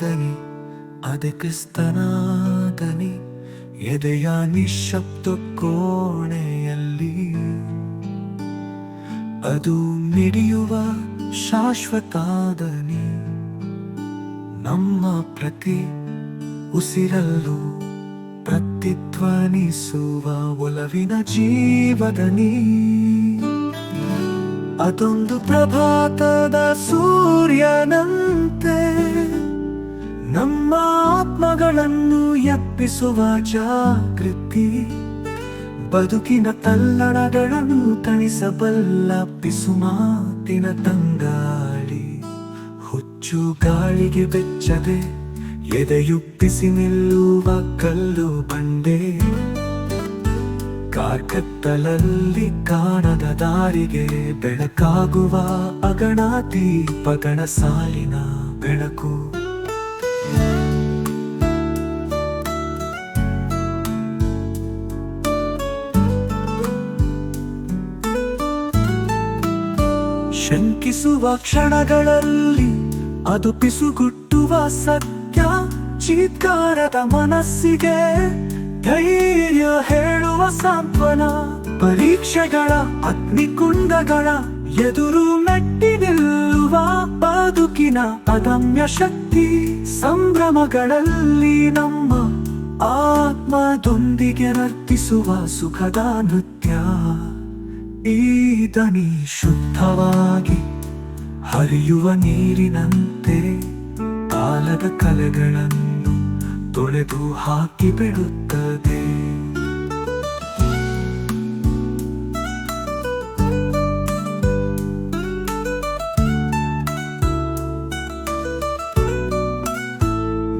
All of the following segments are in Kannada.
ದನಿ, ಅದೇ ಕ್ರಿಸ್ತನ ದನಿ, ಎದೆಯ ನಿಶ್ಶಬ್ದ ಕೋಣೆಯಲ್ಲಿ ಅದು ಮಿಡಿಯುವ ಶಾಶ್ವತ ದನಿ. ನಮ್ಮ ಪ್ರತಿ ಉಸಿರಲ್ಲೂ ಪ್ರತಿಧ್ವನಿಸುವ ಒಲವಿನ ಜೀವದನಿ. ಅದೊಂದು ಪ್ರಭಾತದ ಸೂರ್ಯನಂತೆ ನಮ್ಮ ಆತ್ಮಗಳನ್ನು ಎಬ್ಬಿಸುವ ಜಾಗೃತಿ. ಬದುಕಿನ ತಲ್ಲಣಗಳನ್ನು ತಣಿಸಬಲ್ಲ ಪಿಸುಮಾತಿನ ತಂಗಾಳಿ. ಹುಚ್ಚು ಗಾಳಿಗೆ ಬೆಚ್ಚದೆ ಎದೆಯುಪ್ಪಿಸಿ ನಿಲ್ಲುವ ಕಲ್ಲು ಬಂಡೆ. ಕಾರ್ಕತ್ತಲಲ್ಲಿ ಕಾಣದ ದಾರಿಗೆ ಬೆಳಕಾಗುವ ಅಗಣ ದೀಪಗಳ ಸಾಲಿನ ಬೆಳಕು. ಶಂಕಿಸುವ ಕ್ಷಣಗಳಲ್ಲಿ ಅದು ಪಿಸುಗುಟ್ಟುವ ಸತ್ಯ. ಚೀತ್ಕಾರದ ಮನಸ್ಸಿಗೆ ಧೈರ್ಯ ಹೇಳುವ ಸಾಂತ್ವನ. ಪರೀಕ್ಷೆಗಳ ಅಗ್ನಿಕುಂಡಗಳ ಎದುರು ಮೆಟ್ಟಿ ನಿಲ್ಲುವ ಬದುಕಿನ ಅದಮ್ಯ ಶಕ್ತಿ. ಸಂಭ್ರಮಗಳಲ್ಲಿ ನಮ್ಮ ಆತ್ಮದೊಂದಿಗೆ ನರ್ತಿಸುವ ಸುಖದ ನೃತ್ಯ. ಈ ದನಿ ಶುದ್ಧವಾಗಿ ಹರಿಯುವ ನೀರಿನಂತೆ ಕಾಲದ ಕಲೆಗಳನ್ನು ತೊಳೆದು ಹಾಕಿ ಬಿಡುತ್ತದೆ.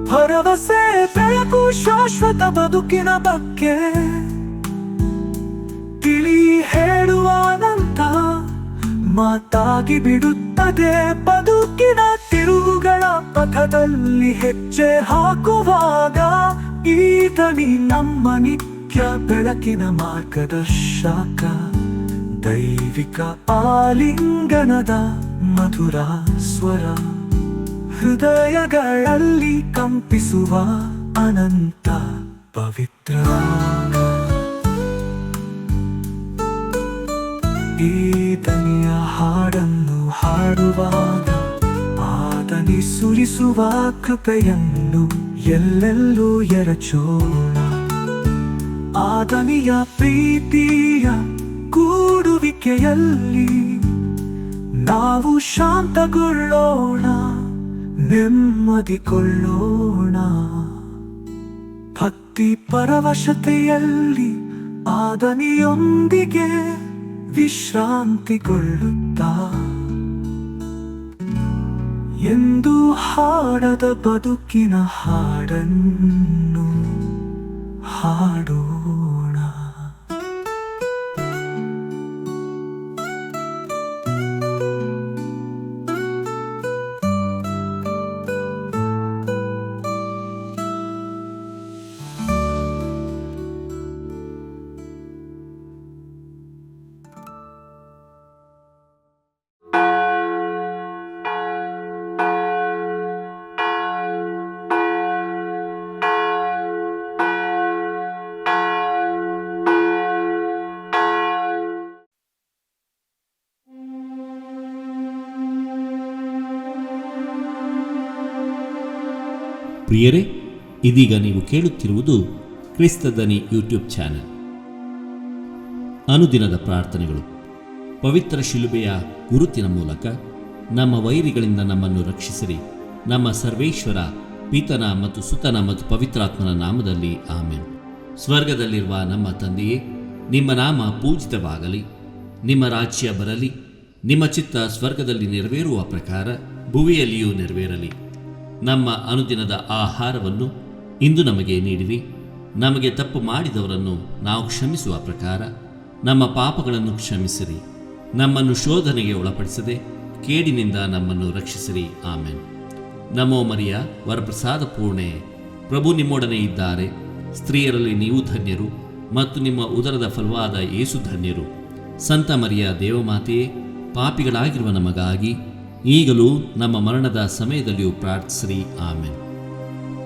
ಭರವಸೆ ಬೆಳಕು ಶಾಶ್ವತ ಬದುಕಿನ ಬಗ್ಗೆ ತಿಳಿ ಹೇಳುವ ಅನಂತ ಮಾತಾಗಿ ಬಿಡುತ್ತದೆ. ಬದುಕಿನ ತಿರುವುಗಳ ಪಥದಲ್ಲಿ ಹೆಜ್ಜೆ ಹಾಕುವಾಗ ಈ ದನಿ ನಮ್ಮ ನಿತ್ಯ ಬೆಳಕಿನ ಮಾರ್ಗದರ್ಶಕ. ದೈವಿಕ ಆಲಿಂಗನದ ಮಧುರ ಸ್ವರ, ಹೃದಯಗಳಲ್ಲಿ ಕಂಪಿಸುವ ಅನಂತ ಪವಿತ್ರ. ಈ ದನಿಯ ಹಾಡನ್ನು ಹಾಡುವಾಗ ಆದನಿ ಸುರಿಸುವ ಕೃಪೆಯನ್ನು ಎಲ್ಲೆಲ್ಲೂ ಎರಚೋಣ. ಆದನಿಯ ಪ್ರೀತಿಯ ಕೂಡುವಿಕೆಯಲ್ಲಿ ನಾವು ಶಾಂತಗೊಳ್ಳೋಣ, ನೆಮ್ಮದಿಗೊಳ್ಳೋಣ. ಭಕ್ತಿ ಪರವಶತೆಯಲ್ಲಿ ಆದನಿಯೊಂದಿಗೆ ವಿಶ್ರಾಂತಿಗೊಳ್ಳುತ್ತಾ ಎಂದು ಹಾಡದ ಬದುಕಿನ ಹಾಡನ್ನು ಹಾಡೋಣ. ಪ್ರಿಯರೇ, ಇದೀಗ ನೀವು ಕೇಳುತ್ತಿರುವುದು ಕ್ರಿಸ್ತದನಿ ಯೂಟ್ಯೂಬ್ ಚಾನೆಲ್. ಅನುದಿನದ ಪ್ರಾರ್ಥನೆಗಳು. ಪವಿತ್ರ ಶಿಲುಬೆಯ ಗುರುತಿನ ಮೂಲಕ ನಮ್ಮ ವೈರಿಗಳಿಂದ ನಮ್ಮನ್ನು ರಕ್ಷಿಸಿರಿ. ನಮ್ಮ ಸರ್ವೇಶ್ವರ ಪಿತನ ಮತ್ತು ಸುತನ ಮತ್ತು ಪವಿತ್ರಾತ್ಮನ ನಾಮದಲ್ಲಿ ಆಮೆನ್. ಸ್ವರ್ಗದಲ್ಲಿರುವ ನಮ್ಮ ತಂದೆಯೇ, ನಿಮ್ಮ ನಾಮ ಪೂಜಿತವಾಗಲಿ. ನಿಮ್ಮ ರಾಜ್ಯ ಬರಲಿ. ನಿಮ್ಮ ಚಿತ್ತ ಸ್ವರ್ಗದಲ್ಲಿ ನೆರವೇರುವ ಪ್ರಕಾರ ಭುವಿಯಲ್ಲಿಯೂ ನೆರವೇರಲಿ. ನಮ್ಮ ಅನುದಿನದ ಆಹಾರವನ್ನು ಇಂದು ನಮಗೆ ನೀಡಿರಿ. ನಮಗೆ ತಪ್ಪು ಮಾಡಿದವರನ್ನು ನಾವು ಕ್ಷಮಿಸುವ ಪ್ರಕಾರ ನಮ್ಮ ಪಾಪಗಳನ್ನು ಕ್ಷಮಿಸಿರಿ. ನಮ್ಮನ್ನು ಶೋಧನೆಗೆ ಒಳಪಡಿಸದೆ ಕೇಡಿನಿಂದ ನಮ್ಮನ್ನು ರಕ್ಷಿಸಿರಿ. ಆಮೆನ್. ನಮೋ ಮರಿಯ, ವರಪ್ರಸಾದ ಪೂರ್ಣೆ, ಪ್ರಭು ನಿಮ್ಮೊಡನೆ ಇದ್ದಾರೆ. ಸ್ತ್ರೀಯರಲ್ಲಿ ನೀವು ಧನ್ಯರು ಮತ್ತು ನಿಮ್ಮ ಉದರದ ಫಲವಾದ ಯೇಸು ಧನ್ಯರು. ಸಂತ ಮರಿಯ ದೇವಮಾತೆಯೇ, ಪಾಪಿಗಳಾಗಿರುವ ನಮಗಾಗಿ ಈಗಲೂ ನಮ್ಮ ಮರಣದ ಸಮಯದಲ್ಲಿಯೂ ಪ್ರಾರ್ಥಿಸಿರಿ. ಆಮೆನ್.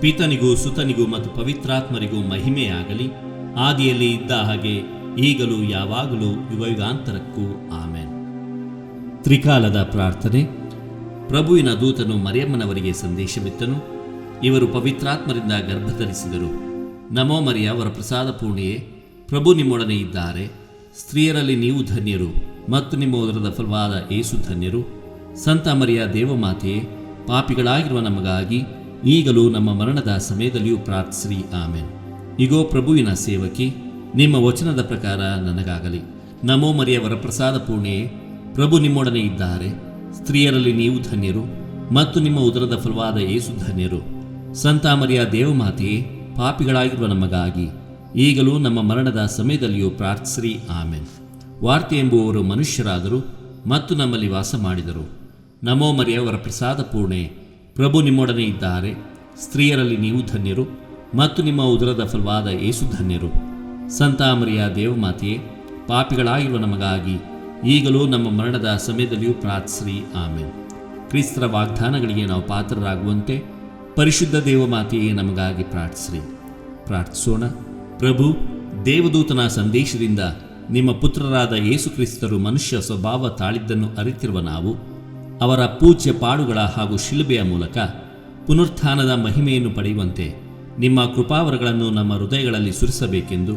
ಪಿತನಿಗೂ ಸುತನಿಗೂ ಮತ್ತು ಪವಿತ್ರಾತ್ಮರಿಗೂ ಮಹಿಮೆಯಾಗಲಿ, ಆದಿಯಲ್ಲಿ ಇದ್ದ ಹಾಗೆ ಈಗಲೂ ಯಾವಾಗಲೂ ಯುಗಯುಗಾಂತರಕ್ಕೂ. ಆಮೆನ್. ತ್ರಿಕಾಲದ ಪ್ರಾರ್ಥನೆ. ಪ್ರಭುವಿನ ದೂತನು ಮರಿಯಮ್ಮನವರಿಗೆ ಸಂದೇಶವಿತ್ತನು. ಇವರು ಪವಿತ್ರಾತ್ಮರಿಂದ ಗರ್ಭಧರಿಸಿದರು. ನಮೋ ಮರಿಯ, ವರಪ್ರಸಾದ ಪೂರ್ಣಿಯೇ, ಪ್ರಭು ನಿಮ್ಮೊಡನೆ ಇದ್ದಾರೆ. ಸ್ತ್ರೀಯರಲ್ಲಿ ನೀವು ಧನ್ಯರು ಮತ್ತು ನಿಮ್ಮ ಉದರದ ಫಲವಾದ ಯೇಸು ಧನ್ಯರು. ಸಂತ ಮರಿಯ ದೇವಮಾತೆಯೇ, ಪಾಪಿಗಳಾಗಿರುವ ನಮಗಾಗಿ ಈಗಲೂ ನಮ್ಮ ಮರಣದ ಸಮಯದಲ್ಲಿಯೂ ಪ್ರಾರ್ಥಿಸಿರಿ. ಆಮೆನ್. ಇಗೋ ಪ್ರಭುವಿನ ಸೇವಕಿ, ನಿಮ್ಮ ವಚನದ ಪ್ರಕಾರ ನನಗಾಗಲಿ. ನಮೋ ಮರಿಯ, ವರಪ್ರಸಾದ ಪೂರ್ಣಿಯೇ, ಪ್ರಭು ನಿಮ್ಮೊಡನೆ ಇದ್ದಾರೆ. ಸ್ತ್ರೀಯರಲ್ಲಿ ನೀವು ಧನ್ಯರು ಮತ್ತು ನಿಮ್ಮ ಉದರದ ಫಲವಾದ ಯೇಸು ಧನ್ಯರು. ಸಂತ ಮರಿಯ ದೇವಮಾತೆಯೇ, ಪಾಪಿಗಳಾಗಿರುವ ನಮಗಾಗಿ ಈಗಲೂ ನಮ್ಮ ಮರಣದ ಸಮಯದಲ್ಲಿಯೂ ಪ್ರಾರ್ಥಿಸಿರಿ. ಆಮೆನ್. ವಾರ್ತೆ ಎಂಬುವವರು ಮನುಷ್ಯರಾದರು ಮತ್ತು ನಮ್ಮಲ್ಲಿ ವಾಸ ಮಾಡಿದರು. ನಮೋ ಮರಿಯ, ವರಪ್ರಸಾದ ಪೂರ್ಣೆ, ಪ್ರಭು ನಿಮ್ಮೊಡನೆ ಇದ್ದಾರೆ. ಸ್ತ್ರೀಯರಲ್ಲಿ ನೀವು ಧನ್ಯರು ಮತ್ತು ನಿಮ್ಮ ಉದರದ ಫಲವಾದ ಯೇಸು ಧನ್ಯರು. ಸಂತ ಮರಿಯ ದೇವಮಾತೆಯೇ, ಪಾಪಿಗಳಾಗಿರುವ ನಮಗಾಗಿ ಈಗಲೂ ನಮ್ಮ ಮರಣದ ಸಮಯದಲ್ಲಿಯೂ ಪ್ರಾರ್ಥಿಸಿರಿ. ಆಮೆನ್. ಕ್ರಿಸ್ತರ ವಾಗ್ದಾನಗಳಿಗೆ ನಾವು ಪಾತ್ರರಾಗುವಂತೆ ಪರಿಶುದ್ಧ ದೇವಮಾತೆಯೇ ನಮಗಾಗಿ ಪ್ರಾರ್ಥಿಸಿರಿ. ಪ್ರಾರ್ಥಿಸೋಣ. ಪ್ರಭು, ದೇವದೂತನ ಸಂದೇಶದಿಂದ ನಿಮ್ಮ ಪುತ್ರರಾದ ಯೇಸು ಕ್ರಿಸ್ತರು ಮನುಷ್ಯ ಸ್ವಭಾವ ತಾಳಿದ್ದನ್ನು ಅರಿತಿರುವ ನಾವು ಅವರ ಪೂಜ್ಯ ಪಾಡುಗಳ ಹಾಗೂ ಶಿಲುಬೆಯ ಮೂಲಕ ಪುನರುತ್ಥಾನದ ಮಹಿಮೆಯನ್ನು ಪಡೆಯುವಂತೆ ನಿಮ್ಮ ಕೃಪಾವರಗಳನ್ನು ನಮ್ಮ ಹೃದಯಗಳಲ್ಲಿ ಸುರಿಸಬೇಕೆಂದು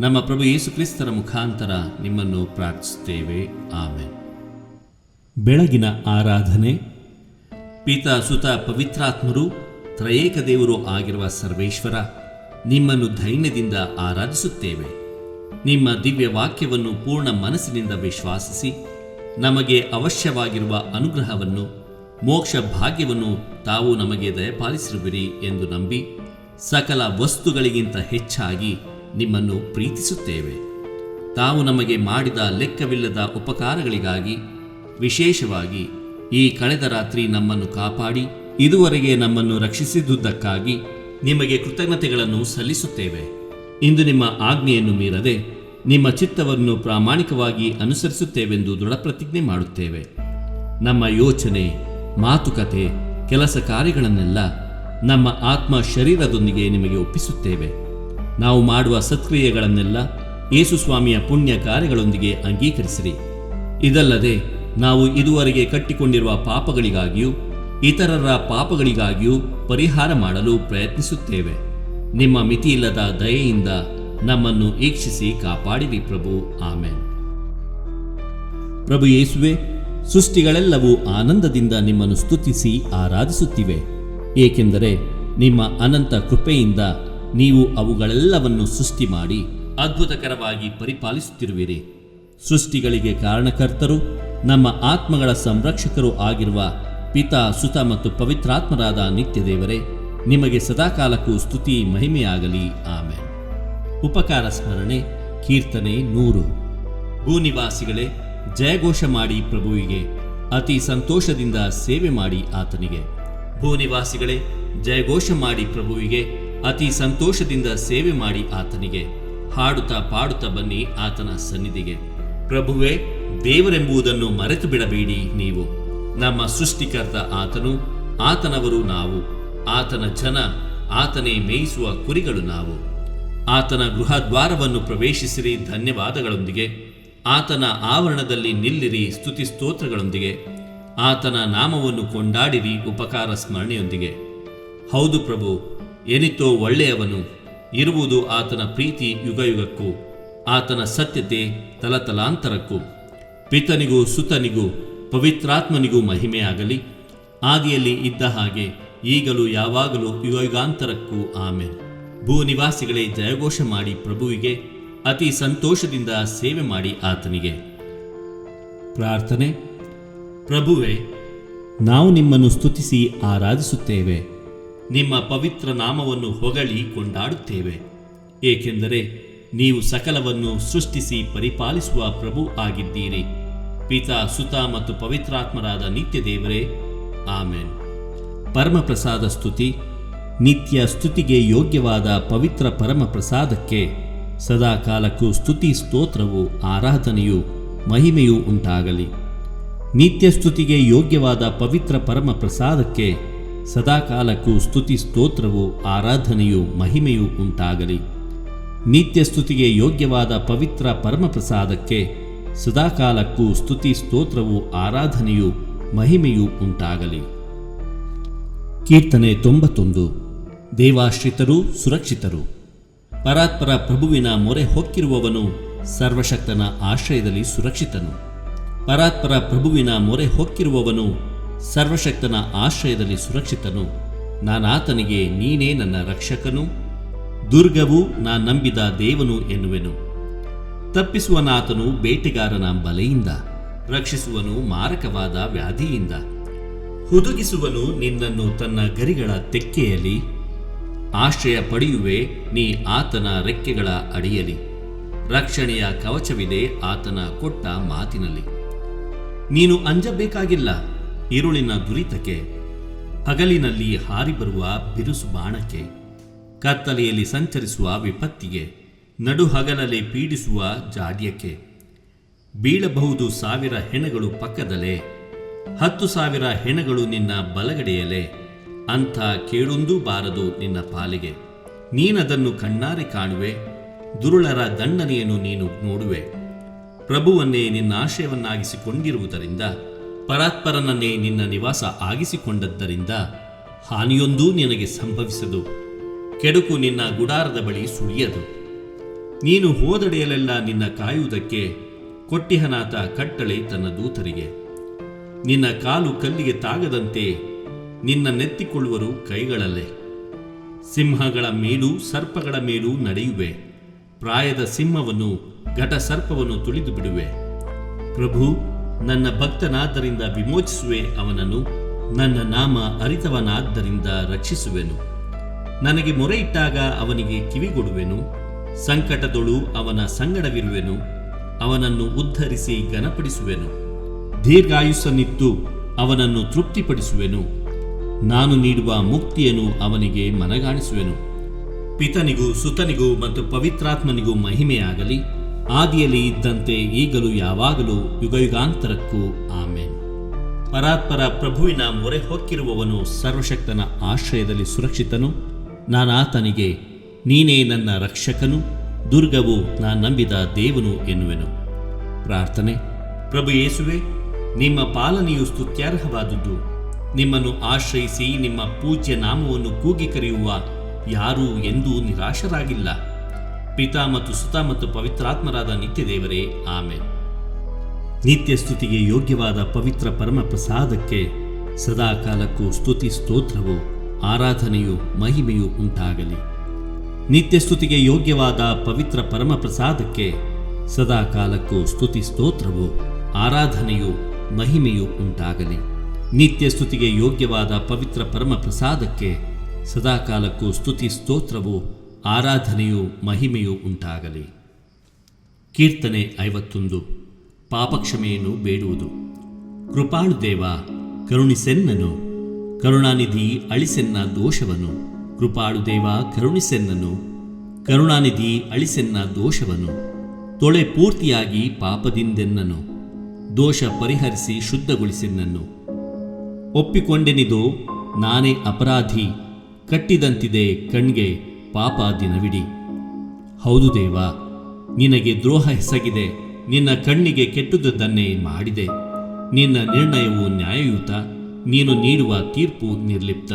ನಮ್ಮ ಪ್ರಭು ಯೇಸು ಕ್ರಿಸ್ತರ ಮುಖಾಂತರ ನಿಮ್ಮನ್ನು ಪ್ರಾರ್ಥಿಸುತ್ತೇವೆ. ಆಮೆನ್. ಬೆಳಗಿನ ಆರಾಧನೆ. ಪಿತ, ಸುತ, ಪವಿತ್ರಾತ್ಮರು ತ್ರಯೇಕ ದೇವರು ಆಗಿರುವ ಸರ್ವೇಶ್ವರ, ನಿಮ್ಮನ್ನು ಧೈರ್ಯದಿಂದ ಆರಾಧಿಸುತ್ತೇವೆ. ನಿಮ್ಮ ದಿವ್ಯ ವಾಕ್ಯವನ್ನು ಪೂರ್ಣ ಮನಸ್ಸಿನಿಂದ ವಿಶ್ವಾಸಿಸಿ ನಮಗೆ ಅವಶ್ಯವಾಗಿರುವ ಅನುಗ್ರಹವನ್ನು, ಮೋಕ್ಷ ಭಾಗ್ಯವನ್ನು ತಾವು ನಮಗೆ ದಯಪಾಲಿಸಿರುವಿರಿ ಎಂದು ನಂಬಿ ಸಕಲ ವಸ್ತುಗಳಿಗಿಂತ ಹೆಚ್ಚಾಗಿ ನಿಮ್ಮನ್ನು ಪ್ರೀತಿಸುತ್ತೇವೆ. ತಾವು ನಮಗೆ ಮಾಡಿದ ಲೆಕ್ಕವಿಲ್ಲದ ಉಪಕಾರಗಳಿಗಾಗಿ, ವಿಶೇಷವಾಗಿ ಈ ಕಳೆದ ರಾತ್ರಿ ನಮ್ಮನ್ನು ಕಾಪಾಡಿ ಇದುವರೆಗೆ ನಮ್ಮನ್ನು ರಕ್ಷಿಸಿದುದಕ್ಕಾಗಿ ನಿಮಗೆ ಕೃತಜ್ಞತೆಗಳನ್ನು ಸಲ್ಲಿಸುತ್ತೇವೆ. ಇಂದು ನಿಮ್ಮ ಆಜ್ಞೆಯನ್ನು ಮೀರದೆ ನಿಮ್ಮ ಚಿತ್ತವನ್ನು ಪ್ರಾಮಾಣಿಕವಾಗಿ ಅನುಸರಿಸುತ್ತೇವೆಂದು ದೃಢಪ್ರತಿಜ್ಞೆ ಮಾಡುತ್ತೇವೆ. ನಮ್ಮ ಯೋಚನೆ, ಮಾತುಕತೆ, ಕೆಲಸ ಕಾರ್ಯಗಳನ್ನೆಲ್ಲ ನಮ್ಮ ಆತ್ಮ ಶರೀರದೊಂದಿಗೆ ನಿಮಗೆ ಒಪ್ಪಿಸುತ್ತೇವೆ. ನಾವು ಮಾಡುವ ಸತ್ಕ್ರಿಯೆಗಳನ್ನೆಲ್ಲ ಯೇಸು ಸ್ವಾಮಿಯ ಪುಣ್ಯ ಕಾರ್ಯಗಳೊಂದಿಗೆ ಅಂಗೀಕರಿಸಿರಿ. ಇದಲ್ಲದೆ ನಾವು ಇದುವರೆಗೆ ಕಟ್ಟಿಕೊಂಡಿರುವ ಪಾಪಗಳಿಗಾಗಿಯೂ ಇತರರ ಪಾಪಗಳಿಗಾಗಿಯೂ ಪರಿಹಾರ ಮಾಡಲು ಪ್ರಯತ್ನಿಸುತ್ತೇವೆ. ನಿಮ್ಮ ಮಿತಿಯಿಲ್ಲದ ದಯೆಯಿಂದ ನಮ್ಮನ್ನು ಈಕ್ಷಿಸಿ ಕಾಪಾಡಿರಿ ಪ್ರಭು. ಆಮೆನ್. ಪ್ರಭು ಯೇಸುವೆ, ಸೃಷ್ಟಿಗಳೆಲ್ಲವೂ ಆನಂದದಿಂದ ನಿಮ್ಮನ್ನು ಸ್ತುತಿಸಿ ಆರಾಧಿಸುತ್ತಿವೆ, ಏಕೆಂದರೆ ನಿಮ್ಮ ಅನಂತ ಕೃಪೆಯಿಂದ ನೀವು ಅವುಗಳೆಲ್ಲವನ್ನು ಸೃಷ್ಟಿ ಮಾಡಿ ಅದ್ಭುತಕರವಾಗಿ ಪರಿಪಾಲಿಸುತ್ತಿರುವಿರಿ. ಸೃಷ್ಟಿಗಳಿಗೆ ಕಾರಣಕರ್ತರು, ನಮ್ಮ ಆತ್ಮಗಳ ಸಂರಕ್ಷಕರು ಆಗಿರುವ ಪಿತಾ, ಸುತ ಮತ್ತು ಪವಿತ್ರಾತ್ಮರಾದ ನಿತ್ಯ ದೇವರೇ, ನಿಮಗೆ ಸದಾಕಾಲಕ್ಕೂ ಸ್ತುತಿ ಮಹಿಮೆಯಾಗಲಿ. ಆಮೆನ್. ಉಪಕಾರ ಸ್ಮರಣೆ. ಕೀರ್ತನೆ 100. ಭೂನಿವಾಸಿಗಳೇ, ಜಯಘೋಷ ಮಾಡಿ ಪ್ರಭುವಿಗೆ, ಅತಿ ಸಂತೋಷದಿಂದ ಸೇವೆ ಮಾಡಿ ಆತನಿಗೆ. ಭೂನಿವಾಸಿಗಳೇ, ಜಯಘೋಷ ಮಾಡಿ ಪ್ರಭುವಿಗೆ, ಅತಿ ಸಂತೋಷದಿಂದ ಸೇವೆ ಮಾಡಿ ಆತನಿಗೆ. ಹಾಡುತ್ತಾ ಪಾಡುತ್ತಾ ಬನ್ನಿ ಆತನ ಸನ್ನಿಧಿಗೆ. ಪ್ರಭುವೇ, ದೇವರೆಂಬುದನ್ನು ಮರೆತು ಬಿಡಬೇಡಿ ನೀವು. ನಮ್ಮ ಸೃಷ್ಟಿಕರ್ತ ಆತನು, ಆತನವರು ನಾವು, ಆತನ ಜನ, ಆತನೇ ಮೇಯಿಸುವ ಕುರಿಗಳು ನಾವು. ಆತನ ಗೃಹದ್ವಾರವನ್ನು ಪ್ರವೇಶಿಸಿರಿ ಧನ್ಯವಾದಗಳೊಂದಿಗೆ, ಆತನ ಆವರಣದಲ್ಲಿ ನಿಲ್ಲಿರಿ ಸ್ತುತಿ ಸ್ತೋತ್ರಗಳೊಂದಿಗೆ, ಆತನ ನಾಮವನ್ನು ಕೊಂಡಾಡಿರಿ ಉಪಕಾರ ಸ್ಮರಣೆಯೊಂದಿಗೆ. ಹೌದು ಪ್ರಭು, ಎನಿತೋ ಒಳ್ಳೆಯವನು, ಇರುವುದು ಆತನ ಪ್ರೀತಿ ಯುಗಯುಗಕ್ಕೂ, ಆತನ ಸತ್ಯತೆ ತಲತಲಾಂತರಕ್ಕೂ. ಪಿತನಿಗೂ ಸುತನಿಗೂ ಪವಿತ್ರಾತ್ಮನಿಗೂ ಮಹಿಮೆಯಾಗಲಿ, ಆದಿಯಲ್ಲಿ ಇದ್ದ ಹಾಗೆ ಈಗಲೂ ಯಾವಾಗಲೂ ಯುಗಯುಗಾಂತರಕ್ಕೂ. ಆಮೆನ್. ಭೂನಿವಾಸಿಗಳೇ, ಜಯಘೋಷ ಮಾಡಿ ಪ್ರಭುವಿಗೆ, ಅತಿ ಸಂತೋಷದಿಂದ ಸೇವೆ ಮಾಡಿ ಆತನಿಗೆ. ಪ್ರಾರ್ಥನೆ. ಪ್ರಭುವೇ, ನಾವು ನಿಮ್ಮನ್ನು ಸ್ತುತಿಸಿ ಆರಾಧಿಸುತ್ತೇವೆ. ನಿಮ್ಮ ಪವಿತ್ರ ನಾಮವನ್ನು ಹೊಗಳಿ ಕೊಂಡಾಡುತ್ತೇವೆ, ಏಕೆಂದರೆ ನೀವು ಸಕಲವನ್ನು ಸೃಷ್ಟಿಸಿ ಪರಿಪಾಲಿಸುವ ಪ್ರಭು ಆಗಿದ್ದೀರಿ. ಪಿತಾ, ಸುತ ಮತ್ತು ಪವಿತ್ರಾತ್ಮರಾದ ನಿತ್ಯ ದೇವರೇ, ಆಮೆನ್. ಪರಮಪ್ರಸಾದ ಸ್ತುತಿ. ನಿತ್ಯ ಸ್ತುತಿಗೆ ಯೋಗ್ಯವಾದ ಪವಿತ್ರ ಪರಮಪ್ರಸಾದಕ್ಕೆ ಸದಾ ಕಾಲಕ್ಕೂ ಸ್ತುತಿ ಸ್ತೋತ್ರವು, ಆರಾಧನೆಯು, ಮಹಿಮೆಯೂ ಉಂಟಾಗಲಿ. ನಿತ್ಯ ಸ್ತುತಿಗೆ ಯೋಗ್ಯವಾದ ಪವಿತ್ರ ಪರಮ ಪ್ರಸಾದಕ್ಕೆ ಸದಾಕಾಲಕ್ಕೂ ಸ್ತುತಿ ಸ್ತೋತ್ರವು ಆರಾಧನೆಯು ಮಹಿಮೆಯೂ ಉಂಟಾಗಲಿ. ನಿತ್ಯ ಸ್ತುತಿಗೆ ಯೋಗ್ಯವಾದ ಪವಿತ್ರ ಪರಮ ಪ್ರಸಾದಕ್ಕೆ ಸದಾಕಾಲಕ್ಕೂ ಸ್ತುತಿ ಸ್ತೋತ್ರವು ಆರಾಧನೆಯು ಮಹಿಮೆಯೂ ಉಂಟಾಗಲಿ. ಕೀರ್ತನೆ 91. ದೇವಾಶ್ರಿತರು ಸುರಕ್ಷಿತರು. ಪರಾತ್ಪರ ಪ್ರಭುವಿನ ಮೊರೆ ಹೊಕ್ಕಿರುವವನು ಸರ್ವಶಕ್ತನ ಆಶ್ರಯದಲ್ಲಿ ಸುರಕ್ಷಿತನು. ಪರಾತ್ಪರ ಪ್ರಭುವಿನ ಮೊರೆ ಹೊಕ್ಕಿರುವವನು ಸರ್ವಶಕ್ತನ ಆಶ್ರಯದಲ್ಲಿ ಸುರಕ್ಷಿತನು. ನಾನಾತನಿಗೆ ನೀನೇ ನನ್ನ ರಕ್ಷಕನು, ದುರ್ಗವು ನಾ ನಂಬಿದ ದೇವನು ಎನ್ನುವೆನು. ತಪ್ಪಿಸುವನಾತನು ಬೇಟೆಗಾರನ ಬಲೆಯಿಂದ, ರಕ್ಷಿಸುವನು ಮಾರಕವಾದ ವ್ಯಾಧಿಯಿಂದ. ಹುದುಗಿಸುವನು ನಿನ್ನನ್ನು ತನ್ನ ಗರಿಗಳ ತೆಕ್ಕೆಯಲ್ಲಿ, ಆಶ್ರಯ ಪಡೆಯುವೆ ನೀ ಆತನ ರೆಕ್ಕೆಗಳ ಅಡಿಯಲ್ಲಿ. ರಕ್ಷಣೆಯ ಕವಚವಿದೆ ಆತನ ಕೊಟ್ಟ ಮಾತಿನಲ್ಲಿ. ನೀನು ಅಂಜಬೇಕಾಗಿಲ್ಲ ഇരുಳಿನ ದುರಿತಕ್ಕೆ, ಹಗಲಿನಲ್ಲಿ ಹಾರಿ ಬರುವ ಬಿರುಸು ಬಾಣಕ್ಕೆ, ಕತ್ತಲೆಯಲ್ಲಿ ಸಂಚರಿಸುವ ವಿಪತ್ತಿಗೆ, ನಡುಹಗಲಲ್ಲಿ ಪೀಡಿಸುವ ಜಾಡ್ಯಕ್ಕೆ. ಬೀಳಬಹುದು 1000 ಹೆಣಗಳು ಪಕ್ಕದಲ್ಲೇ, 10,000 ಹೆಣಗಳು ನಿನ್ನ ಬಲಗಡೆಯಲ್ಲೇ, ಅಂಥ ಕೇಳೊಂದೂ ಬಾರದು ನಿನ್ನ ಪಾಲಿಗೆ. ನೀನದನ್ನು ಕಣ್ಣಾರೆ ಕಾಣುವೆ, ದುರುಳರ ದಂಡನೆಯನ್ನು ನೀನು ನೋಡುವೆ. ಪ್ರಭುವನ್ನೇ ನಿನ್ನ ಆಶ್ರಯವನ್ನಾಗಿಸಿಕೊಂಡಿರುವುದರಿಂದ, ಪರಾತ್ಪರನನ್ನೇ ನಿನ್ನ ನಿವಾಸ ಆಗಿಸಿಕೊಂಡದ್ದರಿಂದ ಹಾನಿಯೊಂದೂ ನಿನಗೆ ಸಂಭವಿಸದು, ಕೆಡುಕು ನಿನ್ನ ಗುಡಾರದ ಬಳಿ ಸುಳಿಯದು. ನೀನು ಹೋದಡೆಯಲ್ಲೆಲ್ಲ ನಿನ್ನ ಕಾಯುವುದಕ್ಕೆ ಕೊಟ್ಟಿಹನಾತ ಕಟ್ಟಳೆ ತನ್ನ ದೂತರಿಗೆ. ನಿನ್ನ ಕಾಲು ಕಲ್ಲಿಗೆ ತಾಗದಂತೆ ನಿನ್ನ ನೆತ್ತಿಕೊಳ್ಳುವರು ಕೈಗಳಲ್ಲೇ. ಸಿಂಹಗಳ ಮೇಲೂ ಸರ್ಪಗಳ ಮೇಲೂ ನಡೆಯುವೆ, ಪ್ರಾಯದ ಸಿಂಹವನ್ನು ಘಟ ಸರ್ಪವನ್ನು ತುಳಿದು ಬಿಡುವೆ. ಪ್ರಭು ನನ್ನ ಭಕ್ತನಾದ್ದರಿಂದ ವಿಮೋಚಿಸುವೆ ಅವನನ್ನು, ನನ್ನ ನಾಮ ಅರಿತವನಾದ್ದರಿಂದ ರಕ್ಷಿಸುವೆನು. ನನಗೆ ಮೊರೆ ಇಟ್ಟಾಗ ಅವನಿಗೆ ಕಿವಿಗೊಡುವೆನು, ಸಂಕಟದೊಳು ಅವನ ಸಂಗಡವಿರುವೆನು, ಅವನನ್ನು ಉದ್ಧರಿಸಿ ಘನಪಡಿಸುವೆನು. ದೀರ್ಘಾಯುಸ್ಸನ್ನಿತ್ತು ಅವನನ್ನು ತೃಪ್ತಿಪಡಿಸುವೆನು, ನಾನು ನೀಡುವ ಮುಕ್ತಿಯನ್ನು ಅವನಿಗೆ ಮನಗಾಣಿಸುವೆನು. ಪಿತನಿಗೂ ಸುತನಿಗೂ ಮತ್ತು ಪವಿತ್ರಾತ್ಮನಿಗೂ ಮಹಿಮೆಯಾಗಲಿ, ಆದಿಯಲ್ಲಿ ಇದ್ದಂತೆ ಈಗಲೂ ಯಾವಾಗಲೂ ಯುಗಯುಗಾಂತರಕ್ಕೂ ಆಮೇನ್. ಪರಾತ್ಪರ ಪ್ರಭುವಿನ ಮೊರೆ ಹೊಕ್ಕಿರುವವನು ಸರ್ವಶಕ್ತನ ಆಶ್ರಯದಲ್ಲಿ ಸುರಕ್ಷಿತನು. ನಾನಾತನಿಗೆ ನೀನೇ ನನ್ನ ರಕ್ಷಕನು, ದುರ್ಗವು ನಾ ನಂಬಿದ ದೇವನು ಎನ್ನುವೆನು. ಪ್ರಾರ್ಥನೆ. ಪ್ರಭು ಯೇಸುವೆ, ನಿಮ್ಮ ಪಾಲನೆಯು ಸ್ತುತ್ಯಾರ್ಹವಾದುದು. ನಿಮ್ಮನ್ನು ಆಶ್ರಯಿಸಿ ನಿಮ್ಮ ಪೂಜ್ಯ ನಾಮವನ್ನು ಕೂಗಿ ಕರೆಯುವ ಯಾರೂ ಎಂದೂ ನಿರಾಶರಾಗಿಲ್ಲ. ಪಿತಾ ಮತ್ತು ಸುತ ಮತ್ತು ಪವಿತ್ರಾತ್ಮರಾದ ನಿತ್ಯ ದೇವರೇ, ಆಮೇನ್. ನಿತ್ಯ ಸ್ತುತಿಗೆ ಯೋಗ್ಯವಾದ ಪವಿತ್ರ ಪರಮ ಪ್ರಸಾದಕ್ಕೆ ಸದಾಕಾಲಕ್ಕೂ ಸ್ತುತಿ ಸ್ತೋತ್ರವು ಆರಾಧನೆಯು ಮಹಿಮೆಯು ಉಂಟಾಗಲಿ. ನಿತ್ಯ ಸ್ತುತಿಗೆ ಯೋಗ್ಯವಾದ ಪವಿತ್ರ ಪರಮ ಪ್ರಸಾದಕ್ಕೆ ಸದಾಕಾಲಕ್ಕೂ ಸ್ತುತಿ ಸ್ತೋತ್ರವು ಆರಾಧನೆಯು ಮಹಿಮೆಯು ಉಂಟಾಗಲಿ. ನಿತ್ಯ ಸ್ತುತಿಗೆ ಯೋಗ್ಯವಾದ ಪವಿತ್ರ ಪರಮ ಪ್ರಸಾದಕ್ಕೆ ಸದಾಕಾಲಕ್ಕೂ ಸ್ತುತಿ ಸ್ತೋತ್ರವು ಆರಾಧನೆಯು ಮಹಿಮೆಯು ಉಂಟಾಗಲಿ. ಕೀರ್ತನೆ 51. ಪಾಪಕ್ಷಮೆಯನ್ನು ಬೇಡುವುದು. ಕೃಪಾಳು ದೇವ ಕರುಣಿಸೆನ್ನನು, ಕರುಣಾನಿಧಿ ಅಳಿಸೆನ್ನ ದೋಷವನು. ಕೃಪಾಳು ದೇವ ಕರುಣಿಸೆನ್ನನು, ಕರುಣಾನಿಧಿ ಅಳಿಸೆನ್ನ ದೋಷವನು. ತೊಳೆ ಪೂರ್ತಿಯಾಗಿ ಪಾಪದಿಂದೆನ್ನನು, ದೋಷ ಪರಿಹರಿಸಿ ಶುದ್ಧಗೊಳಿಸೆನ್ನನ್ನು. ಒಪ್ಪಿಕೊಂಡೆನಿದೋ ನಾನೇ ಅಪರಾಧಿ, ಕಟ್ಟಿದಂತಿದೆ ಕಣ್ಗೆ ಪಾಪ ದಿನವಿಡಿ. ಹೌದು ದೇವ, ನಿನಗೆ ದ್ರೋಹ ಎಸಗಿದೆ, ನಿನ್ನ ಕಣ್ಣಿಗೆ ಕೆಟ್ಟುದನ್ನೇ ಮಾಡಿದೆ. ನಿನ್ನ ನಿರ್ಣಯವು ನ್ಯಾಯಯುತ, ನೀನು ನೀಡುವ ತೀರ್ಪು ನಿರ್ಲಿಪ್ತ.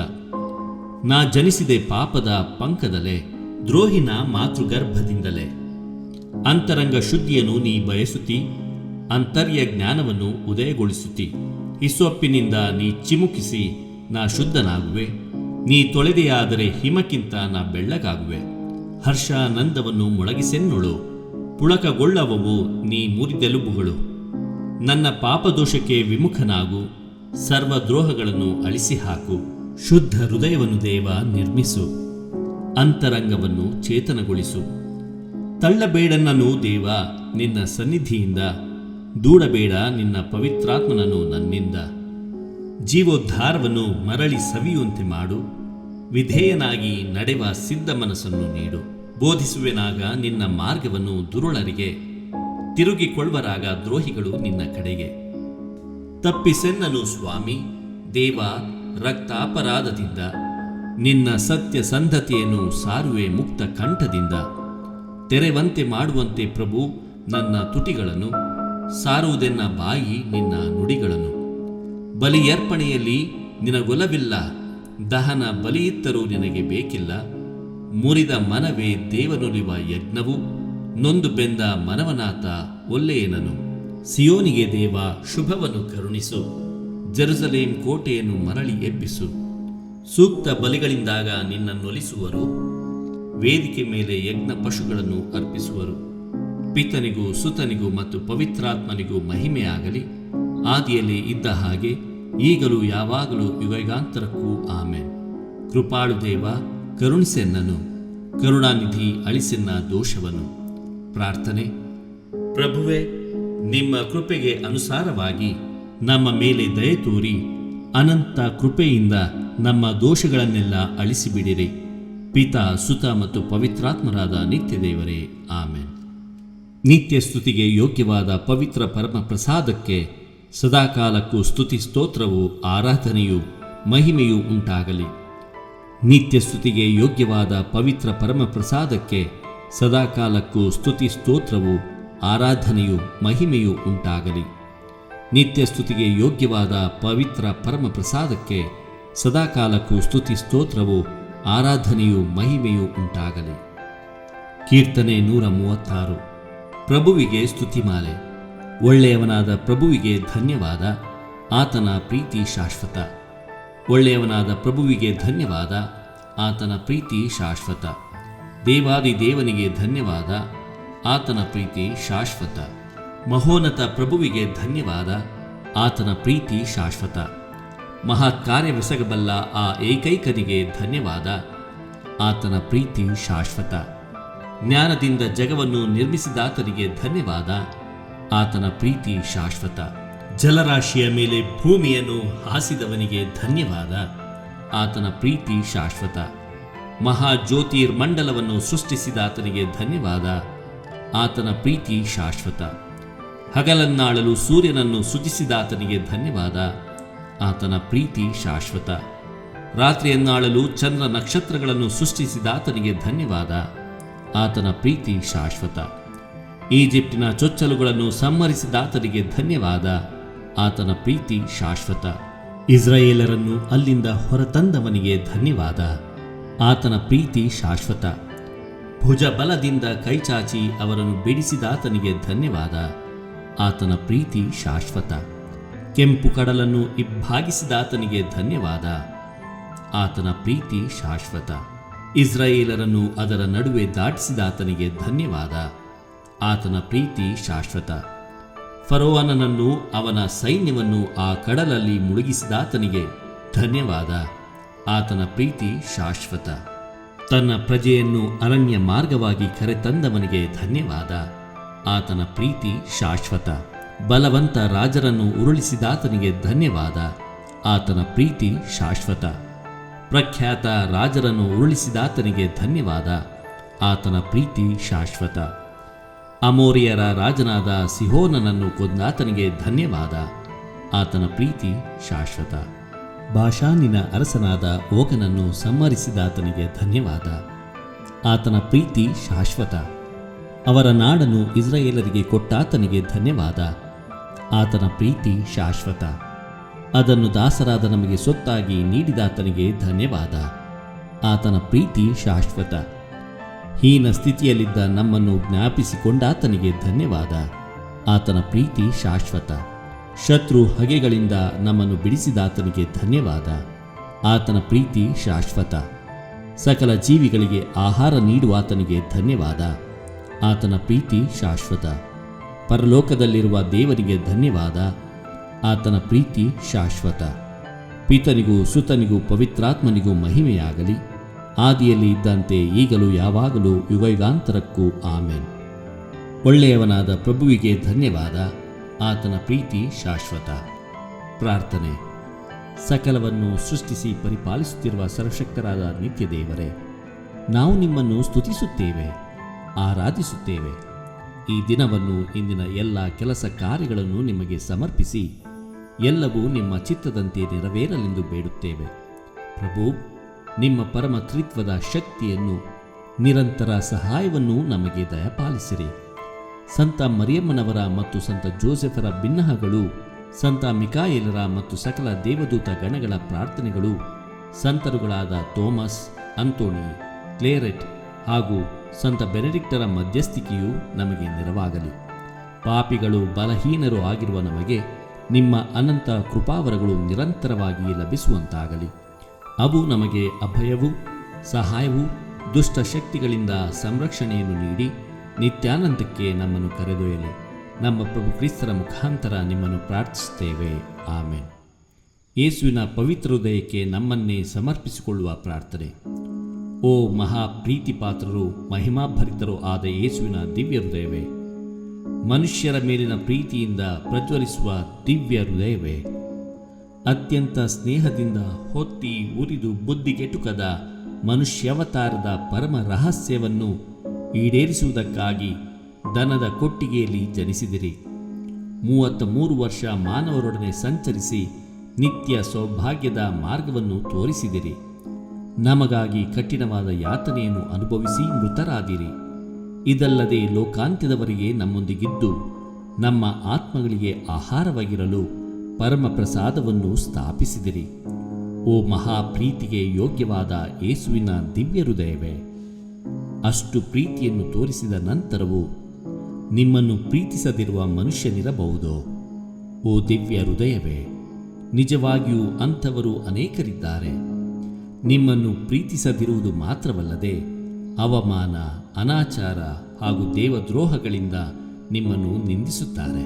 ನಾ ಜನಿಸಿದೆ ಪಾಪದ ಪಂಕದಲ್ಲೇ, ದ್ರೋಹಿನ ಮಾತೃಗರ್ಭದಿಂದಲೇ. ಅಂತರಂಗ ಶುದ್ಧಿಯನ್ನು ನೀ ಬಯಸುತ್ತಿ, ಅಂತರ್ಯ ಜ್ಞಾನವನ್ನು ಉದಯಗೊಳಿಸುತ್ತಿ. ಹಿಸ್ಸೊಪ್ಪಿನಿಂದ ನೀ ಚಿಮುಕಿಸಿ ನಾ ಶುದ್ಧನಾಗುವೆ. ನೀ ತೊಳೆದೆಯಾದರೆ ಹಿಮಕ್ಕಿಂತ ನಾ ಬೆಳ್ಳಗಾಗುವೆ. ಹರ್ಷಾನಂದವನ್ನು ಮೊಳಗಿಸೆನ್ನೊಳು, ಪುಳಕಗೊಳ್ಳವವು ನೀ ಮುರಿದೆಲುಬುಗಳು. ನನ್ನ ಪಾಪದೋಷಕ್ಕೆ ವಿಮುಖನಾಗು, ಸರ್ವದ್ರೋಹಗಳನ್ನು ಅಳಿಸಿ ಹಾಕು. ಶುದ್ಧ ಹೃದಯವನ್ನು ದೇವ ನಿರ್ಮಿಸು, ಅಂತರಂಗವನ್ನು ಚೇತನಗೊಳಿಸು. ತಳ್ಳಬೇಡನನ್ನು ದೇವ ನಿನ್ನ ಸನ್ನಿಧಿಯಿಂದ, ದೂಡಬೇಡ ನಿನ್ನ ಪವಿತ್ರಾತ್ಮನನ್ನು ನನ್ನಿಂದ. ಜೀವೋದ್ಧಾರವನ್ನು ಮರಳಿ ಸವಿಯುವಂತೆ ಮಾಡು, ವಿಧೇಯನಾಗಿ ನಡೆವ ಸಿದ್ಧ ಮನಸ್ಸನ್ನು ನೀಡು. ಬೋಧಿಸುವೆನಾಗ ನಿನ್ನ ಮಾರ್ಗವನ್ನು ದುರುಳರಿಗೆ, ತಿರುಗಿಕೊಳ್ಳುವರಾಗ ದ್ರೋಹಿಗಳು ನಿನ್ನ ಕಡೆಗೆ. ತಪ್ಪಿಸೆನ್ನನು ಸ್ವಾಮಿ ದೇವ ರಕ್ತಾಪರಾಧದಿಂದ. ನಿನ್ನ ಸತ್ಯ ಸಂಧತೆಯನ್ನು ಸಾರುವೆ ಮುಕ್ತ ಕಂಠದಿಂದ. ತೆರೆವಂತೆ ಮಾಡುವಂತೆ ಪ್ರಭು ನನ್ನ ತುಟಿಗಳನ್ನು, ಸಾರುವುದೆನ್ನ ಬಾಯಿ ನಿನ್ನ ನುಡಿಗಳನ್ನು. ಬಲಿಯರ್ಪಣೆಯಲ್ಲಿ ನಿನಗೊಲವಿಲ್ಲ, ದಹನ ಬಲಿಯಿತ್ತರೂ ನಿನಗೆ ಬೇಕಿಲ್ಲ. ಮುರಿದ ಮನವೇ ದೇವನುಲಿವ ಯಜ್ಞವು, ನೊಂದು ಬೆಂದ ಮನವನಾಥ ಒಲ್ಲೆಯನನು. ಸಿಯೋನಿಗೆ ದೇವ ಶುಭವನ್ನು ಕರುಣಿಸು, ಜೆರುಸಲೇಮ್ ಕೋಟೆಯನ್ನು ಮರಳಿ ಎಬ್ಬಿಸು. ಸೂಕ್ತ ಬಲಿಗಳಿಂದಾಗ ನಿನ್ನನ್ನೊಲಿಸುವರು, ವೇದಿಕೆ ಮೇಲೆ ಯಜ್ಞ ಪಶುಗಳನ್ನು ಅರ್ಪಿಸುವರು. ಪಿತನಿಗೂ ಸುತನಿಗೂ ಮತ್ತು ಪವಿತ್ರಾತ್ಮನಿಗೂ ಮಹಿಮೆಯಾಗಲಿ, ಆದಿಯಲ್ಲಿ ಇದ್ದ ಹಾಗೆ ಈಗಲೂ ಯಾವಾಗಲೂ ಯುಗಯುಗಾಂತರಕ್ಕೂ ಆಮೆನ್. ಕೃಪಾಳು ದೇವ ಕರುಣಿಸೆನ್ನನು, ಕರುಣಾನಿಧಿ ಅಳಿಸೆನ್ನ ದೋಷವನ್ನು. ಪ್ರಾರ್ಥನೆ. ಪ್ರಭುವೇ, ನಿಮ್ಮ ಕೃಪೆಗೆ ಅನುಸಾರವಾಗಿ ನಮ್ಮ ಮೇಲೆ ದಯೆ ತೋರಿ ಅನಂತ ಕೃಪೆಯಿಂದ ನಮ್ಮ ದೋಷಗಳನ್ನೆಲ್ಲ ಅಳಿಸಿಬಿಡಿರಿ. ಪಿತಾ ಸುತ ಮತ್ತು ಪವಿತ್ರಾತ್ಮರಾದ ನಿತ್ಯ ದೇವರೇ ಆಮೆನ್. ನಿತ್ಯ ಸ್ತುತಿಗೆ ಯೋಗ್ಯವಾದ ಪವಿತ್ರ ಪರಮ ಪ್ರಸಾದಕ್ಕೆ ಸದಾಕಾಲಕ್ಕೂ ಸ್ತುತಿ ಸ್ತೋತ್ರವು, ಆರಾಧನೆಯು, ಮಹಿಮೆಯೂ ಉಂಟಾಗಲಿ. ನಿತ್ಯ ಸ್ತುತಿಗೆ ಯೋಗ್ಯವಾದ ಪವಿತ್ರ ಪರಮ ಪ್ರಸಾದಕ್ಕೆ ಸದಾಕಾಲಕ್ಕೂ ಸ್ತುತಿ ಸ್ತೋತ್ರವು, ಆರಾಧನೆಯು, ಮಹಿಮೆಯೂ ಉಂಟಾಗಲಿ. ನಿತ್ಯ ಸ್ತುತಿಗೆ ಯೋಗ್ಯವಾದ ಪವಿತ್ರ ಪರಮ ಪ್ರಸಾದಕ್ಕೆ ಸದಾಕಾಲಕ್ಕೂ ಸ್ತುತಿ ಸ್ತೋತ್ರವು, ಆರಾಧನೆಯು, ಮಹಿಮೆಯೂ ಉಂಟಾಗಲಿ. ಕೀರ್ತನೆ 136. ಪ್ರಭುವಿಗೆ ಸ್ತುತಿಮಾಲೆ. ಒಳ್ಳೆಯವನಾದ ಪ್ರಭುವಿಗೆ ಧನ್ಯವಾದ, ಆತನ ಪ್ರೀತಿ ಶಾಶ್ವತ. ಒಳ್ಳೆಯವನಾದ ಪ್ರಭುವಿಗೆ ಧನ್ಯವಾದ, ಆತನ ಪ್ರೀತಿ ಶಾಶ್ವತ. ದೇವಾದಿ ದೇವನಿಗೆ ಧನ್ಯವಾದ, ಆತನ ಪ್ರೀತಿ ಶಾಶ್ವತ. ಮಹೋನ್ನತ ಪ್ರಭುವಿಗೆ ಧನ್ಯವಾದ, ಆತನ ಪ್ರೀತಿ ಶಾಶ್ವತ. ಮಹತ್ಕಾರ್ಯವೆಸಗಬಲ್ಲ ಆ ಏಕೈಕನಿಗೆ ಧನ್ಯವಾದ, ಆತನ ಪ್ರೀತಿ ಶಾಶ್ವತ. ಜ್ಞಾನದಿಂದ ಜಗವನ್ನು ನಿರ್ಮಿಸಿದಾತನಿಗೆ ಧನ್ಯವಾದ, ಆತನ ಪ್ರೀತಿ ಶಾಶ್ವತ. ಜಲರಾಶಿಯ ಮೇಲೆ ಭೂಮಿಯನ್ನು ಹಾಸಿದವನಿಗೆ ಧನ್ಯವಾದ, ಆತನ ಪ್ರೀತಿ ಶಾಶ್ವತ. ಮಹಾಜ್ಯೋತಿರ್ಮಂಡಲವನ್ನು ಸೃಷ್ಟಿಸಿದಾತನಿಗೆ ಧನ್ಯವಾದ, ಆತನ ಪ್ರೀತಿ ಶಾಶ್ವತ. ಹಗಲನ್ನಾಳಲು ಸೂರ್ಯನನ್ನು ಸೃಜಿಸಿದಾತನಿಗೆ ಧನ್ಯವಾದ, ಆತನ ಪ್ರೀತಿ ಶಾಶ್ವತ. ರಾತ್ರಿಯನ್ನಾಳಲು ಚಂದ್ರ ನಕ್ಷತ್ರಗಳನ್ನು ಸೃಷ್ಟಿಸಿದಾತನಿಗೆ ಧನ್ಯವಾದ, ಆತನ ಪ್ರೀತಿ ಶಾಶ್ವತ. ಈಜಿಪ್ಟಿನ ಚೊಚ್ಚಲುಗಳನ್ನು ಸಂಹರಿಸಿದಾತನಿಗೆ ಧನ್ಯವಾದ, ಆತನ ಪ್ರೀತಿ ಶಾಶ್ವತ. ಇಸ್ರಾಯೇಲರನ್ನು ಅಲ್ಲಿಂದ ಹೊರತಂದವನಿಗೆ ಧನ್ಯವಾದ, ಆತನ ಪ್ರೀತಿ ಶಾಶ್ವತ. ಭುಜಬಲದಿಂದ ಕೈಚಾಚಿ ಅವರನ್ನು ಬಿಡಿಸಿದಾತನಿಗೆ ಧನ್ಯವಾದ, ಆತನ ಪ್ರೀತಿ ಶಾಶ್ವತ. ಕೆಂಪು ಕಡಲನ್ನು ಇಬ್ಬಾಗಿಸಿದಾತನಿಗೆ ಧನ್ಯವಾದ, ಆತನ ಪ್ರೀತಿ ಶಾಶ್ವತ. ಇಸ್ರಾಯೇಲರನ್ನು ಅದರ ನಡುವೆ ದಾಟಿಸಿದಾತನಿಗೆ ಧನ್ಯವಾದ, ಆತನ ಪ್ರೀತಿ ಶಾಶ್ವತ. ಫರೋವನನನ್ನು ಅವನ ಸೈನ್ಯವನ್ನು ಆ ಕಡಲಲ್ಲಿ ಮುಳುಗಿಸಿದಾತನಿಗೆ ಧನ್ಯವಾದ, ಆತನ ಪ್ರೀತಿ ಶಾಶ್ವತ. ತನ್ನ ಪ್ರಜೆಯನ್ನು ಅರಣ್ಯ ಮಾರ್ಗವಾಗಿ ಕರೆತಂದವನಿಗೆ ಧನ್ಯವಾದ, ಆತನ ಪ್ರೀತಿ ಶಾಶ್ವತ. ಬಲವಂತ ರಾಜರನ್ನು ಉರುಳಿಸಿದಾತನಿಗೆ ಧನ್ಯವಾದ, ಆತನ ಪ್ರೀತಿ ಶಾಶ್ವತ. ಪ್ರಖ್ಯಾತ ರಾಜರನ್ನು ಉರುಳಿಸಿದಾತನಿಗೆ ಧನ್ಯವಾದ, ಆತನ ಪ್ರೀತಿ ಶಾಶ್ವತ. ಅಮೋರಿಯರ ರಾಜನಾದ ಸಿಹೋನನನ್ನು ಕೊಂದಾತನಿಗೆ ಧನ್ಯವಾದ, ಆತನ ಪ್ರೀತಿ ಶಾಶ್ವತ. ಬಾಷಾನಿನ ಅರಸನಾದ ಓಗನನ್ನು ಸಂಹರಿಸಿದಾತನಿಗೆ ಧನ್ಯವಾದ, ಆತನ ಪ್ರೀತಿ ಶಾಶ್ವತ. ಅವರ ನಾಡನ್ನು ಇಸ್ರಾಯೇಲರಿಗೆ ಕೊಟ್ಟಾತನಿಗೆ ಧನ್ಯವಾದ, ಆತನ ಪ್ರೀತಿ ಶಾಶ್ವತ. ಅದನ್ನು ದಾಸರಾದ ನಮಗೆ ಸೊತ್ತಾಗಿ ನೀಡಿದಾತನಿಗೆ ಧನ್ಯವಾದ, ಆತನ ಪ್ರೀತಿ ಶಾಶ್ವತ. ಹೀನ ಸ್ಥಿತಿಯಲ್ಲಿದ್ದ ನಮ್ಮನ್ನು ಜ್ಞಾಪಿಸಿಕೊಂಡಾತನಿಗೆ ಧನ್ಯವಾದ, ಆತನ ಪ್ರೀತಿ ಶಾಶ್ವತ. ಶತ್ರು ಹಗೆಗಳಿಂದ ನಮ್ಮನ್ನು ಬಿಡಿಸಿದಾತನಿಗೆ ಧನ್ಯವಾದ, ಆತನ ಪ್ರೀತಿ ಶಾಶ್ವತ. ಸಕಲ ಜೀವಿಗಳಿಗೆ ಆಹಾರ ನೀಡುವಾತನಿಗೆ ಧನ್ಯವಾದ, ಆತನ ಪ್ರೀತಿ ಶಾಶ್ವತ. ಪರಲೋಕದಲ್ಲಿರುವ ದೇವರಿಗೆ ಧನ್ಯವಾದ, ಆತನ ಪ್ರೀತಿ ಶಾಶ್ವತ. ಪಿತನಿಗೂ ಸುತನಿಗೂ ಪವಿತ್ರಾತ್ಮನಿಗೂ ಮಹಿಮೆಯಾಗಲಿ, ಆದಿಯಲ್ಲಿ ಇದ್ದಂತೆ ಈಗಲೂ ಯಾವಾಗಲೂ ಯುಗಯುಗಾಂತರಕ್ಕೂ ಆಮೆನ್. ಒಳ್ಳೆಯವನಾದ ಪ್ರಭುವಿಗೆ ಧನ್ಯವಾದ, ಆತನ ಪ್ರೀತಿ ಶಾಶ್ವತ. ಪ್ರಾರ್ಥನೆ. ಸಕಲವನ್ನು ಸೃಷ್ಟಿಸಿ ಪರಿಪಾಲಿಸುತ್ತಿರುವ ಸರ್ವಶಕ್ತರಾದ ನಿತ್ಯ ದೇವರೇ, ನಾವು ನಿಮ್ಮನ್ನು ಸ್ತುತಿಸುತ್ತೇವೆ, ಆರಾಧಿಸುತ್ತೇವೆ. ಈ ದಿನವನ್ನು, ಇಂದಿನ ಎಲ್ಲ ಕೆಲಸ ಕಾರ್ಯಗಳನ್ನು ನಿಮಗೆ ಸಮರ್ಪಿಸಿ ಎಲ್ಲವೂ ನಿಮ್ಮ ಚಿತ್ತದಂತೆ ನೆರವೇರಲೆಂದು ಬೇಡುತ್ತೇವೆ. ಪ್ರಭು, ನಿಮ್ಮ ಪರಮ ತ್ರಿತ್ವದ ಶಕ್ತಿಯನ್ನು, ನಿರಂತರ ಸಹಾಯವನ್ನು ನಮಗೆ ದಯಪಾಲಿಸಿರಿ. ಸಂತ ಮರಿಯಮ್ಮನವರ ಮತ್ತು ಸಂತ ಜೋಸೆಫರ ಬಿನ್ನಹಗಳು, ಸಂತ ಮಿಕಾಯೇಲರ ಮತ್ತು ಸಕಲ ದೇವದೂತ ಗಣಗಳ ಪ್ರಾರ್ಥನೆಗಳು, ಸಂತರುಗಳಾದ ಥೋಮಸ್, ಅಂತೋಣಿ, ಕ್ಲೇರೆಟ್ ಹಾಗೂ ಸಂತ ಬೆನೆಡಿಕ್ಟರ ಮಧ್ಯಸ್ಥಿಕೆಯು ನಮಗೆ ನೆರವಾಗಲಿ. ಪಾಪಿಗಳು, ಬಲಹೀನರು ಆಗಿರುವ ನಮಗೆ ನಿಮ್ಮ ಅನಂತ ಕೃಪಾವರಗಳು ನಿರಂತರವಾಗಿ ಲಭಿಸುವಂತಾಗಲಿ. ಅವು ನಮಗೆ ಅಭಯವೂ ಸಹಾಯವೂ ದುಷ್ಟ ಶಕ್ತಿಗಳಿಂದ ಸಂರಕ್ಷಣೆಯನ್ನು ನೀಡಿ ನಿತ್ಯಾನಂದಕ್ಕೆ ನಮ್ಮನ್ನು ಕರೆದೊಯ್ಯಲಿ. ನಮ್ಮ ಪ್ರಭು ಕ್ರಿಸ್ತರ ಮುಖಾಂತರ ನಿಮ್ಮನ್ನು ಪ್ರಾರ್ಥಿಸುತ್ತೇವೆ. ಆಮೆನ್. ಯೇಸುವಿನ ಪವಿತ್ರ ಹೃದಯಕ್ಕೆ ನಮ್ಮನ್ನೇ ಸಮರ್ಪಿಸಿಕೊಳ್ಳುವ ಪ್ರಾರ್ಥನೆ. ಓ ಮಹಾ ಪ್ರೀತಿಪಾತ್ರರು, ಮಹಿಮಾಭರಿತರೂ ಆದ ಯೇಸುವಿನ ದಿವ್ಯ ಹೃದಯವೇ, ಮನುಷ್ಯರ ಮೇಲಿನ ಪ್ರೀತಿಯಿಂದ ಪ್ರಜ್ವಲಿಸುವ ದಿವ್ಯ ಹೃದಯವೇ, ಅತ್ಯಂತ ಸ್ನೇಹದಿಂದ ಹೊತ್ತಿ ಉರಿದು ಬುದ್ಧಿಗೆಟುಕದ ಮನುಷ್ಯಾವತಾರದ ಪರಮ ರಹಸ್ಯವನ್ನು ಈಡೇರಿಸುವುದಕ್ಕಾಗಿ ದನದ ಕೊಟ್ಟಿಗೆಯಲ್ಲಿ ಜನಿಸಿದಿರಿ. 33 ವರ್ಷ ಮಾನವರೊಡನೆ ಸಂಚರಿಸಿ ನಿತ್ಯ ಸೌಭಾಗ್ಯದ ಮಾರ್ಗವನ್ನು ತೋರಿಸಿದಿರಿ. ನಮಗಾಗಿ ಕಠಿಣವಾದ ಯಾತನೆಯನ್ನು ಅನುಭವಿಸಿ ಮೃತರಾದಿರಿ. ಇದಲ್ಲದೆ ಲೋಕಾಂತ್ಯದವರೆಗೆ ನಮ್ಮೊಂದಿಗಿದ್ದು ನಮ್ಮ ಆತ್ಮಗಳಿಗೆ ಆಹಾರವಾಗಿರಲು ಪರಮ ಪ್ರಸಾದವನ್ನು ಸ್ಥಾಪಿಸಿದಿರಿ. ಓ ಮಹಾಪ್ರೀತಿಗೆ ಯೋಗ್ಯವಾದ ಯೇಸುವಿನ ದಿವ್ಯ ಹೃದಯವೇ, ಅಷ್ಟು ಪ್ರೀತಿಯನ್ನು ತೋರಿಸಿದ ನಂತರವೂ ನಿಮ್ಮನ್ನು ಪ್ರೀತಿಸದಿರುವ ಮನುಷ್ಯನಿರಬಹುದೋ? ಓ ದಿವ್ಯ ಹೃದಯವೇ, ನಿಜವಾಗಿಯೂ ಅಂಥವರು ಅನೇಕರಿದ್ದಾರೆ. ನಿಮ್ಮನ್ನು ಪ್ರೀತಿಸದಿರುವುದು ಮಾತ್ರವಲ್ಲದೆ ಅವಮಾನ, ಅನಾಚಾರ ಹಾಗೂ ದೇವದ್ರೋಹಗಳಿಂದ ನಿಮ್ಮನ್ನು ನಿಂದಿಸುತ್ತಾರೆ.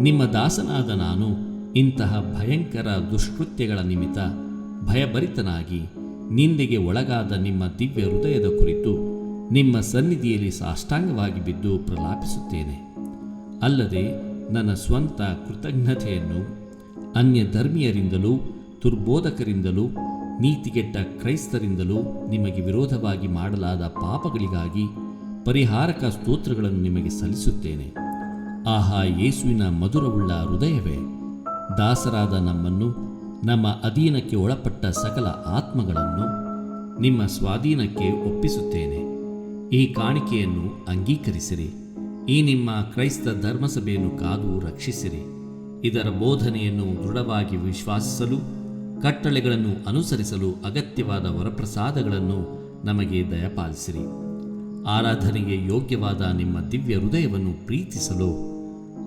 ನಿಮ್ಮ ದಾಸನಾದ ನಾನು ಇಂತಹ ಭಯಂಕರ ದುಷ್ಕೃತ್ಯಗಳ ನಿಮಿತ್ತ ಭಯಭರಿತನಾಗಿ ನಿಂದೆಗೆ ಒಳಗಾದ ನಿಮ್ಮ ದಿವ್ಯ ಹೃದಯದ ಕುರಿತು ನಿಮ್ಮ ಸನ್ನಿಧಿಯಲ್ಲಿ ಸಾಷ್ಟಾಂಗವಾಗಿ ಬಿದ್ದು ಪ್ರಲಾಪಿಸುತ್ತೇನೆ. ಅಲ್ಲದೆ ನನ್ನ ಸ್ವಂತ ಕೃತಜ್ಞತೆಯನ್ನು ಅನ್ಯ ಧರ್ಮೀಯರಿಂದಲೂ ದುರ್ಬೋಧಕರಿಂದಲೂ ನೀತಿಗೆಟ್ಟ ಕ್ರೈಸ್ತರಿಂದಲೂ ನಿಮಗೆ ವಿರೋಧವಾಗಿ ಮಾಡಲಾದ ಪಾಪಗಳಿಗಾಗಿ ಪರಿಹಾರಕ ಸ್ತೋತ್ರಗಳನ್ನು ನಿಮಗೆ ಸಲ್ಲಿಸುತ್ತೇನೆ. ಆಹಾ, ಯೇಸುವಿನ ಮಧುರವುಳ್ಳ ಹೃದಯವೇ, ದಾಸರಾದ ನಮ್ಮನ್ನು, ನಮ್ಮ ಅಧೀನಕ್ಕೆ ಒಳಪಟ್ಟ ಸಕಲ ಆತ್ಮಗಳನ್ನು ನಿಮ್ಮ ಸ್ವಾಧೀನಕ್ಕೆ ಒಪ್ಪಿಸುತ್ತೇನೆ. ಈ ಕಾಣಿಕೆಯನ್ನು ಅಂಗೀಕರಿಸಿರಿ. ಈ ನಿಮ್ಮ ಕ್ರೈಸ್ತ ಧರ್ಮಸಭೆಯನ್ನು ಕಾದು ರಕ್ಷಿಸಿರಿ. ಇದರ ಬೋಧನೆಯನ್ನು ದೃಢವಾಗಿ ವಿಶ್ವಾಸಿಸಲು, ಕಟ್ಟಳೆಗಳನ್ನು ಅನುಸರಿಸಲು ಅಗತ್ಯವಾದ ವರಪ್ರಸಾದಗಳನ್ನು ನಮಗೆ ದಯಪಾಲಿಸಿರಿ. ಆರಾಧನೆಗೆ ಯೋಗ್ಯವಾದ ನಿಮ್ಮ ದಿವ್ಯ ಹೃದಯವನ್ನು ಪ್ರೀತಿಸಲು,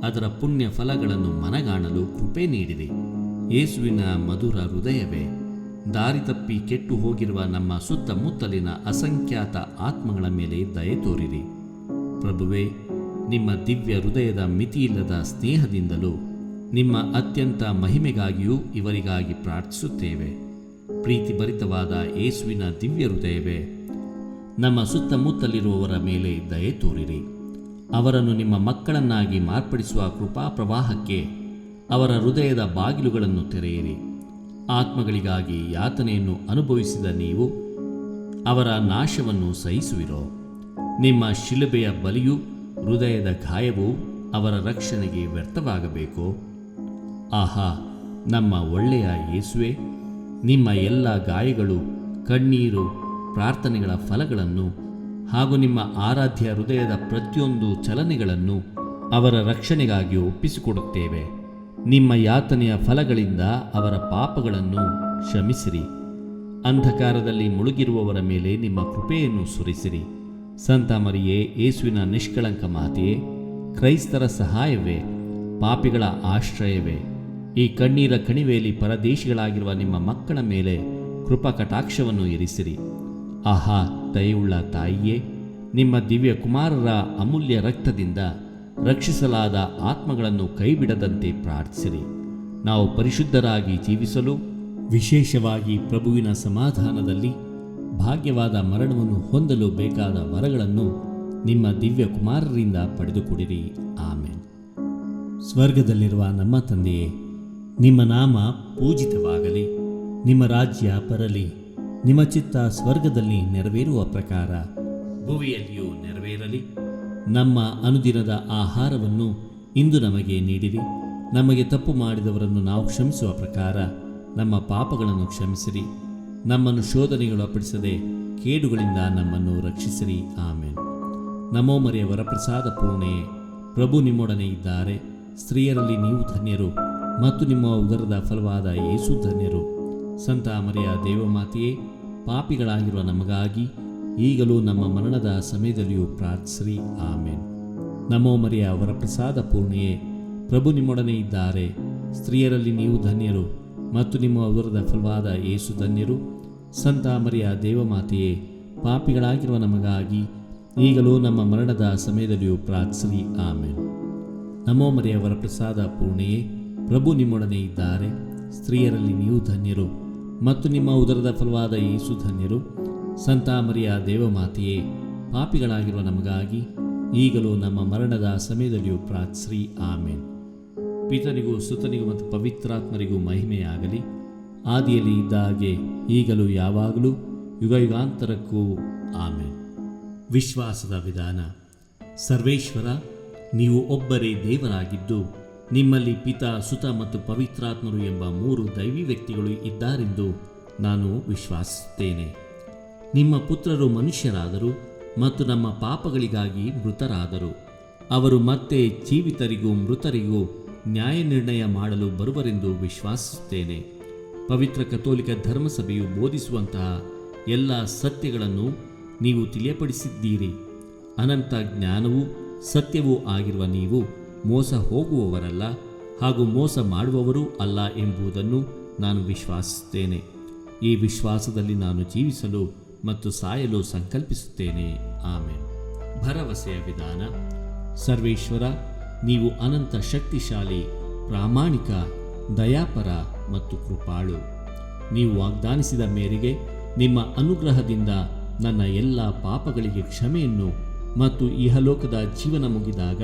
ಅದರ ಪುಣ್ಯ ಫಲಗಳನ್ನು ಮನಗಾಣಲು ಕೃಪೆ ನೀಡಿರಿ. ಯೇಸುವಿನ ಮಧುರ ಹೃದಯವೇ, ದಾರಿ ತಪ್ಪಿ ಕೆಟ್ಟು ಹೋಗಿರುವ ನಮ್ಮ ಸುತ್ತಮುತ್ತಲಿನ ಅಸಂಖ್ಯಾತ ಆತ್ಮಗಳ ಮೇಲೆ ದಯೆ ತೋರಿರಿ. ಪ್ರಭುವೇ, ನಿಮ್ಮ ದಿವ್ಯ ಹೃದಯದ ಮಿತಿಯಿಲ್ಲದ ಸ್ನೇಹದಿಂದಲೂ ನಿಮ್ಮ ಅತ್ಯಂತ ಮಹಿಮೆಗಾಗಿಯೂ ಇವರಿಗಾಗಿ ಪ್ರಾರ್ಥಿಸುತ್ತೇವೆ. ಪ್ರೀತಿಭರಿತವಾದ ಯೇಸುವಿನ ದಿವ್ಯ ಹೃದಯವೇ, ನಮ್ಮ ಸುತ್ತಮುತ್ತಲಿರುವವರ ಮೇಲೆ ದಯೆ ತೋರಿರಿ. ಅವರನ್ನು ನಿಮ್ಮ ಮಕ್ಕಳನ್ನಾಗಿ ಮಾರ್ಪಡಿಸುವ ಕೃಪಾ ಪ್ರವಾಹಕ್ಕೆ ಅವರ ಹೃದಯದ ಬಾಗಿಲುಗಳನ್ನು ತೆರೆಯಿರಿ. ಆತ್ಮಗಳಿಗಾಗಿ ಯಾತನೆಯನ್ನು ಅನುಭವಿಸಿದ ನೀವು ಅವರ ನಾಶವನ್ನು ಸಹಿಸುವಿರೋ? ನಿಮ್ಮ ಶಿಲುಬೆಯ ಬಲಿಯೂ ಹೃದಯದ ಗಾಯವೂ ಅವರ ರಕ್ಷಣೆಗೆ ವ್ಯರ್ಥವಾಗಬೇಕೋ? ಆಹಾ, ನಮ್ಮ ಒಳ್ಳೆಯ ಯೇಸುವೆ, ನಿಮ್ಮ ಎಲ್ಲ ಗಾಯಗಳು, ಕಣ್ಣೀರು, ಪ್ರಾರ್ಥನೆಗಳ ಫಲಗಳನ್ನು ಹಾಗೂ ನಿಮ್ಮ ಆರಾಧ್ಯ ಹೃದಯದ ಪ್ರತಿಯೊಂದು ಚಲನೆಗಳನ್ನು ಅವರ ರಕ್ಷಣೆಗಾಗಿ ಒಪ್ಪಿಸಿಕೊಡುತ್ತೇವೆ. ನಿಮ್ಮ ಯಾತನೆಯ ಫಲಗಳಿಂದ ಅವರ ಪಾಪಗಳನ್ನು ಕ್ಷಮಿಸಿರಿ. ಅಂಧಕಾರದಲ್ಲಿ ಮುಳುಗಿರುವವರ ಮೇಲೆ ನಿಮ್ಮ ಕೃಪೆಯನ್ನು ಸುರಿಸಿರಿ. ಸಂತ ಮರಿಯೇ, ಯೇಸುವಿನ ನಿಷ್ಕಳಂಕ ಮಾತೆಯೇ, ಕ್ರೈಸ್ತರ ಸಹಾಯವೇ, ಪಾಪಿಗಳ ಆಶ್ರಯವೇ, ಈ ಕಣ್ಣೀರ ಕಣಿವೆಯಲ್ಲಿ ಪರದೇಶಿಗಳಾಗಿರುವ ನಿಮ್ಮ ಮಕ್ಕಳ ಮೇಲೆ ಕೃಪಾ ಕಟಾಕ್ಷವನ್ನು ಇರಿಸಿರಿ. ಆಹಾ, ದಯೆಯುಳ್ಳ ತಾಯಿಯೇ, ನಿಮ್ಮ ದಿವ್ಯ ಕುಮಾರರ ಅಮೂಲ್ಯ ರಕ್ತದಿಂದ ರಕ್ಷಿಸಲಾದ ಆತ್ಮಗಳನ್ನು ಕೈಬಿಡದಂತೆ ಪ್ರಾರ್ಥಿಸಿರಿ. ನಾವು ಪರಿಶುದ್ಧರಾಗಿ ಜೀವಿಸಲು, ವಿಶೇಷವಾಗಿ ಪ್ರಭುವಿನ ಸಮಾಧಾನದಲ್ಲಿ ಭಾಗ್ಯವಾದ ಮರಣವನ್ನು ಹೊಂದಲು ಬೇಕಾದ ವರಗಳನ್ನು ನಿಮ್ಮ ದಿವ್ಯ ಕುಮಾರರಿಂದ ಪಡೆದುಕೊಡಿರಿ. ಆಮೆನ್. ಸ್ವರ್ಗದಲ್ಲಿರುವ ನಮ್ಮ ತಂದೆಯೇ, ನಿಮ್ಮ ನಾಮ ಪೂಜಿತವಾಗಲಿ. ನಿಮ್ಮ ರಾಜ್ಯ ಬರಲಿ. ನಿಮ್ಮ ಚಿತ್ತ ಸ್ವರ್ಗದಲ್ಲಿ ನೆರವೇರುವ ಪ್ರಕಾರ ಭುವಿಯಲ್ಲಿಯೂ ನೆರವೇರಲಿ. ನಮ್ಮ ಅನುದಿನದ ಆಹಾರವನ್ನು ಇಂದು ನಮಗೆ ನೀಡಿರಿ. ನಮಗೆ ತಪ್ಪು ಮಾಡಿದವರನ್ನು ನಾವು ಕ್ಷಮಿಸುವ ಪ್ರಕಾರ ನಮ್ಮ ಪಾಪಗಳನ್ನು ಕ್ಷಮಿಸಿರಿ. ನಮ್ಮನ್ನು ಶೋಧನೆಗಳು ಅಪ್ಪಡಿಸದೆ ಕೇಡುಗಳಿಂದ ನಮ್ಮನ್ನು ರಕ್ಷಿಸಿರಿ. ಆಮೇನ್. ನಮೋ ಮರಿಯ ವರಪ್ರಸಾದ ಪೂರ್ಣೆಯೇ, ಪ್ರಭು ನಿಮ್ಮೊಡನೆ ಇದ್ದಾರೆ. ಸ್ತ್ರೀಯರಲ್ಲಿ ನೀವು ಧನ್ಯರು ಮತ್ತು ನಿಮ್ಮ ಉದರದ ಫಲವಾದ ಯೇಸು ಧನ್ಯರು. ಸಂತ ಮರಿಯ ದೇವಮಾತೆಯೇ, ಪಾಪಿಗಳಾಗಿರುವ ನಮಗಾಗಿ ಈಗಲೂ ನಮ್ಮ ಮರಣದ ಸಮಯದಲ್ಲಿಯೂ ಪ್ರಾರ್ಥಿಸಿರಿ. ಆಮೇನ್. ನಮೋ ಮರಿಯ ವರಪ್ರಸಾದ ಪೂರ್ಣೆಯೇ, ಪ್ರಭು ನಿಮ್ಮೊಡನೆ ಇದ್ದಾರೆ. ಸ್ತ್ರೀಯರಲ್ಲಿ ನೀವು ಧನ್ಯರು ಮತ್ತು ನಿಮ್ಮ ಉದರದ ಫಲವಾದ ಯೇಸು ಧನ್ಯರು. ಸಂತ ಮರಿಯ ದೇವಮಾತೆಯೇ, ಪಾಪಿಗಳಾಗಿರುವ ನಮಗಾಗಿ ಈಗಲೂ ನಮ್ಮ ಮರಣದ ಸಮಯದಲ್ಲಿಯೂ ಪ್ರಾರ್ಥಿಸಿರಿ. ಆಮೇನ್. ನಮೋ ಮರಿಯ ವರಪ್ರಸಾದ ಪೂರ್ಣೆಯೇ, ಪ್ರಭು ನಿಮ್ಮೊಡನೆ ಇದ್ದಾರೆ. ಸ್ತ್ರೀಯರಲ್ಲಿ ನೀವು ಧನ್ಯರು ಮತ್ತು ನಿಮ್ಮ ಉದರದ ಫಲವಾದ ಯೇಸು ಧನ್ಯರು. ಸಂತ ಮರಿಯ ದೇವಮಾತೆಯೇ, ಪಾಪಿಗಳಾಗಿರುವ ನಮಗಾಗಿ ಈಗಲೂ ನಮ್ಮ ಮರಣದ ಸಮಯದಲ್ಲಿಯೂ ಪ್ರಾರ್ಥಿಸಿರಿ. ಆಮೇನ್. ಪಿತನಿಗೂ ಸುತನಿಗೂ ಮತ್ತು ಪವಿತ್ರಾತ್ಮರಿಗೂ ಮಹಿಮೆಯಾಗಲಿ, ಆದಿಯಲ್ಲಿ ಇದ್ದ ಹಾಗೆ ಈಗಲೂ ಯಾವಾಗಲೂ ಯುಗಯುಗಾಂತರಕ್ಕೂ. ಆಮೇನ್. ವಿಶ್ವಾಸದ ವಿಧಾನ. ಸರ್ವೇಶ್ವರ, ನೀವು ಒಬ್ಬರೇ ದೇವರಾಗಿದ್ದು ನಿಮ್ಮಲ್ಲಿ ಪಿತ, ಸುತ ಮತ್ತು ಪವಿತ್ರಾತ್ಮರು ಎಂಬ 3 ದೈವಿ ವ್ಯಕ್ತಿಗಳು ಇದ್ದಾರೆಂದು ನಾನು ವಿಶ್ವಾಸಿಸುತ್ತೇನೆ. ನಿಮ್ಮ ಪುತ್ರರು ಮನುಷ್ಯರಾದರು ಮತ್ತು ನಮ್ಮ ಪಾಪಗಳಿಗಾಗಿ ಮೃತರಾದರು. ಅವರು ಮತ್ತೆ ಜೀವಿತರಿಗೂ ಮೃತರಿಗೂ ನ್ಯಾಯ ನಿರ್ಣಯ ಮಾಡಲು ಬರುವರೆಂದು ವಿಶ್ವಾಸಿಸುತ್ತೇನೆ. ಪವಿತ್ರ ಕಥೋಲಿಕ ಧರ್ಮಸಭೆಯು ಬೋಧಿಸುವಂತಹ ಎಲ್ಲ ಸತ್ಯಗಳನ್ನು ನೀವು ತಿಳಿಯಪಡಿಸಿದ್ದೀರಿ. ಅನಂತ ಜ್ಞಾನವೂ ಸತ್ಯವೂ ಆಗಿರುವ ನೀವು ಮೋಸ ಹೋಗುವವರಲ್ಲ ಹಾಗೂ ಮೋಸ ಮಾಡುವವರೂ ಅಲ್ಲ ಎಂಬುದನ್ನು ನಾನು ವಿಶ್ವಾಸಿಸುತ್ತೇನೆ. ಈ ವಿಶ್ವಾಸದಲ್ಲಿ ನಾನು ಜೀವಿಸಲು ಮತ್ತು ಸಾಯಲು ಸಂಕಲ್ಪಿಸುತ್ತೇನೆ. ಆಮೇನ್. ಭರವಸೆಯ ವಿಧಾನ. ಸರ್ವೇಶ್ವರ, ನೀವು ಅನಂತ ಶಕ್ತಿಶಾಲಿ, ಪ್ರಾಮಾಣಿಕ, ದಯಾಪರ ಮತ್ತು ಕೃಪಾಳು. ನೀವು ವಾಗ್ದಾನಿಸಿದ ಮೇರೆಗೆ ನಿಮ್ಮ ಅನುಗ್ರಹದಿಂದ ನನ್ನ ಎಲ್ಲ ಪಾಪಗಳಿಗೆ ಕ್ಷಮೆಯನ್ನು ಮತ್ತು ಇಹಲೋಕದ ಜೀವನ ಮುಗಿದಾಗ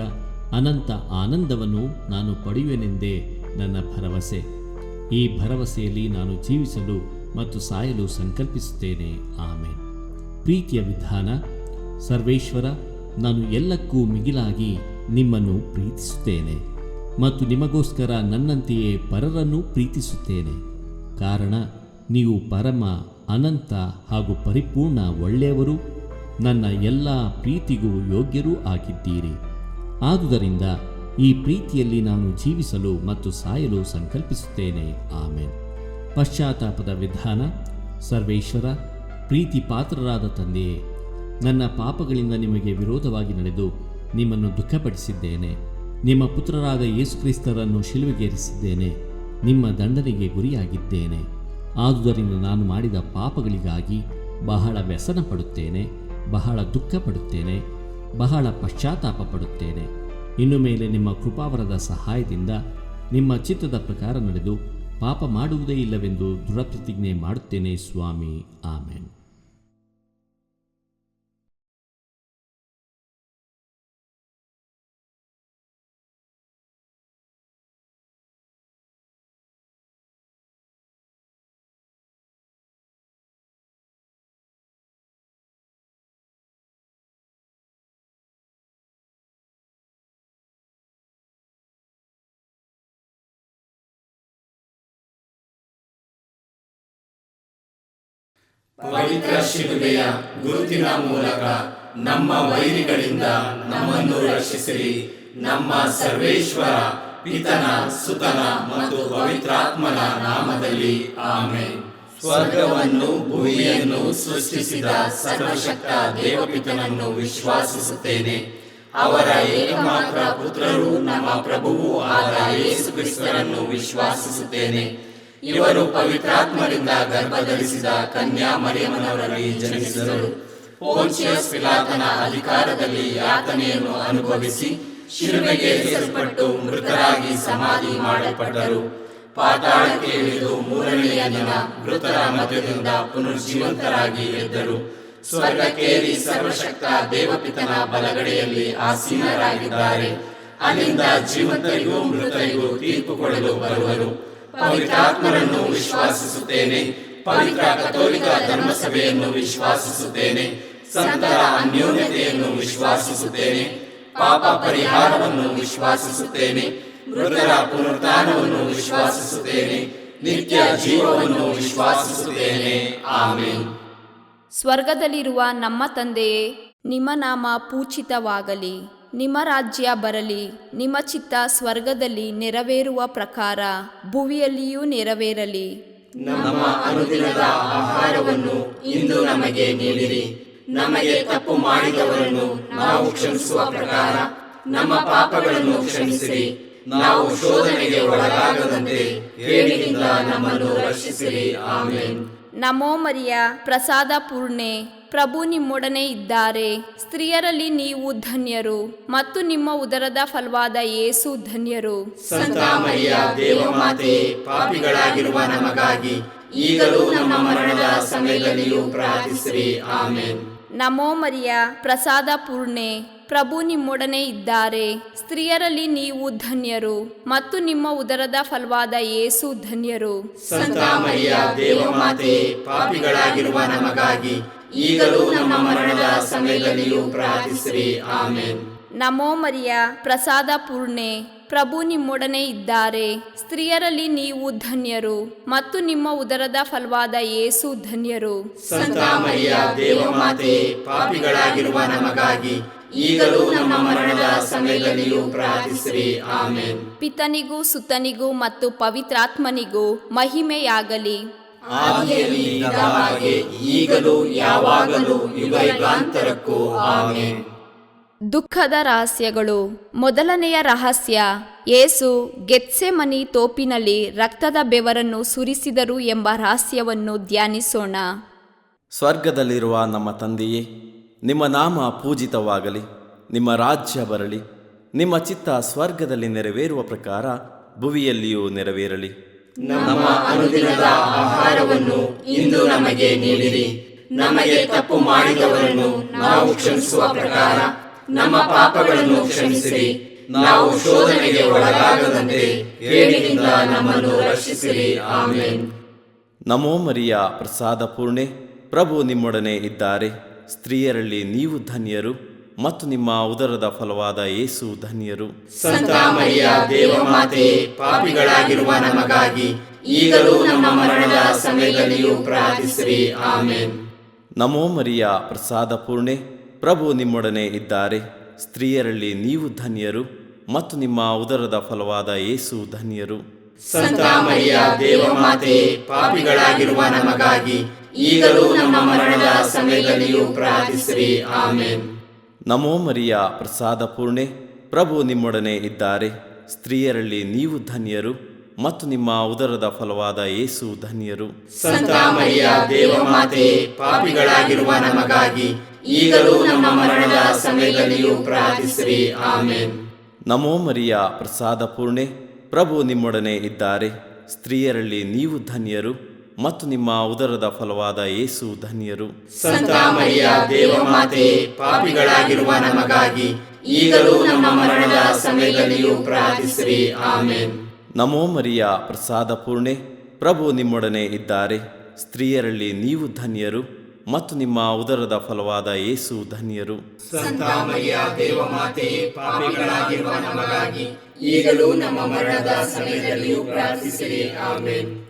ಅನಂತ ಆನಂದವನ್ನು ನಾನು ಪಡೆಯುವೆನೆಂದೇ ನನ್ನ ಭರವಸೆ. ಈ ಭರವಸೆಯಲ್ಲಿ ನಾನು ಜೀವಿಸಲು ಮತ್ತು ಸಾಯಲು ಸಂಕಲ್ಪಿಸುತ್ತೇನೆ. ಆಮೇನ್. ಪ್ರೀತಿಯ ವಿಧಾನ. ಸರ್ವೇಶ್ವರ, ನಾನು ಎಲ್ಲಕ್ಕೂ ಮಿಗಿಲಾಗಿ ನಿಮ್ಮನ್ನು ಪ್ರೀತಿಸುತ್ತೇನೆ ಮತ್ತು ನಿಮಗೋಸ್ಕರ ನನ್ನಂತೆಯೇ ಪರರನ್ನು ಪ್ರೀತಿಸುತ್ತೇನೆ. ಕಾರಣ ನೀವು ಪರಮ, ಅನಂತ ಹಾಗೂ ಪರಿಪೂರ್ಣ ಒಳ್ಳೆಯವರು, ನನ್ನ ಎಲ್ಲ ಪ್ರೀತಿಗೂ ಯೋಗ್ಯರೂ ಆಗಿದ್ದೀರಿ. ಆದುದರಿಂದ ಈ ಪ್ರೀತಿಯಲ್ಲಿ ನಾನು ಜೀವಿಸಲು ಮತ್ತು ಸಾಯಲು ಸಂಕಲ್ಪಿಸುತ್ತೇನೆ. ಆಮೇನ್. ಪಶ್ಚಾತ್ತಾಪದ ವಿಧಾನ. ಸರ್ವೇಶ್ವರ, ಪ್ರೀತಿ ಪಾತ್ರರಾದ ತಂದೆಯೇ, ನನ್ನ ಪಾಪಗಳಿಂದ ನಿಮಗೆ ವಿರೋಧವಾಗಿ ನಡೆದು ನಿಮ್ಮನ್ನು ದುಃಖಪಡಿಸಿದ್ದೇನೆ. ನಿಮ್ಮ ಪುತ್ರರಾದ ಯೇಸುಕ್ರಿಸ್ತರನ್ನು ಶಿಲುಬೆಗೇರಿಸಿದ್ದೇನೆ. ನಿಮ್ಮ ದಂಡನೆಗೆ ಗುರಿಯಾಗಿದ್ದೇನೆ. ಆದುದರಿಂದ ನಾನು ಮಾಡಿದ ಪಾಪಗಳಿಗಾಗಿ ಬಹಳ ವ್ಯಸನ ಪಡುತ್ತೇನೆ, ಬಹಳ ದುಃಖ ಪಡುತ್ತೇನೆ, ಬಹಳ ಪಶ್ಚಾತ್ತಾಪ ಪಡುತ್ತೇನೆ. ಇನ್ನು ಮೇಲೆ ನಿಮ್ಮ ಕೃಪಾವರದ ಸಹಾಯದಿಂದ ನಿಮ್ಮ ಚಿತ್ತದ ಪ್ರಕಾರ ನಡೆದು ಪಾಪ ಮಾಡುವುದೇ ಇಲ್ಲವೆಂದು ದೃಢಪ್ರತಿಜ್ಞೆ ಮಾಡುತ್ತೇನೆ ಸ್ವಾಮಿ. ಆಮೇನ್. ಪವಿತ್ರ ಶಿಲುಬೆಯ ಗುರುತಿನ ಮೂಲಕ ನಮ್ಮ ವೈರಿಗಳಿಂದ ನಮ್ಮನ್ನು ರಕ್ಷಿಸಿರಿ. ನಮ್ಮ ಸರ್ವೇಶ್ವರ ಪಿತನ, ಸುತನ ಮತ್ತು ಪವಿತ್ರಾತ್ಮನ ನಾಮದಲ್ಲಿ ಆಮೆನ್. ಸ್ವರ್ಗವನ್ನು ಭೂಮಿಯನ್ನು ಸೃಷ್ಟಿಸಿದ ಸರ್ವಶಕ್ತ ದೇವಪಿತನನ್ನು ವಿಶ್ವಾಸಿಸುತ್ತೇನೆ. ಅವರ ಏಕಮಾತ್ರ ಪುತ್ರರು ನಮ್ಮ ಪ್ರಭುವೂ ಆದ ಯೇಸು ಕ್ರಿಸ್ತರನ್ನು ವಿಶ್ವಾಸಿಸುತ್ತೇನೆ. ಇವರು ಪವಿತ್ರಾತ್ಮರಿಂದ ಗರ್ಭಧರಿಸಿದ ಕನ್ಯಾ ಮರಿಯಮ್ಮನವರಲ್ಲಿ ಜನಿಸಿದರು. ಪೋಂಚಿಯಸ್ ಪಿಲಾತನ ಅಧಿಕಾರದಲ್ಲಿ ಯಾತನೆಯನ್ನು ಅನುಭವಿಸಿ ಶಿಲುಬೆಗೇರಿಸಲ್ಪಟ್ಟು ಮೃತರಾಗಿ ಸಮಾಧಿ ಮಾಡಲ್ಪಟ್ಟರು. ಪಾತಾಳಕ್ಕೆ ಇಳಿದು 3ನೆಯ ದಿನ ಮೃತರ ಮಧ್ಯದಿಂದ ಪುನರ್ಜೀವಂತರಾಗಿ ಎದ್ದರು. ಸ್ವರ್ಗಕ್ಕೇರಿ ಸರ್ವಶಕ್ತ ದೇವಪಿತನ ಬಲಗಡೆಯಲ್ಲಿ ಆಸೀನರಾಗಿದ್ದಾರೆ. ಅಲ್ಲಿಂದ ಜೀವಂತರಿಗೂ ಮೃತರಿಗೂ ತೀರ್ಪು ಕೊಡಲು ಬರುವರು. ಪವಿತ್ರಾತ್ಮರನ್ನು ವಿಶ್ವಾಸಿಸುತ್ತೇನೆ. ಪವಿತ್ರ ಕಥೋಲಿಕ ಧರ್ಮಸಭೆಯನ್ನು ವಿಶ್ವಾಸಿಸುತ್ತೇನೆ. ಸಂತರ ಅನ್ಯೋನ್ಯತೆಯನ್ನು ವಿಶ್ವಾಸಿಸುತ್ತೇನೆ. ಪಾಪ ಪರಿಹಾರವನ್ನು ವಿಶ್ವಾಸಿಸುತ್ತೇನೆ. ಮೃತರ ಪುನರುತ್ಥಾನವನ್ನು ವಿಶ್ವಾಸಿಸುತ್ತೇನೆ, ನಿತ್ಯ ಜೀವವನ್ನು ವಿಶ್ವಾಸಿಸುತ್ತೇನೆ. ಆಮೆನ್. ಸ್ವರ್ಗದಲ್ಲಿರುವ ನಮ್ಮ ತಂದೆಯೇ, ನಿಮ್ಮ ನಾಮ ಪೂಜಿತವಾಗಲಿ, ನಿಮ್ಮ ರಾಜ್ಯ ಬರಲಿ, ನಿಮ್ಮ ಚಿತ್ತ ಸ್ವರ್ಗದಲ್ಲಿ ನೆರವೇರುವ ಪ್ರಕಾರ ಭುವಿಯಲ್ಲಿಯೂ ನೆರವೇರಲಿ. ನಮ್ಮ ಅನುದಿನದ ಆಹಾರವನ್ನು ಇಂದು ನಮಗೆ ನೀಡಿರಿ. ನಮಗೆ ತಪ್ಪು ಮಾಡಿದವರನ್ನು ನಾವು ಕ್ಷಮಿಸುವ ಪ್ರಕಾರ ನಮ್ಮ ಪಾಪಗಳನ್ನು ಕ್ಷಮಿಸಿರಿ. ನಾವು ಶೋಧನೆಗೆ ಒಳಗಾಗದಂತೆ ಕೇಡಿನಿಂದ ನಮ್ಮನ್ನು ರಕ್ಷಿಸಿರಿ. ಆಮೆನ್. ನಮೋ ಮರಿಯ, ಪ್ರಸಾದ ಪೂರ್ಣೆ, ಪ್ರಭು ನಿಮ್ಮೊಡನೆ ಇದ್ದಾರೆ. ಸ್ತ್ರೀಯರಲ್ಲಿ ನೀವು ಧನ್ಯರು, ಮತ್ತು ನಿಮ್ಮ ಉದರದ ಫಲವಾದ ಯೇಸು ಧನ್ಯರು. ಸಂತ ಮರಿಯ ದೇವಮಾತೆಯೇ, ಪಾಪಿಗಳಾಗಿರುವ ನಮಗಾಗಿ ಈಗಲೂ ನಮ್ಮ ಮರಣದ ಸಮಯದಲ್ಲಿಯೂ ಪ್ರಾರ್ಥಿಸಿರಿ. ಆಮೆನ್. ನಮೋ ಮರಿಯ, ಪ್ರಸಾದ ಪೂರ್ಣೆ, ಪ್ರಭು ನಿಮ್ಮೊಡನೆ ಇದ್ದಾರೆ. ಸ್ತ್ರೀಯರಲ್ಲಿ ನೀವು ಧನ್ಯರು, ಮತ್ತು ನಿಮ್ಮ ಉದರದ ಫಲವಾದ ಯೇಸು ಧನ್ಯರು. ಸಂತ ಮರಿಯ ದೇವಮಾತೆಯೇ, ಪಾಪಿಗಳಾಗಿರುವ ನಮಗಾಗಿ ಈಗಲೂ ನಮ್ಮ ಮರಣದ ಸಮಯದಲ್ಲಿಯೂ ಪ್ರಾರ್ಥಿಸಿರಿ. ಆಮೆನ್. ನಮೋ ಮರಿಯ, ಪ್ರಸಾದ ಪೂರ್ಣೆ, ಪ್ರಭು ನಿಮ್ಮೊಡನೆ ಇದ್ದಾರೆ. ಸ್ತ್ರೀಯರಲ್ಲಿ ನೀವು ಧನ್ಯರು, ಮತ್ತು ನಿಮ್ಮ ಉದರದ ಫಲವಾದ ಯೇಸು ಧನ್ಯರು. ಸಂತ ಮರಿಯ ದೇವಮಾತೆಯೇ, ಪಾಪಿಗಳಾಗಿರುವ ನಮಗಾಗಿ ಈಗಲೂ ನಮ್ಮ ಮರಣದ ಸಮಯದಲ್ಲಿಯೂ ಪ್ರಾರ್ಥಿಸಿರಿ. ಆಮೆನ್. ಪಿತನಿಗೂ ಸುತನಿಗೂ ಮತ್ತು ಪವಿತ್ರಾತ್ಮನಿಗೂ ಮಹಿಮೆಯಾಗಲಿ. ಆದಿಯಲ್ಲಿ ಇದ್ದ ಹಾಗೆ ಈಗಲೂ ಯಾವಾಗಲೂ ಯುಗಯುಗಾಂತರಕ್ಕೂ. ಆಮೆನ್. ದುಃಖದ ರಹಸ್ಯಗಳು. ಮೊದಲನೆಯ ರಹಸ್ಯ, ಯೇಸು ಗೆತ್ಸೆಮನಿ ತೋಪಿನಲ್ಲಿ ರಕ್ತದ ಬೆವರನ್ನು ಸುರಿಸಿದರು ಎಂಬ ರಹಸ್ಯವನ್ನು ಧ್ಯಾನಿಸೋಣ. ಸ್ವರ್ಗದಲ್ಲಿರುವ ನಮ್ಮ ತಂದೆಯೇ, ನಿಮ್ಮ ನಾಮ ಪೂಜಿತವಾಗಲಿ, ನಿಮ್ಮ ರಾಜ್ಯ ಬರಲಿ, ನಿಮ್ಮ ಚಿತ್ತ ಸ್ವರ್ಗದಲ್ಲಿ ನೆರವೇರುವ ಪ್ರಕಾರ ಭುವಿಯಲ್ಲಿಯೂ ನೆರವೇರಲಿ. ನಮ್ಮ ಅನುದಿನದ ಆಹಾರವನ್ನು ಇಂದು ನಮಗೆ ನೀಡಿರಿ. ನಮಗೆ ತಪ್ಪು ಮಾಡಿದವರನ್ನು ನಾವು ಕ್ಷಮಿಸುವ ಪ್ರಕಾರ ನಮ್ಮ ಪಾಪಗಳನ್ನು ಕ್ಷಮಿಸಿರಿ. ನಾವು ಶೋಧನೆಗೆ ಒಳಗಾಗದಂತೆ ಕೇಡಿನಿಂದ ನಮ್ಮನ್ನು ರಕ್ಷಿಸಿರಿ. ಆಮೆನ್. ನಮೋ ಮರಿಯ, ಪ್ರಸಾದ ಪೂರ್ಣೆ, ಪ್ರಭು ನಿಮ್ಮೊಡನೆ ಇದ್ದಾರೆ. ಸ್ತ್ರೀಯರಲ್ಲಿ ನೀವು ಧನ್ಯರು, ಮತ್ತು ನಿಮ್ಮ ಉದರದ ಫಲವಾದ ಯೇಸು ಧನ್ಯರು. ಸಂತ ಮರಿಯ ದೇವಮಾತೆಯೇ, ಪಾಪಿಗಳಾಗಿರುವ ನಮಗಾಗಿ ಈಗಲೂ ನಮ್ಮ ಮರಣದ ಸಮಯದಲ್ಲಿಯೂ ಪ್ರಾರ್ಥಿಸಿರಿ. ಆಮೆನ್. ನಮೋ ಮರಿಯ, ಪ್ರಸಾದ ಪೂರ್ಣೆ, ಪ್ರಭು ನಿಮ್ಮೊಡನೆ ಇದ್ದಾರೆ. ಸ್ತ್ರೀಯರಲ್ಲಿ ನೀವು ಧನ್ಯರು, ಮತ್ತು ನಿಮ್ಮ ಉದರದ ಫಲವಾದ ಯೇಸು ಧನ್ಯರು. ಸಂತ ಮರಿಯ ದೇವಮಾತೆಯೇ, ಪಾಪಿಗಳಾಗಿರುವ ನಮಗಾಗಿ ಈಗಲೂ ನಮ್ಮ ಮರಣದ ಸಮಯದಲ್ಲಿಯೂ ಪ್ರಾರ್ಥಿಸಿರಿ. ಆಮೆನ್. ನಮೋ ಮರಿಯ, ಪ್ರಸಾದ ಪೂರ್ಣೆ, ಪ್ರಭು ನಿಮ್ಮೊಡನೆ ಇದ್ದಾರೆ. ಸ್ತ್ರೀಯರಲ್ಲಿ ನೀವು ಧನ್ಯರು, ಮತ್ತು ನಿಮ್ಮ ಉದರದ ಫಲವಾದ ಯೇಸು ಧನ್ಯರು. ಸಂತ ಮರಿಯ ದೇವಮಾತೆಯೇ, ಪಾಪಿಗಳಾಗಿರುವ ನಮಗಾಗಿ ಈಗಲೂ ನಮ್ಮ ಮರಣದ ಸಮಯದಲ್ಲಿಯೂ ಪ್ರಾರ್ಥಿಸಿರಿ. ಆಮೆನ್. ನಮೋ ಮರಿಯ, ಪ್ರಸಾದ ಪೂರ್ಣೆ, ಪ್ರಭು ನಿಮ್ಮೊಡನೆ ಇದ್ದಾರೆ. ಸ್ತ್ರೀಯರಲ್ಲಿ ನೀವು ಧನ್ಯರು, ಮತ್ತು ನಿಮ್ಮ ಉದರದ ಫಲವಾದ ಯೇಸು ಧನ್ಯರು. ಸಂತ ಮರಿಯ ದೇವಮಾತೆಯೇ, ಪಾಪಿಗಳಾಗಿರುವ ನಮಗಾಗಿ ಈಗಲೂ ನಮ್ಮ ಮರಣದ ಸಮಯದಲ್ಲಿಯೂ ಪ್ರಾರ್ಥಿಸಿರಿ. ಆಮೆನ್. ನಮೋ ಮರಿಯ, ಪ್ರಸಾದ ಪೂರ್ಣೆ, ಪ್ರಭು ನಿಮ್ಮೊಡನೆ ಇದ್ದಾರೆ. ಸ್ತ್ರೀಯರಲ್ಲಿ ನೀವು ಧನ್ಯರು, ಮತ್ತು ನಿಮ್ಮ ಉದರದ ಫಲವಾದ ಯೇಸು ಧನ್ಯರು. ಸಂತ ಮರಿಯ ದೇವಮಾತೆಯೇ, ಪಾಪಿಗಳಾಗಿರುವ ನಮಗಾಗಿ ಈಗಲೂ ನಮ್ಮ ಮರಣದ ಸಮಯದಲ್ಲಿಯೂ ಪ್ರಾರ್ಥಿಸಿರಿ. ಆಮೆನ್.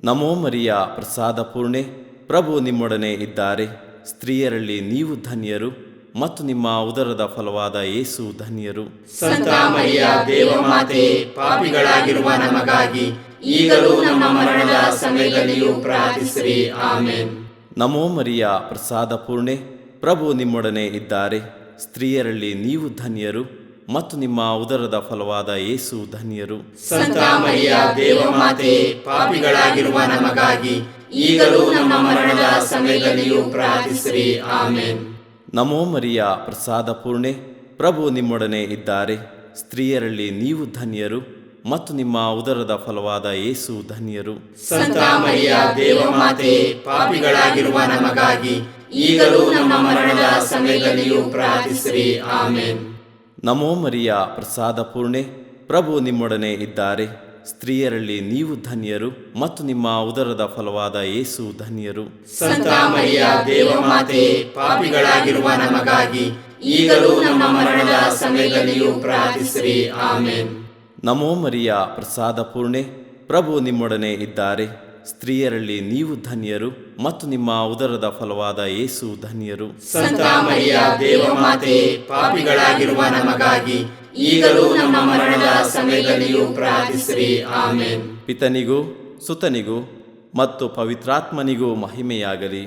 ನಮೋ ಮರಿಯ, ಪ್ರಸಾದ ಪೂರ್ಣೆ, ಪ್ರಭು ನಿಮ್ಮೊಡನೆ ಇದ್ದಾರೆ. ಸ್ತ್ರೀಯರಲ್ಲಿ ನೀವು ಧನ್ಯರು, ಮತ್ತು ನಿಮ್ಮ ಉದರದ ಫಲವಾದ ಯೇಸು ಧನ್ಯರು. ಸಂತ ಮರಿಯ ದೇವಮಾತೆಯೇ, ಪಾಪಿಗಳಾಗಿರುವ ನಮಗಾಗಿ ಈಗಲೂ ನಮ್ಮ ಮರಣದ ಸಮಯದಲ್ಲಿಯೂ ಪ್ರಾರ್ಥಿಸಿರಿ. ಆಮೆನ್. ನಮೋ ಮರಿಯ, ಪ್ರಸಾದ ಪೂರ್ಣೆ, ಪ್ರಭು ನಿಮ್ಮೊಡನೆ ಇದ್ದಾರೆ. ಸ್ತ್ರೀಯರಲ್ಲಿ ನೀವು ಧನ್ಯರು, ಮತ್ತು ನಿಮ್ಮ ಉದರದ ಫಲವಾದ ಯೇಸು ಧನ್ಯರು. ಸಂತ ಮರಿಯ ದೇವಮಾತೆಯೇ, ಪಾಪಿಗಳಾಗಿರುವ ನಮಗಾಗಿ ಈಗಲೂ ನಮ್ಮ ಮರಣದ ಸಮಯದಲ್ಲಿಯೂ ಪ್ರಾರ್ಥಿಸಿರಿ. ಆಮೆನ್. ನಮೋ ಮರಿಯ, ಪ್ರಸಾದ ಪೂರ್ಣೆ, ಪ್ರಭು ನಿಮ್ಮೊಡನೆ ಇದ್ದಾರೆ. ಸ್ತ್ರೀಯರಲ್ಲಿ ನೀವು ಧನ್ಯರು, ಮತ್ತು ನಿಮ್ಮ ಉದರದ ಫಲವಾದ ಯೇಸು ಧನ್ಯರು. ಸಂತ ಮರಿಯ ದೇವಮಾತೆಯೇ, ಪಾಪಿಗಳಾಗಿರುವ ನಮಗಾಗಿ ಈಗಲೂ ನಮ್ಮ ಮರಣದ ಸಮಯದಲ್ಲಿಯೂ ಪ್ರಾರ್ಥಿಸಿರಿ. ಆಮೆನ್. ನಮೋ ಮರಿಯ, ಪ್ರಸಾದ ಪೂರ್ಣೆ, ಪ್ರಭು ನಿಮ್ಮೊಡನೆ ಇದ್ದಾರೆ. ಸ್ತ್ರೀಯರಲ್ಲಿ ನೀವು ಧನ್ಯರು, ಮತ್ತು ನಿಮ್ಮ ಉದರದ ಫಲವಾದ ಯೇಸು ಧನ್ಯರು. ಸಂತ ಮರಿಯ ದೇವಮಾತೆಯೇ, ಪಾಪಿಗಳಾಗಿರುವ ನಮಗಾಗಿ ಈಗಲೂ ನಮ್ಮ ಮರಣದ ಸಮಯದಲ್ಲಿಯೂ ಪ್ರಾರ್ಥಿಸಿರಿ. ಆಮೆನ್. ನಮೋ ಮರಿಯ ಪ್ರಸಾದ ಪೂರ್ಣೆ, ಪ್ರಭು ನಿಮ್ಮೊಡನೆ ಇದ್ದಾರೆ. ಸ್ತ್ರೀಯರಲ್ಲಿ ನೀವು ಧನ್ಯರು ಮತ್ತು ನಿಮ್ಮ ಉದರದ ಫಲವಾದ ಯೇಸು ಧನ್ಯರು. ಸಂತ ಮರಿಯ ದೇವಮಾತೆ, ಪಾಪಿಗಳಾಗಿರುವ ನಮಗಾಗಿ ಈಗಲೂ ನಮ್ಮ ಮರಣದ ಸಮಯದಲ್ಲಿಯೂ ಪ್ರಾರ್ಥಿಸಿರಿ. ಆಮೇನ್. ಪಿತನಿಗೂ ಸುತನಿಗೂ ಮತ್ತು ಪವಿತ್ರಾತ್ಮನಿಗೂ ಮಹಿಮೆಯಾಗಲಿ.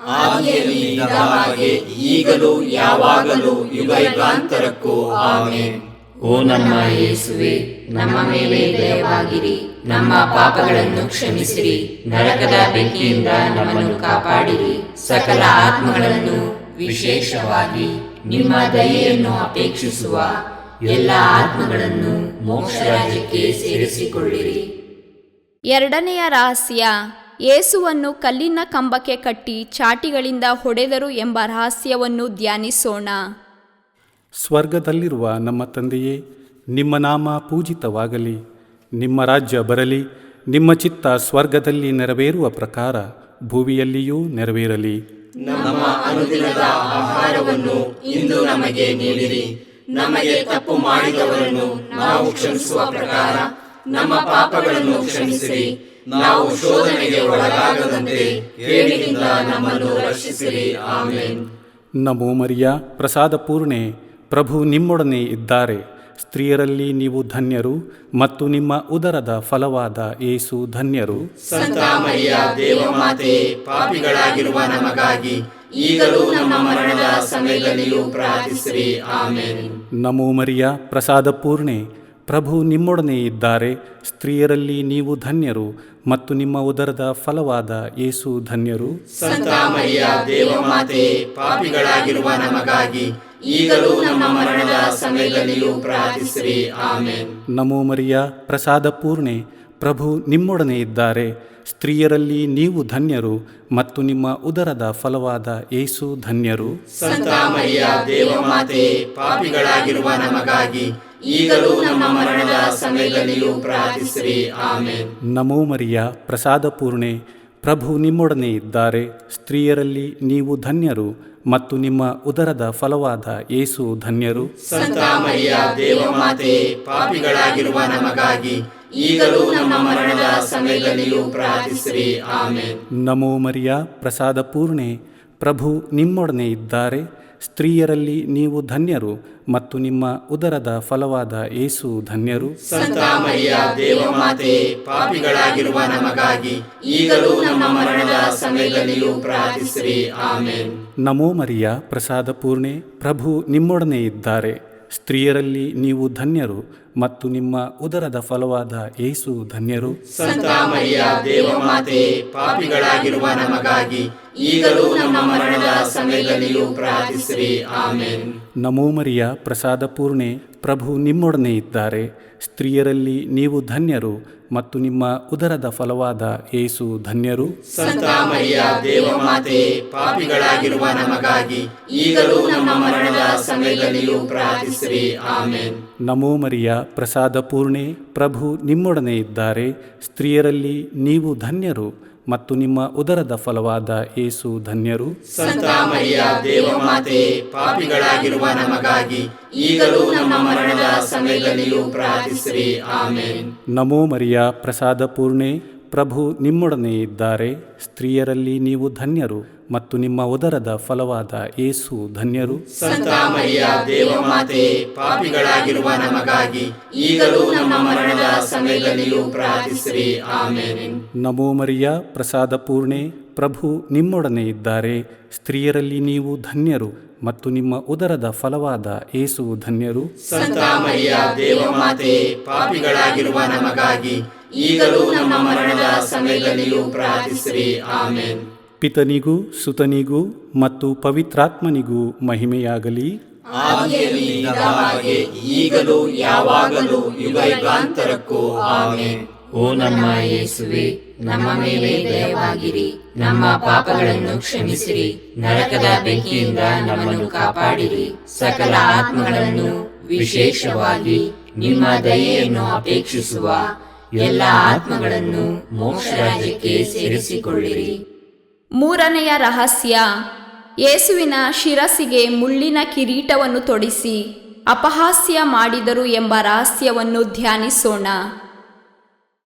ಆದಿಯಲ್ಲಿ ಇದ್ದ ಹಾಗೆ ಈಗಲೂ ಯಾವಾಗಲೂ ಯುಗಾಂತರಕ್ಕೂ ಆಮೇನ್. ಓ ನಮ್ಮ ಯೇಸುವೆ, ನಮ್ಮ ಮೇಲೆ ದಯವಾಗಿರಿ, ನಮ್ಮ ಪಾಪಗಳನ್ನು ಕ್ಷಮಿಸಿರಿ, ನರಕದ ಬೆಂಕಿಯಿಂದ ನಮ್ಮನ್ನು ಕಾಪಾಡಿರಿ, ಸಕಲ ಆತ್ಮಗಳನ್ನು ವಿಶೇಷವಾಗಿ ನಿಮ್ಮ ದಯೆಯನ್ನು ಅಪೇಕ್ಷಿಸುವ ಎಲ್ಲ ಆತ್ಮಗಳನ್ನು ಮೋಕ್ಷ ರಾಜ್ಯಕ್ಕೆ ಸೇರಿಸಿಕೊಳ್ಳಿರಿ. ಎರಡನೆಯ ರಹಸ್ಯ, ಯೇಸುವನ್ನು ಕಲ್ಲಿನ ಕಂಬಕ್ಕೆ ಕಟ್ಟಿ ಚಾಟಿಗಳಿಂದ ಹೊಡೆದರು ಎಂಬ ರಹಸ್ಯವನ್ನು ಧ್ಯಾನಿಸೋಣ. ಸ್ವರ್ಗದಲ್ಲಿರುವ ನಮ್ಮ ತಂದೆಯೇ, ನಿಮ್ಮ ನಾಮ ಪೂಜಿತವಾಗಲಿ, ನಿಮ್ಮ ರಾಜ್ಯ ಬರಲಿ, ನಿಮ್ಮ ಚಿತ್ತ ಸ್ವರ್ಗದಲ್ಲಿ ನೆರವೇರುವ ಪ್ರಕಾರ ಭೂಮಿಯಲ್ಲಿಯೂ ನೆರವೇರಲಿ. ನಮ್ಮ ಅನುದಿನದ ಆಹಾರವನ್ನು ಇಂದು ನಮಗೆ ನೀಡಿರಿ. ನಮಗೆ ತಪ್ಪು ಮಾಡಿದವರನ್ನು ನಾವು ಕ್ಷಮಿಸುವ ಪ್ರಕಾರ ನಮ್ಮ ಪಾಪಗಳನ್ನು ಕ್ಷಮಿಸಿರಿ. ನಾವು ಶೋಧನೆಗೆ ಒಳಗಾಗದಂತೆ ಕೇಡಿನಿಂದ ನಮ್ಮನ್ನು ರಕ್ಷಿಸಿರಿ. ಆಮೇನ್. ನಮೋ ಮರಿಯ ಪ್ರಸಾದ ಪೂರ್ಣೆ, ಪ್ರಭು ನಿಮ್ಮೊಡನೆ ಇದ್ದಾರೆ. ಸ್ತ್ರೀಯರಲ್ಲಿ ನೀವು ಧನ್ಯರು ಮತ್ತು ನಿಮ್ಮ ಉದರದ ಫಲವಾದ ಯೇಸು ಧನ್ಯರು. ಸಂತ ಮರಿಯ ದೇವಮಾತೆ, ಪಾಪಿಗಳಾಗಿರುವ ನಮಗಾಗಿ ಈಗಲೂ ನಮ್ಮ ಮರಣದ ಸಮಯದಲ್ಲಿಯೂ ಪ್ರಾರ್ಥಿಸಿರಿ. ಆಮೇನ್. ನಮೋ ಮರಿಯ ಪ್ರಸಾದ ಪೂರ್ಣೆ, ಪ್ರಭು ನಿಮ್ಮೊಡನೆ ಇದ್ದಾರೆ. ಸ್ತ್ರೀಯರಲ್ಲಿ ನೀವು ಧನ್ಯರು ಮತ್ತು ನಿಮ್ಮ ಉದರದ ಫಲವಾದ ಯೇಸು ಧನ್ಯರು. ಸಂತ ಮರಿಯ ದೇವಮಾತೆ, ಪಾಪಿಗಳಾಗಿರುವ ನಮಗಾಗಿ ಈಗಲೂ ನಮ್ಮ ಮರಣದ ಸಮಯದಲ್ಲಿಯೂ ಪ್ರಾರ್ಥಿಸಿರಿ. ಆಮೇನ್. ನಮೋ ಮರಿಯ ಪ್ರಸಾದ ಪೂರ್ಣೆ, ಪ್ರಭು ನಿಮ್ಮೊಡನೆ ಇದ್ದಾರೆ. ಸ್ತ್ರೀಯರಲ್ಲಿ ನೀವು ಧನ್ಯರು ಮತ್ತು ನಿಮ್ಮ ಉದರದ ಫಲವಾದ ಯೇಸು ಧನ್ಯರು. ಸಂತ ಮರಿಯ ದೇವಮಾತೆ, ಪಾಪಿಗಳಾಗಿರುವ ನಮಗಾಗಿ ಈಗಲೂ ನಮ್ಮ ಮರಣದ ಸಮಯದಲ್ಲಿಯೂ ಪ್ರಾರ್ಥಿಸಿರಿ. ಆಮೇನ್. ನಮೋ ಮರಿಯ ಪ್ರಸಾದ ಪೂರ್ಣೆ, ಪ್ರಭು ನಿಮ್ಮೊಡನೆ ಇದ್ದಾರೆ. ಸ್ತ್ರೀಯರಲ್ಲಿ ನೀವು ಧನ್ಯರು ಮತ್ತು ನಿಮ್ಮ ಉದರದ ಫಲವಾದ ಯೇಸು ಧನ್ಯರು. ಸಂತ ಮರಿಯ ದೇವಮಾತೆ, ಪಾಪಿಗಳಾಗಿರುವ ನಮಗಾಗಿ ಈಗಲೂ ನಮ್ಮ ಮರಣದ ಸಮಯದಲ್ಲಿಯೂ ಪ್ರಾರ್ಥಿಸಿರಿ. ಆಮೇನ್. ನಮೋ ಮರಿಯ ಪ್ರಸಾದ ಪೂರ್ಣೆ, ಪ್ರಭು ನಿಮ್ಮೊಡನೆ ಇದ್ದಾರೆ. ಸ್ತ್ರೀಯರಲ್ಲಿ ನೀವು ಧನ್ಯರು ಮತ್ತು ನಿಮ್ಮ ಉದರದ ಫಲವಾದ ಯೇಸು ಧನ್ಯರು. ಸಂತ ಮರಿಯ ದೇವಮಾತೆ, ಪಾಪಿಗಳಾಗಿರುವ ನಮಗಾಗಿ ಈಗಲೂ ನಮ್ಮ ಮರಣದ ಸಮಯದಲ್ಲಿಯೂ ಪ್ರಾರ್ಥಿಸಿರಿ. ಆಮೇನ್. ನಮೋ ಮರಿಯ ಪ್ರಸಾದ ಪೂರ್ಣೆ, ಪ್ರಭು ನಿಮ್ಮೊಡನೆ ಇದ್ದಾರೆ. ಸ್ತ್ರೀಯರಲ್ಲಿ ನೀವು ಧನ್ಯರು ಮತ್ತು ನಿಮ್ಮ ಉದರದ ಫಲವಾದ ಯೇಸು ಧನ್ಯರು. ಸಂತ ಮರಿಯ ದೇವಮಾತೆ, ಪಾಪಿಗಳಾಗಿರುವ ನಮಗಾಗಿ ಈಗಲೂ ನಮ್ಮ ಮರಣದ ಸಮಯದಲ್ಲಿಯೂ ಪ್ರಾರ್ಥಿಸಿರಿ. ಆಮೇನ್. ನಮೋ ಮರಿಯ ಪ್ರಸಾದ ಪೂರ್ಣೆ, ಪ್ರಭು ನಿಮ್ಮೊಡನೆ ಇದ್ದಾರೆ. ಸ್ತ್ರೀಯರಲ್ಲಿ ನೀವು ಧನ್ಯರು ಮತ್ತು ನಿಮ್ಮ ಉದರದ ಫಲವಾದ ಯೇಸು ಧನ್ಯರು. ಸಂತ ಮರಿಯ ದೇವಮಾತೆ, ಪಾಪಿಗಳಾಗಿರುವ ನಮಗಾಗಿ ಈಗಲೂ ನಮ್ಮ ಮರಣದ ಸಮಯದಲ್ಲಿಯೂ ಪ್ರಾರ್ಥಿಸಿರಿ. ಆಮೇನ್. ನಮೋ ಮರಿಯ ಪ್ರಸಾದ ಪೂರ್ಣೆ, ಪ್ರಭು ನಿಮ್ಮೊಡನೆ ಇದ್ದಾರೆ. ಸ್ತ್ರೀಯರಲ್ಲಿ ನೀವು ಧನ್ಯರು ಮತ್ತು ನಿಮ್ಮ ಉದರದ ಫಲವಾದ ಯೇಸು ಧನ್ಯರು. ಸಂತ ಮರಿಯ ದೇವಮಾತೆ, ಪಾಪಿಗಳಾಗಿರುವ ನಮಗಾಗಿ ಈಗಲೂ ನಮ್ಮ ಮರಣದ ಸಮಯದಲ್ಲಿಯೂ ಪ್ರಾರ್ಥಿಸಿರಿ. ಆಮೇನ್. ನಮೋ ಮರಿಯ ಪ್ರಸಾದ ಪೂರ್ಣೆ, ಪ್ರಭು ನಿಮ್ಮೊಡನೆ ಇದ್ದಾರೆ. ಸ್ತ್ರೀಯರಲ್ಲಿ ನೀವು ಧನ್ಯರು ಮತ್ತು ನಿಮ್ಮ ಉದರದ ಫಲವಾದ ಯೇಸು ಧನ್ಯರು. ಸಂತ ಮರಿಯ ದೇವಮಾತೆ, ಪಾಪಿಗಳಾಗಿರುವ ನಮಗಾಗಿ ಈಗಲೂ ನಮ್ಮ ಮರಣದ ಸಮಯದಲ್ಲಿಯೂ ಪ್ರಾರ್ಥಿಸಿರಿ. ಆಮೇನ್. ನಮೋ ಮರಿಯ ಪ್ರಸಾದ ಪೂರ್ಣೆ, ಪ್ರಭು ನಿಮ್ಮೊಡನೆ ಇದ್ದಾರೆ. ಸ್ತ್ರೀಯರಲ್ಲಿ ನೀವು ಧನ್ಯರು ಮತ್ತು ನಿಮ್ಮ ಉದರದ ಫಲವಾದ ಯೇಸು ಧನ್ಯರು. ಸಂತ ಮರಿಯ ದೇವಮಾತೆ, ಪಾಪಿಗಳಾಗಿರುವ ನಮಗಾಗಿ ಈಗಲೂ ನಮ್ಮ ಮರಣದ ಸಮಯದಲ್ಲಿಯೂ ಪ್ರಾರ್ಥಿಸಿರಿ. ಆಮೇನ್. ಪಿತನಿಗೂ ಸುತನಿಗೂ ಮತ್ತು ಪವಿತ್ರಾತ್ಮನಿಗೂ ಮಹಿಮೆಯಾಗಲಿ. ಆದಿಯಲ್ಲಿ ಇದ್ದ ಹಾಗೆ ಈಗಲೂ ಯಾವಾಗಲೂ ಯುಗಾಂತರಕ್ಕೂ ಆಮೇನ್. ಓ ನಮ್ಮ ಯೇಸುವೆ, ನಮ್ಮ ಮೇಲೆ ದಯವಾಗಿರಿ, ನಮ್ಮ ಪಾಪಗಳನ್ನು ಕ್ಷಮಿಸಿರಿ, ನರಕದ ಬೆಂಕಿಯಿಂದ ನಮ್ಮನ್ನು ಕಾಪಾಡಿರಿ, ಸಕಲ ಆತ್ಮಗಳನ್ನು ವಿಶೇಷವಾಗಿ ನಿಮ್ಮ ದಯೆಯನ್ನು ಅಪೇಕ್ಷಿಸುವ ಎಲ್ಲ ಆತ್ಮಗಳನ್ನು ಮೋಕ್ಷ ರಾಜ್ಯಕ್ಕೆ ಸೇರಿಸಿಕೊಳ್ಳಿರಿ. ಮೂರನೆಯ ರಹಸ್ಯ, ಯೇಸುವಿನ ಶಿರಸ್ಸಿಗೆ ಮುಳ್ಳಿನ ಕಿರೀಟವನ್ನು ತೊಡಿಸಿ ಅಪಹಾಸ್ಯ ಮಾಡಿದರು ಎಂಬ ರಹಸ್ಯವನ್ನು ಧ್ಯಾನಿಸೋಣ.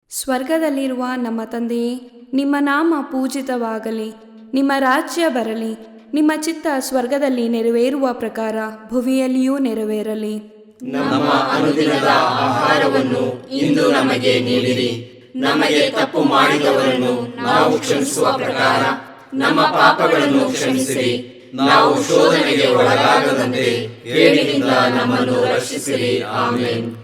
ಸ್ವರ್ಗದಲ್ಲಿರುವ ನಮ್ಮ ತಂದೆಯೇ, ನಿಮ್ಮ ನಾಮ ಪೂಜಿತವಾಗಲಿ, ನಿಮ್ಮ ರಾಜ್ಯ ಬರಲಿ, ನಿಮ್ಮ ಚಿತ್ತ ಸ್ವರ್ಗದಲ್ಲಿ ನೆರವೇರುವ ಪ್ರಕಾರ ಭುವಿಯಲ್ಲಿಯೂ ನೆರವೇರಲಿ. ನಮ್ಮ ಅನುದಿನದ ಆಹಾರವನ್ನು ಇಂದು ನಮಗೆ ನೀಡಿರಿ. ನಮಗೆ ತಪ್ಪು ಮಾಡಿದವರನ್ನು ನಾವು ಕ್ಷಮಿಸುವ ಪ್ರಕಾರ ನಮ್ಮ ಪಾಪಗಳನ್ನು ಕ್ಷಮಿಸಿರಿ. ನಾವು ಶೋಧನೆಗೆ ಒಳಗಾಗದಂತೆ ಕೇಡಿನಿಂದ ನಮ್ಮನ್ನು ರಕ್ಷಿಸಿರಿ. ಆಮೆನ್.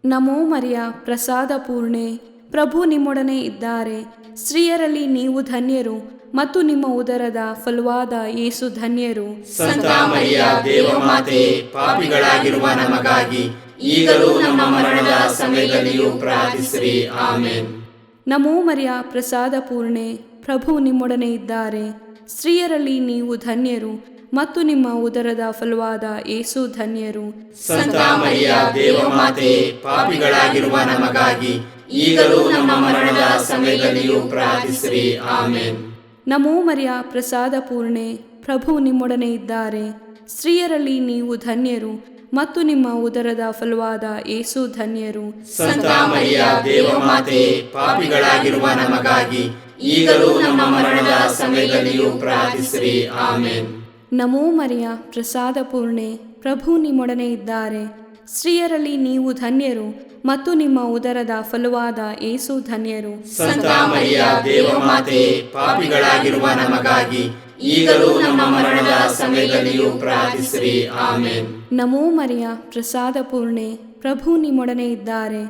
ನಮೋ ಮರಿಯ, ಪ್ರಸಾದ ಪೂರ್ಣೆ, ಪ್ರಭು ನಿಮ್ಮೊಡನೆ ಇದ್ದಾರೆ. ಸ್ತ್ರೀಯರಲ್ಲಿ ನೀವು ಧನ್ಯರು ಮತ್ತು ನಿಮ್ಮ ಉದರದ ಫಲವಾದ ಯೇಸು ಧನ್ಯರು. ಸಂತ ಮರಿಯ ದೇವಮಾತೆ, ಪಾಪಿಗಳಾಗಿರುವ ನಮಗಾಗಿ ಈಗಲೂ ನಮ್ಮ ಮರಣದ ಸಮಯದಲ್ಲಿಯೂ ಪ್ರಾರ್ಥಿಸಿರಿ. ಆಮೆನ್. ನಮೋ ಮರಿಯ, ಪ್ರಸಾದ ಪೂರ್ಣೆ, ಪ್ರಭು ನಿಮ್ಮೊಡನೆ ಇದ್ದಾರೆ. ಸ್ತ್ರೀಯರಲ್ಲಿ ನೀವು ಧನ್ಯರು ಮತ್ತು ನಿಮ್ಮ ಉದರದ ಫಲವಾದ ಯೇಸು ಧನ್ಯರು. ಸಂತ ಮರಿಯ ದೇವಮಾತೆ, ಪಾಪಿಗಳಾಗಿರುವ ನಮಗಾಗಿ ಈಗಲೂ ನಮ್ಮ ಮರಣದ ಸಮಯದಲ್ಲಿಯೂ ಪ್ರಾರ್ಥಿಸಿರಿ. ಆಮೆನ್. ನಮೋ ಮರಿಯ, ಪ್ರಸಾದ ಪೂರ್ಣೆ, ಪ್ರಭು ನಿಮ್ಮೊಡನೆ ಇದ್ದಾರೆ. ಸ್ತ್ರೀಯರಲ್ಲಿ ನೀವು ಧನ್ಯರು ಮತ್ತು ನಿಮ್ಮ ಉದರದ ಫಲವಾದ ಯೇಸು ಧನ್ಯರು. ಸಂತ ಮರಿಯ ದೇವಮಾತೆ, ಪಾಪಿಗಳಾಗಿರುವ ನಮಗಾಗಿ ಈಗಲೂ ನಮ್ಮ ಮರಣದ ಸಮಯದಲ್ಲಿಯೂ ಪ್ರಾರ್ಥಿಸಿರಿ. ಆಮೆನ್. ನಮೋ ಮರಿಯ, ಪ್ರಸಾದ ಪೂರ್ಣೆ, ಪ್ರಭು ನಿಮ್ಮೊಡನೆ ಇದ್ದಾರೆ. ಸ್ತ್ರೀಯರಲ್ಲಿ ನೀವು ಧನ್ಯರು ಮತ್ತು ನಿಮ್ಮ ಉದರದ ಫಲವಾದ ಯೇಸು ಧನ್ಯರು. ಸಂತ ಮರಿಯ ದೇವಮಾತೆ, ಪಾಪಿಗಳಾಗಿರುವ ನಮಗಾಗಿ ಈಗಲೂ ನಮ್ಮ ಮರಣದ ಸಮಯದಲ್ಲಿಯೂ ಪ್ರಾರ್ಥಿಸಿರಿ. ಆಮೆನ್. ನಮೋ ಮರಿಯ, ಪ್ರಸಾದ ಪೂರ್ಣೆ, ಪ್ರಭು ನಿಮ್ಮೊಡನೆ ಇದ್ದಾರೆ.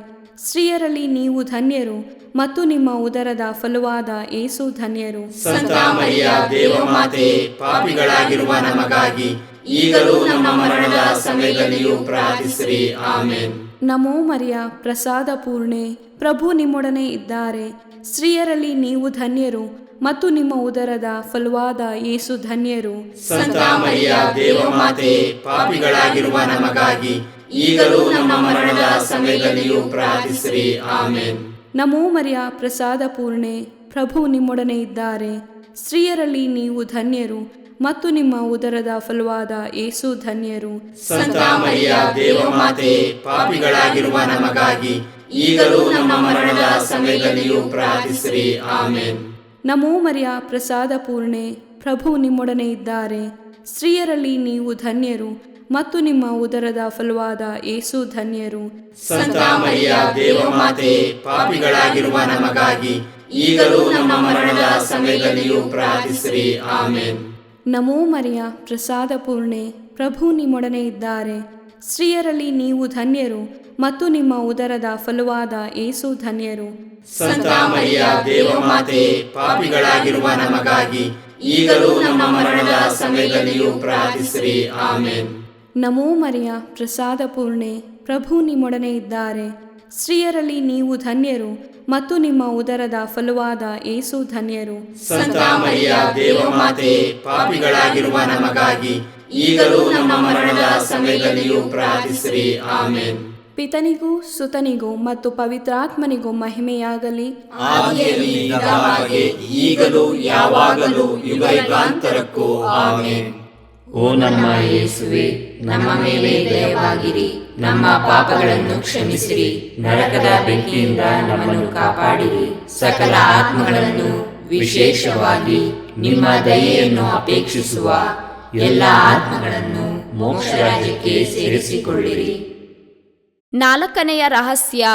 ಸ್ತ್ರೀಯರಲ್ಲಿ ನೀವು ಧನ್ಯರು ಮತ್ತು ನಿಮ್ಮ ಉದರದ ಫಲವಾದ ಯೇಸು ಧನ್ಯರು. ಸಂತ ಮರಿಯ ದೇವಮಾತೆ, ಪಾಪಿಗಳಾಗಿರುವ ನಮಗಾಗಿ ಈಗಲೂ ನಮ್ಮ ಮರಣದ ಸಮಯದಲ್ಲಿಯೂ ಪ್ರಾರ್ಥಿಸಿರಿ. ಆಮೆನ್. ನಮೋ ಮರಿಯ, ಪ್ರಸಾದ ಪೂರ್ಣೆ, ಪ್ರಭು ನಿಮ್ಮೊಡನೆ ಇದ್ದಾರೆ. ಸ್ತ್ರೀಯರಲ್ಲಿ ನೀವು ಧನ್ಯರು ಮತ್ತು ನಿಮ್ಮ ಉದರದ ಫಲವಾದ ಯೇಸು ಧನ್ಯರು. ಸಂತ ಮರಿಯ ದೇವಮಾತೆ, ಪಾಪಿಗಳಾಗಿರುವ ನಮಗಾಗಿ ಈಗಲೂ ನಮ್ಮ ಮರಣದ ಸಮಯದಲ್ಲಿಯೂ ಪ್ರಾರ್ಥಿಸಿರಿ. ಆಮೆನ್. ನಮೋ ಮರಿಯ, ಪ್ರಸಾದ ಪೂರ್ಣೆ, ಪ್ರಭು ನಿಮ್ಮೊಡನೆ ಇದ್ದಾರೆ. ಸ್ತ್ರೀಯರಲ್ಲಿ ನೀವು ಧನ್ಯರು ಮತ್ತು ನಿಮ್ಮ ಉದರದ ಫಲವಾದ ಯೇಸು ಧನ್ಯರು. ಸಂತ ಮರಿಯ ದೇವಮಾತೆ, ಪಾಪಿಗಳಾಗಿರುವ ನಮಗಾಗಿ ಈಗಲೂ ನಮ್ಮ ಮರಣದ ಸಮಯದಲ್ಲಿಯೂ ಪ್ರಾರ್ಥಿಸಿರಿ. ಆಮೆನ್. ನಮೋ ಮರಿಯ, ಪ್ರಸಾದ ಪೂರ್ಣೆ, ಪ್ರಭು ನಿಮ್ಮೊಡನೆ ಇದ್ದಾರೆ. ಸ್ತ್ರೀಯರಲ್ಲಿ ನೀವು ಧನ್ಯರು ಮತ್ತು ನಿಮ್ಮ ಉದರದ ಫಲವಾದ ಯೇಸು ಧನ್ಯರು. ಸಂತ ಮರಿಯ ದೇವಮಾತೆ, ಪಾಪಿಗಳಾಗಿರುವ ನಮಗಾಗಿ ಈಗಲೂ ನಮ್ಮ ಮರಣದ ಸಮಯದಲ್ಲಿಯೂ ಪ್ರಾರ್ಥಿಸಿರಿ. ಆಮೆನ್. ನಮೋ ಮರಿಯ, ಪ್ರಸಾದ ಪೂರ್ಣೆ, ಪ್ರಭು ನಿಮ್ಮೊಡನೆ ಇದ್ದಾರೆ. ಸ್ತ್ರೀಯರಲ್ಲಿ ನೀವು ಧನ್ಯರು ಮತ್ತು ನಿಮ್ಮ ಉದರದ ಫಲವಾದ ಯೇಸು ಧನ್ಯರು. ಸಂತ ಮರಿಯ ದೇವಮಾತೆ, ಪಾಪಿಗಳಾಗಿರುವ ನಮಗಾಗಿ ಈಗಲೂ ನಮ್ಮ ಮರಣದ ಸಮಯದಲ್ಲಿಯೂ ಪ್ರಾರ್ಥಿಸಿರಿ. ಆಮೆನ್. ನಮೋ ಮರಿಯ, ಪ್ರಸಾದ ಪೂರ್ಣೆ, ಪ್ರಭು ನಿಮ್ಮೊಡನೆ ಇದ್ದಾರೆ. ಸ್ತ್ರೀಯರಲ್ಲಿ ನೀವು ಧನ್ಯರು ಮತ್ತು ನಿಮ್ಮ ಉದರದ ಫಲವಾದ ಯೇಸು ಧನ್ಯರು. ಸಂತ ಮರಿಯ ದೇವಮಾತೆ, ಪಾಪಿಗಳಾಗಿರುವ ನಮಗಾಗಿ ಈಗಲೂ ನಮ್ಮ ಮರಣದ ಸಮಯದಲ್ಲಿಯೂ ಪ್ರಾರ್ಥಿಸಿರಿ. ಆಮೆನ್. ಪಿತನಿಗೂ ಸುತನಿಗೂ ಮತ್ತು ಪವಿತ್ರಾತ್ಮನಿಗೂ ಮಹಿಮೆಯಾಗಲಿ. ಆದಿಯಲ್ಲಿ ಇದ್ದ ಹಾಗೆ ಈಗಲೂ ಯಾವಾಗಲೂ ಯುಗಯುಗಾಂತರಕ್ಕೂ. ಆಮೆನ್. ಓ ನಮ್ಮ ಯೇಸುವೆ, ನಮ್ಮ ಮೇಲೆ ದಯವಾಗಿರಿ, ನಮ್ಮ ಪಾಪಗಳನ್ನು ಕ್ಷಮಿಸಿರಿ, ನರಕದ ಬೆಂಕಿಯಿಂದ ನಮ್ಮನ್ನು ಕಾಪಾಡಿರಿ, ಸಕಲ ಆತ್ಮಗಳನ್ನು ವಿಶೇಷವಾಗಿ ನಿಮ್ಮ ದಯೆಯನ್ನು ಅಪೇಕ್ಷಿಸುವ ಎಲ್ಲ ಆತ್ಮಗಳನ್ನು ಮೋಕ್ಷ ರಾಜ್ಯಕ್ಕೆ ಸೇರಿಸಿಕೊಳ್ಳಿರಿ. 4ನೆಯ ರಹಸ್ಯ,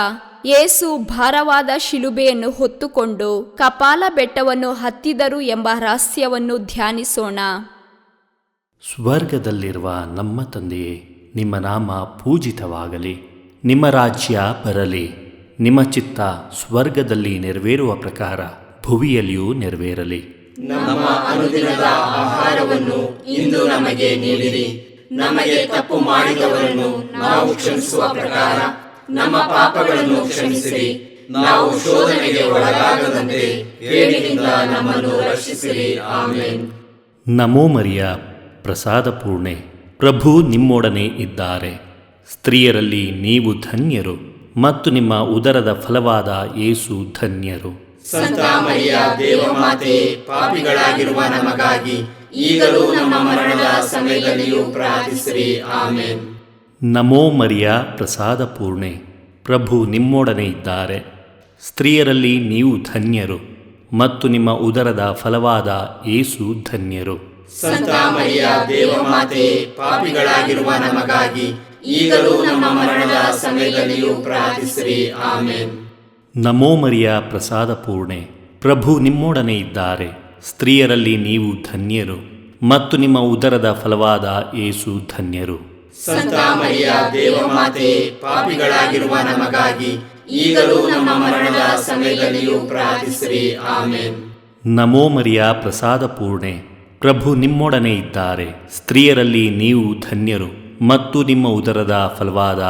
ಯೇಸು ಭಾರವಾದ ಶಿಲುಬೆಯನ್ನು ಹೊತ್ತುಕೊಂಡು ಕಪಾಲ ಬೆಟ್ಟವನ್ನು ಹತ್ತಿದರು ಎಂಬ ರಹಸ್ಯವನ್ನು ಧ್ಯಾನಿಸೋಣ. ಸ್ವರ್ಗದಲ್ಲಿರುವ ನಮ್ಮ ತಂದೆಯೇ, ನಿಮ್ಮ ನಾಮ ಪೂಜಿತವಾಗಲಿ, ನಿಮ್ಮ ರಾಜ್ಯ ಬರಲಿ, ನಿಮ್ಮ ಚಿತ್ತ ಸ್ವರ್ಗದಲ್ಲಿ ನೆರವೇರುವ ಪ್ರಕಾರ ಭುವಿಯಲ್ಲಿಯೂ ನೆರವೇರಲಿ. ನಮ್ಮ ಅನುದಿನದ ಆಹಾರವನ್ನು ಇಂದು ನಮಗೆ ನೀಡಿರಿ. ನಮಗೆ ತಪ್ಪು ಮಾಡಿದವರನ್ನು ನಾವು ಕ್ಷಮಿಸುವ ಪ್ರಕಾರ ನಮ್ಮ ಪಾಪಗಳನ್ನು ಕ್ಷಮಿಸಿರಿ. ನಾವು ಶೋಧನೆಗೆ ಒಳಗಾಗದಂತೆ ಕೇಡಿನಿಂದ ನಮ್ಮನ್ನು ರಕ್ಷಿಸಿರಿ. ಆಮೆನ್. ನಮೋ ಮರಿಯ, ಪ್ರಸಾದ ಪೂರ್ಣೆ, ಪ್ರಭು ನಿಮ್ಮೊಡನೆ ಇದ್ದಾರೆ. ಸ್ತ್ರೀಯರಲ್ಲಿ ನೀವು ಧನ್ಯರು ಮತ್ತು ನಿಮ್ಮ ಉದರದ ಫಲವಾದ ಯೇಸು ಧನ್ಯರು. ಸಂತ ಮರಿಯ ದೇವಮಾತೆ, ಪಾಪಿಗಳಾಗಿರುವ ನಮಗಾಗಿ ಈಗಲೂ ನಮ್ಮ ಮರಣದ ಸಮಯದಲ್ಲಿಯೂ ಪ್ರಾರ್ಥಿಸಿರಿ. ಆಮೆನ್. ನಮೋ ಮರಿಯ ಪ್ರಸಾದ ಪೂರ್ಣೆ, ಪ್ರಭು ನಿಮ್ಮೊಡನೆ ಇದ್ದಾರೆ. ಸ್ತ್ರೀಯರಲ್ಲಿ ನೀವು ಧನ್ಯರು ಮತ್ತು ನಿಮ್ಮ ಉದರದ ಫಲವಾದ ಯೇಸು ಧನ್ಯರು. ಸಂತ ಮರಿಯ ದೇವಮಾತೆ, ಪಾಪಿಗಳಾಗಿರುವ ನಮಗಾಗಿ ಈಗಲೂ ನಮ್ಮ ಮರಣದ ಸಮಯದಲ್ಲಿಯೂ ಪ್ರಾರ್ಥಿಸಿರಿ. ಆಮೆನ್. ನಮೋ ಮರಿಯ ಪ್ರಸಾದ ಪೂರ್ಣೆ, ಪ್ರಭು ನಿಮ್ಮೊಡನೆ ಇದ್ದಾರೆ. ಸ್ತ್ರೀಯರಲ್ಲಿ ನೀವು ಧನ್ಯರು ಮತ್ತು ನಿಮ್ಮ ಉದರದ ಫಲವಾದ ಯೇಸು ಧನ್ಯರು. ಸಂತ ಮರಿಯ ದೇವಮಾತೆ, ಪಾಪಿಗಳಾಗಿರುವ ನಮಗಾಗಿ ಈಗಲೂ ನಮ್ಮ ಮರಣದ ಸಮಯದಲ್ಲಿಯೂ ಪ್ರಾರ್ಥಿಸಿರಿ. ಆಮೆನ್. ನಮೋ ಮರಿಯ ಪ್ರಸಾದ ಪೂರ್ಣೆ, ಪ್ರಭು ನಿಮ್ಮೊಡನೆ ಇದ್ದಾರೆ. ಸ್ತ್ರೀಯರಲ್ಲಿ ನೀವು ಧನ್ಯರು ಮತ್ತು ನಿಮ್ಮ ಉದರದ ಫಲವಾದ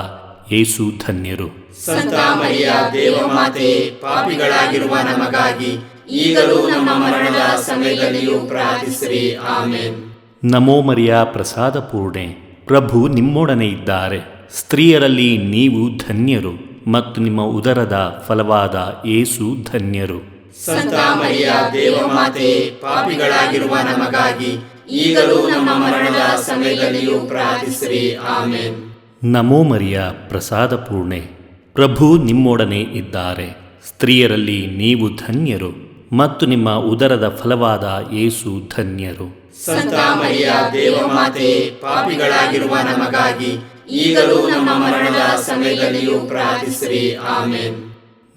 ಯೇಸು ಧನ್ಯರು. ಸಂತ ಮರಿಯ ದೇವಮಾತೆ, ಪಾಪಿಗಳಾಗಿರುವ ನಮಗಾಗಿ ಈಗಲೂ ನಮ್ಮ ಮರಣದ ಸಮಯದಲ್ಲಿಯೂ ಪ್ರಾರ್ಥಿಸಿರಿ. ಆಮೆನ್. ನಮೋ ಮರಿಯ ಪ್ರಸಾದ ಪೂರ್ಣೆ, ಪ್ರಭು ನಿಮ್ಮೊಡನೆ ಇದ್ದಾರೆ. ಸ್ತ್ರೀಯರಲ್ಲಿ ನೀವು ಧನ್ಯರು ಮತ್ತು ನಿಮ್ಮ ಉದರದ ಫಲವಾದ ಯೇಸು ಧನ್ಯರು. ಸಂತ ಮರಿಯ ದೇವಮಾತೆ, ಪಾಪಿಗಳಾಗಿರುವ ನಮಗಾಗಿ ಈಗಲೂ ನಮ್ಮ ಮರಣದ ಸಮಯದಲ್ಲಿಯೂ ಪ್ರಾರ್ಥಿಸಿರಿ. ಆಮೆನ್. ನಮೋ ಮರಿಯ ಪ್ರಸಾದ ಪೂರ್ಣೆ, ಪ್ರಭು ನಿಮ್ಮೊಡನೆ ಇದ್ದಾರೆ. ಸ್ತ್ರೀಯರಲ್ಲಿ ನೀವು ಧನ್ಯರು ಮತ್ತು ನಿಮ್ಮ ಉದರದ ಫಲವಾದ ಯೇಸು ಧನ್ಯರು. ಸಂತ ಮರಿಯ ದೇವಮಾತೆ, ಪಾಪಿಗಳಾಗಿರುವ ನಮಗಾಗಿ ಈಗಲೂ ನಮ್ಮ ಮರಣದ ಸಮಯದಲ್ಲಿಯೂ ಪ್ರಾರ್ಥಿಸಿರಿ. ಆಮೆನ್.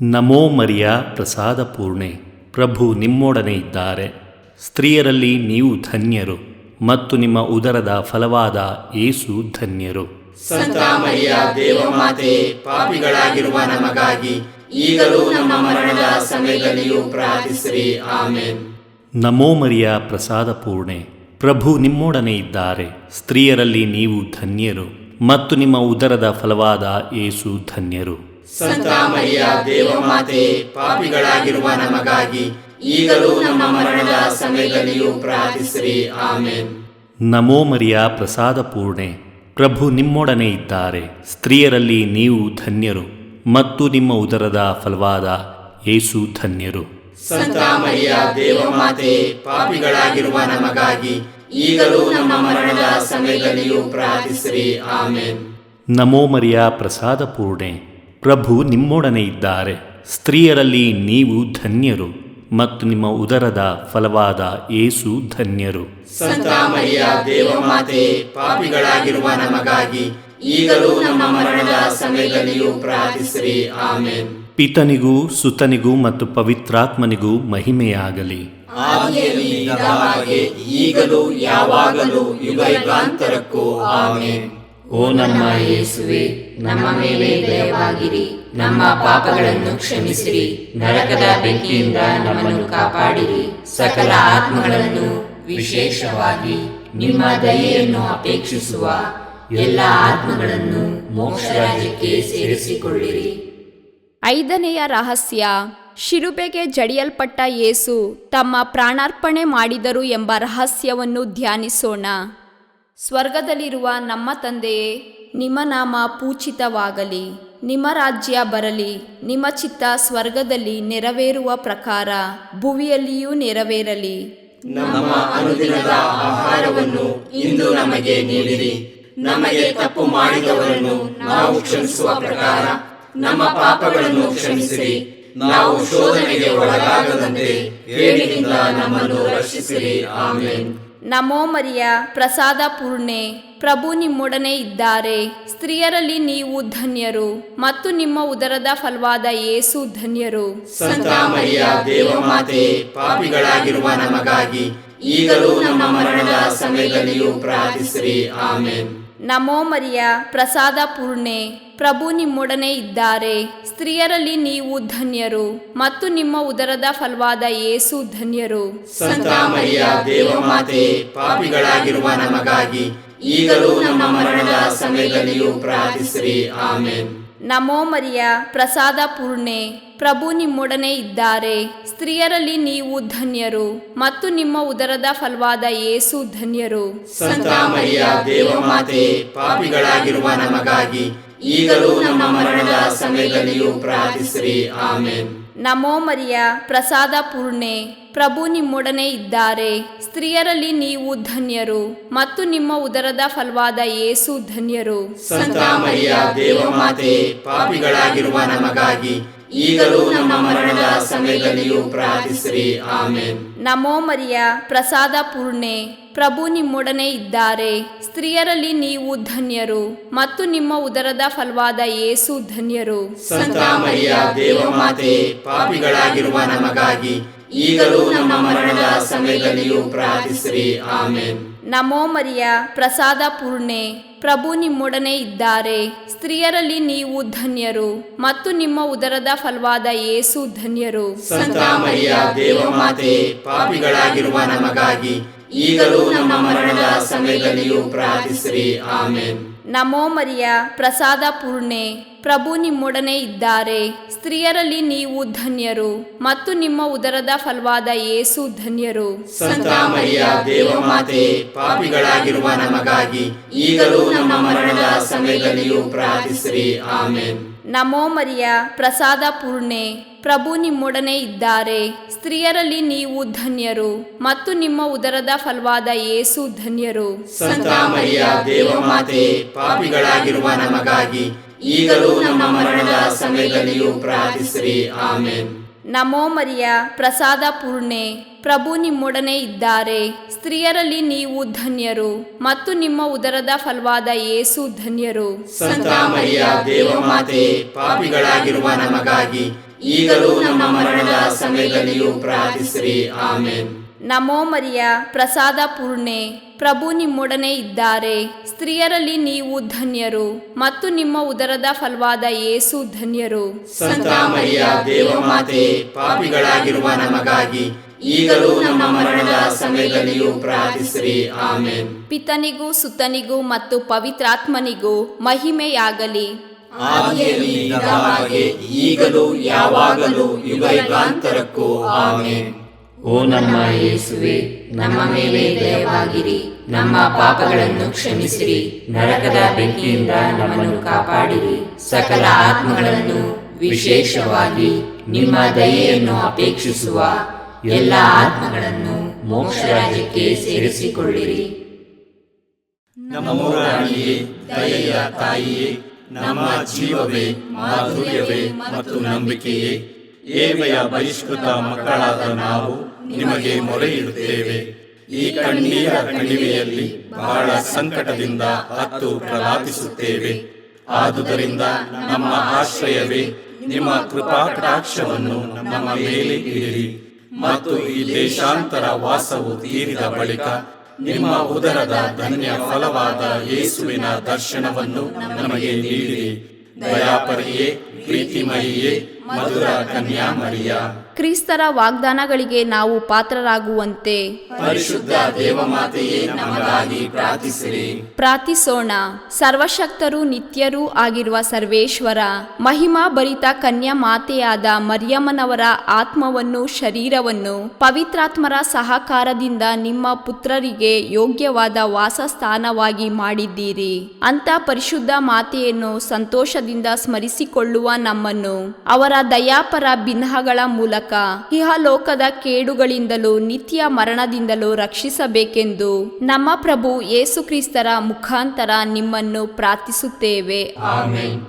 ನಮೋ ಮರಿಯ ಪ್ರಸಾದ ಪೂರ್ಣೆ, ಪ್ರಭು ನಿಮ್ಮೊಡನೆ ಇದ್ದಾರೆ. ಸ್ತ್ರೀಯರಲ್ಲಿ ನೀವು ಧನ್ಯರು ಮತ್ತು ನಿಮ್ಮ ಉದರದ ಫಲವಾದ ಯೇಸು ಧನ್ಯರು. ಸಂತ ಮರಿಯ ದೇವಮಾತೆ, ಪಾಪಿಗಳಾಗಿರುವ ನಮಗಾಗಿ ಈಗಲೂ ನಮ್ಮ ಮರಣದ ಸಮಯದಲ್ಲಿಯೂ ಪ್ರಾರ್ಥಿಸಿರಿ. ಆಮೆನ್. ನಮೋ ಮರಿಯ ಪ್ರಸಾದ ಪೂರ್ಣೆ, ಪ್ರಭು ನಿಮ್ಮೊಡನೆ ಇದ್ದಾರೆ. ಸ್ತ್ರೀಯರಲ್ಲಿ ನೀವು ಧನ್ಯರು ಮತ್ತು ನಿಮ್ಮ ಉದರದ ಫಲವಾದ ಯೇಸು ಧನ್ಯರು. ಸಂತ ಮರಿಯ ದೇವಮಾತೆ, ಪಾಪಿಗಳಾಗಿರುವ ನಮಗಾಗಿ ಈಗಲೂ ನಮ್ಮ ಮರಣದ ಸಮಯದಲ್ಲಿಯೂ ಪ್ರಾರ್ಥಿಸಿರಿ. ಆಮೆನ್. ನಮೋ ಮರಿಯ ಪ್ರಸಾದ ಪೂರ್ಣೆ, ಪ್ರಭು ನಿಮ್ಮೊಡನೆ ಇದ್ದಾರೆ. ಸ್ತ್ರೀಯರಲ್ಲಿ ನೀವು ಧನ್ಯರು ಮತ್ತು ನಿಮ್ಮ ಉದರದ ಫಲವಾದ ಯೇಸು ಧನ್ಯರು. ಸಂತ ಮರಿಯ ದೇವಮಾತೆ, ಪಾಪಿಗಳಾಗಿರುವ ನಮಗಾಗಿ ಈಗಲೂ ನಮ್ಮ ಮರಣದ ಸಮಯದಲ್ಲಿಯೂ ಪ್ರಾರ್ಥಿಸಿರಿ. ಆಮೆನ್. ನಮೋ ಮರಿಯ ಪ್ರಸಾದ ಪೂರ್ಣೆ, ಪ್ರಭು ನಿಮ್ಮೊಡನೆ ಇದ್ದಾರೆ. ಸ್ತ್ರೀಯರಲ್ಲಿ ನೀವು ಧನ್ಯರು ಮತ್ತು ನಿಮ್ಮ ಉದರದ ಫಲವಾದ ಯೇಸು ಧನ್ಯರು. ಸಂತ ಮರಿಯ ದೇವಮಾತೆ, ಪಾಪಿಗಳಾಗಿರುವ ನಮಗಾಗಿ ಈಗಲೂ ನಮ್ಮ ಮರಣದ ಸಮಯದಲ್ಲಿಯೂ ಪ್ರಾರ್ಥಿಸಿರಿ. ಆಮೆನ್. ಪಿತನಿಗೂ ಸುತನಿಗೂ ಮತ್ತು ಪವಿತ್ರಾತ್ಮನಿಗೂ ಮಹಿಮೆಯಾಗಲಿ. ಆದಿಯಲ್ಲಿ ಇದ್ದ ಹಾಗೆ ಈಗಲೂ ಯಾವಾಗಲೂ ಯುಗಾಂತರಕ್ಕೂ. ಆಮೆನ್. ಓ ನಮ್ಮ ಯೇಸುವೆ, ನಮ್ಮ ಮೇಲೆ ದಯವಾಗಿರಿ. ನಮ್ಮ ಪಾಪಗಳನ್ನು ಕ್ಷಮಿಸಿರಿ. ನರಕದ ಬೆಂಕಿಯಿಂದ ನಮ್ಮನ್ನು ಕಾಪಾಡಿರಿ. ಸಕಲ ಆತ್ಮಗಳನ್ನು, ವಿಶೇಷವಾಗಿ ನಿಮ್ಮ ದಯೆಯನ್ನು ಅಪೇಕ್ಷಿಸುವ ಎಲ್ಲ ಆತ್ಮಗಳನ್ನು ಮೋಕ್ಷ ರಾಜ್ಯಕ್ಕೆ ಸೇರಿಸಿಕೊಳ್ಳಿರಿ. 5ನೆಯ ರಹಸ್ಯ, ಶಿಲುಬೆಗೆ ಜಡಿಯಲ್ಪಟ್ಟ ಯೇಸು ತಮ್ಮ ಪ್ರಾಣಾರ್ಪಣೆ ಮಾಡಿದರು ಎಂಬ ರಹಸ್ಯವನ್ನು ಧ್ಯಾನಿಸೋಣ. ಸ್ವರ್ಗದಲ್ಲಿರುವ ನಮ್ಮ ತಂದೆಯೇ, ನಿಮ್ಮ ನಾಮ ಪೂಜಿತವಾಗಲಿ. ನಿಮ್ಮ ರಾಜ್ಯ ಬರಲಿ. ನಿಮ್ಮ ಚಿತ್ತ ಸ್ವರ್ಗದಲ್ಲಿ ನೆರವೇರುವ ಪ್ರಕಾರ ಭುವಿಯಲ್ಲಿಯೂ ನೆರವೇರಲಿ. ನಮ್ಮ ಅನುದಿನದ ಆಹಾರವನ್ನು ಇಂದು ನಮಗೆ ನೀಡಿರಿ. ನಮಗೆ ತಪ್ಪು ಮಾಡಿದವರನ್ನು ನಾವು ಕ್ಷಮಿಸುವ ಪ್ರಕಾರ ನಮ್ಮ ಪಾಪಗಳನ್ನು ಕ್ಷಮಿಸಿರಿ. ನಾವು ಶೋಧನೆಗೆ ಒಳಗಾಗದಂತೆ ಕೇಡಿನಿಂದ ನಮ್ಮನ್ನು ರಕ್ಷಿಸಿರಿ. ಆಮೆನ್. ನಮೋ ಮರಿಯ ಪ್ರಸಾದ ಪೂರ್ಣೆ, ಪ್ರಭು ನಿಮ್ಮೊಡನೆ ಇದ್ದಾರೆ. ಸ್ತ್ರೀಯರಲ್ಲಿ ನೀವು ಧನ್ಯರು ಮತ್ತು ನಿಮ್ಮ ಉದರದ ಫಲವಾದ ಯೇಸು ಧನ್ಯರು. ಸಂತ ಮರಿಯ ದೇವಮಾತೆ, ಪಾಪಿಗಳಾಗಿರುವ ನಮಗಾಗಿ ಈಗಲೂ ನಮ್ಮ ಮರಣದ ಸಮಯದಲ್ಲಿಯೂ ಪ್ರಾರ್ಥಿಸಿರಿ. ಆಮೆನ್. ನಮೋ ಮರಿಯ ಪ್ರಸಾದ ಪೂರ್ಣೆ, ಪ್ರಭು ನಿಮ್ಮೊಡನೆ ಇದ್ದಾರೆ. ಸ್ತ್ರೀಯರಲ್ಲಿ ನೀವು ಧನ್ಯರು ಮತ್ತು ನಿಮ್ಮ ಉದರದ ಫಲವಾದ ಯೇಸು ಧನ್ಯರು. ಸಂತ ಮರಿಯ ದೇವಮಾತೆ, ಪಾಪಿಗಳಾಗಿರುವ ನಮಗಾಗಿ ಈಗಲೂ ನಮ್ಮ ಮರಣದ ಸಮಯದಲ್ಲಿಯೂ ಪ್ರಾರ್ಥಿಸಿರಿ. ಆಮೆನ್. ನಮೋ ಮರಿಯ ಪ್ರಸಾದ ಪೂರ್ಣೆ, ಪ್ರಭು ನಿಮ್ಮೊಡನೆ ಇದ್ದಾರೆ. ಸ್ತ್ರೀಯರಲ್ಲಿ ನೀವು ಧನ್ಯರು ಮತ್ತು ನಿಮ್ಮ ಉದರದ ಫಲವಾದ ಯೇಸು ಧನ್ಯರು. ಸಂತ ಮರಿಯ ದೇವಮಾತೆ, ಪಾಪಿಗಳಾಗಿರುವ ನಮಗಾಗಿ ಈಗಲೂ ನಮ್ಮ ಮರಣದ ಸಮಯದಲ್ಲಿಯೂ ಪ್ರಾರ್ಥಿಸಿರಿ. ಆಮೆನ್. ನಮೋ ಮರಿಯ ಪ್ರಸಾದ ಪೂರ್ಣೆ, ಪ್ರಭು ನಿಮ್ಮೊಡನೆ ಇದ್ದಾರೆ. ಸ್ತ್ರೀಯರಲ್ಲಿ ನೀವು ಧನ್ಯರು ಮತ್ತು ನಿಮ್ಮ ಉದರದ ಫಲವಾದ ಯೇಸು ಧನ್ಯರು. ಸಂತ ಮರಿಯ ದೇವಮಾತೆ, ಪಾಪಿಗಳಾಗಿರುವ ನಮಗಾಗಿ ಈಗಲೂ ನಮ್ಮ ಮರಣದ ಸಮಯದಲ್ಲಿಯೂ ಪ್ರಾರ್ಥಿಸಿರಿ. ಆಮೇನ್. ನಮೋ ಮರಿಯ ಪ್ರಸಾದ ಪೂರ್ಣೆ, ಪ್ರಭು ನಿಮ್ಮೊಡನೆ ಇದ್ದಾರೆ. ಸ್ತ್ರೀಯರಲ್ಲಿ ನೀವು ಧನ್ಯರು ಮತ್ತು ನಿಮ್ಮ ಉದರದ ಫಲವಾದ ಯೇಸು ಧನ್ಯರು. ಸಂತ ಮರಿಯ ದೇವಮಾತೆ, ಪಾಪಿಗಳಾಗಿರುವ ನಮಗಾಗಿ ಈಗಲೂ ನಮ್ಮ ಮರಣದ ಸಮಯದಲ್ಲಿಯೂ ಪ್ರಾರ್ಥಿಸಿರಿ. ಆಮೇನ್. ನಮೋ ಮರಿಯ ಪ್ರಸಾದ ಪೂರ್ಣೆ, ಪ್ರಭು ನಿಮ್ಮೊಡನೆ ಇದ್ದಾರೆ. ಸ್ತ್ರೀಯರಲ್ಲಿ ನೀವು ಧನ್ಯರು ಮತ್ತು ನಿಮ್ಮ ಉದರದ ಫಲವಾದ ಯೇಸು ಧನ್ಯರು. ಸಂತ ಮರಿಯ ದೇವಮಾತೆ, ಪಾಪಿಗಳಾಗಿರುವ ನಮಗಾಗಿ ಈಗಲೂ ನಮ್ಮ ಮರಣದ ಸಮಯದಲ್ಲಿಯೂ ಪ್ರಾರ್ಥಿಸಿರಿ. ಆಮೇನ್. ನಮೋ ಮರಿಯ ಪ್ರಸಾದ ಪೂರ್ಣೆ, ಪ್ರಭು ನಿಮ್ಮೊಡನೆ ಇದ್ದಾರೆ. ಸ್ತ್ರೀಯರಲ್ಲಿ ನೀವು ಧನ್ಯರು ಮತ್ತು ನಿಮ್ಮ ಉದರದ ಫಲವಾದ ಯೇಸು ಧನ್ಯರು. ಸಂತ ಮರಿಯ ದೇವಮಾತೆ, ಪಾಪಿಗಳಾಗಿರುವ ನಮಗಾಗಿ ಈಗಲೂ ನಮ್ಮ ಮರಣದ ಸಮಯದಲ್ಲಿಯೂ ಪ್ರಾರ್ಥಿಸಿರಿ. ಆಮೇನ್. ನಮೋ ಮರಿಯ ಪ್ರಸಾದ ಪೂರ್ಣೆ, ಪ್ರಭು ನಿಮ್ಮೊಡನೆ ಇದ್ದಾರೆ. ಸ್ತ್ರೀಯರಲ್ಲಿ ನೀವು ಧನ್ಯರು ಮತ್ತು ನಿಮ್ಮ ಉದರದ ಫಲವಾದ ಯೇಸು ಧನ್ಯರು. ಸಂತ ಮರಿಯ ದೇವಮಾತೆ, ಪಾಪಿಗಳಾಗಿರುವ ನಮಗಾಗಿ ಈಗಲೂ ನಮ್ಮ ಮರಣದ ಸಮಯದಲ್ಲಿಯೂ ಪ್ರಾರ್ಥಿಸಿರಿ. ಆಮೇನ್. ನಮೋ ಮರಿಯ ಪ್ರಸಾದ ಪೂರ್ಣೆ, ಪ್ರಭು ನಿಮ್ಮೊಡನೆ ಇದ್ದಾರೆ. ಸ್ತ್ರೀಯರಲ್ಲಿ ನೀವು ಧನ್ಯರು ಮತ್ತು ನಿಮ್ಮ ಉದರದ ಫಲವಾದ ಯೇಸು ಧನ್ಯರು. ಸಂತ ಮರಿಯ ದೇವಮಾತೆ, ಪಾಪಿಗಳಾಗಿರುವ ನಮಗಾಗಿ ಈಗಲೂ ನಮ್ಮ ಮರಣದ ಸಮಯದಲ್ಲಿಯೂ ಪ್ರಾರ್ಥಿಸಿರಿ. ಆಮೇನ್. ನಮೋ ಮರಿಯ ಪ್ರಸಾದ ಪೂರ್ಣೆ, ಪ್ರಭು ನಿಮ್ಮೊಡನೆ ಇದ್ದಾರೆ. ಸ್ತ್ರೀಯರಲ್ಲಿ ನೀವು ಧನ್ಯರು ಮತ್ತು ನಿಮ್ಮ ಉದರದ ಫಲವಾದ ಯೇಸು ಧನ್ಯರು. ಸಂತ ಮರಿಯ ದೇವಮಾತೆ, ಪಾಪಿಗಳಾಗಿರುವ ನಮಗಾಗಿ ಈಗಲೂ ನಮ್ಮ ಮರಣದ ಸಮಯದಲ್ಲಿಯೂ ಪ್ರಾರ್ಥಿಸಿರಿ. ಆಮೇನ್. ಪಿತನಿಗೂ ಸುತನಿಗೂ ಮತ್ತು ಪವಿತ್ರಾತ್ಮನಿಗೂ ಮಹಿಮೆಯಾಗಲಿ. ಆದಿಯಲ್ಲಿ ಇದ್ದ ಹಾಗೆ ಈಗಲೂ ಯಾವಾಗಲೂ ಯುಗಾಂತರಕ್ಕೂ. ಆಮೇನ್. ಓ ನಮ್ಮ ಯೇಸುವೆ, ನಮ್ಮ ಮೇಲೆ ದಯವಾಗಿರಿ, ನಮ್ಮ ಪಾಪಗಳನ್ನು ಕ್ಷಮಿಸಿರಿ, ನರಕದ ಬೆಂಕಿಯಿಂದ ನಮ್ಮನ್ನು ಕಾಪಾಡಿರಿ, ಸಕಲ ಆತ್ಮಗಳನ್ನು ವಿಶೇಷವಾಗಿ ನಿಮ್ಮ ದಯೆಯನ್ನು ಅಪೇಕ್ಷಿಸುವ ಎಲ್ಲ ಆತ್ಮಗಳನ್ನು ಮೋಕ್ಷ ರಾಜ್ಯಕ್ಕೆ ಸೇರಿಸಿಕೊಳ್ಳಿರಿ. ನಮೋ ರಾಣಿಯೇ, ದಯೆಯ ತಾಯಿಯೇ, ನಮ್ಮ ಜೀವವೇ, ಮಾಧುರ್ಯವೇ ಮತ್ತು ನಂಬಿಕೆಯೇ, ಏವೆಯ ಬಹಿಷ್ಕೃತ ಮಕ್ಕಳಾದ ನಾವು ನಿಮಗೆ ಮೊರೆ ಇಡುತ್ತೇವೆ. ಈ ಕಣ್ಣೀರ ಕಣಿವೆಯಲ್ಲಿ ಬಹಳ ಸಂಕಟದಿಂದ ಅತ್ತು ಪ್ರಲಾಪಿಸುತ್ತೇವೆ. ಆದುದರಿಂದ ನಮ್ಮ ಆಶ್ರಯವೇ, ನಿಮ್ಮ ಕೃಪಾಕಟಾಕ್ಷವನ್ನು ನಮ್ಮ ಮೇಲೆ ಇಡಿರಿ ಮತ್ತು ಈ ದೇಶಾಂತರ ವಾಸವು ತೀರಿದ ಬಳಿಕ ನಿಮ್ಮ ಉದರದ ಧನ್ಯ ಫಲವಾದ ಯೇಸುವಿನ ದರ್ಶನವನ್ನು ನಮಗೆ ನೀಡಿರಿ. ದಯಾಪರಿಯೇ, ಪ್ರೀತಿಮಯಿಯೇ, ಮಧುರ ಕನ್ಯಾಮರಿಯ, ಕ್ರಿಸ್ತರ ವಾಗ್ದಾನಗಳಿಗೆ ನಾವು ಪಾತ್ರರಾಗುವಂತೆ ಪರಿಶುದ್ಧ ದೇವಮಾತೆಯೇ ನಮಗಾಗಿ ಪ್ರಾರ್ಥಿಸಿರಿ. ಪ್ರಾರ್ಥಿಸೋಣ. ಸರ್ವಶಕ್ತರೂ ನಿತ್ಯರೂ ಆಗಿರುವ ಸರ್ವೇಶ್ವರ, ಮಹಿಮಾ ಭರಿತ ಕನ್ಯಾ ಮಾತೆಯಾದ ಮರಿಯಮ್ಮನವರ ಆತ್ಮವನ್ನು ಶರೀರವನ್ನು ಪವಿತ್ರಾತ್ಮರ ಸಹಕಾರದಿಂದ ನಿಮ್ಮ ಪುತ್ರರಿಗೆ ಯೋಗ್ಯವಾದ ವಾಸಸ್ಥಾನವಾಗಿ ಮಾಡಿದ್ದೀರಿ. ಅಂತ ಪರಿಶುದ್ಧ ಮಾತೆಯನ್ನು ಸಂತೋಷದಿಂದ ಸ್ಮರಿಸಿಕೊಳ್ಳುವ ನಮ್ಮನ್ನು ಅವರ ದಯಾಪರ ಬಿನ್ನಹಗಳ ಮೂಲಕ ಇಹಲೋಕದ ಕೇಡುಗಳಿಂದಲೂ ನಿತ್ಯ ಮರಣದಿಂದಲೂ ರಕ್ಷಿಸಬೇಕೆಂದು ನಮ್ಮ ಪ್ರಭು ಯೇಸು ಕ್ರಿಸ್ತರ ಮುಖಾಂತರ ನಿಮ್ಮನ್ನು ಪ್ರಾರ್ಥಿಸುತ್ತೇವೆ. ಆಮೆನ್.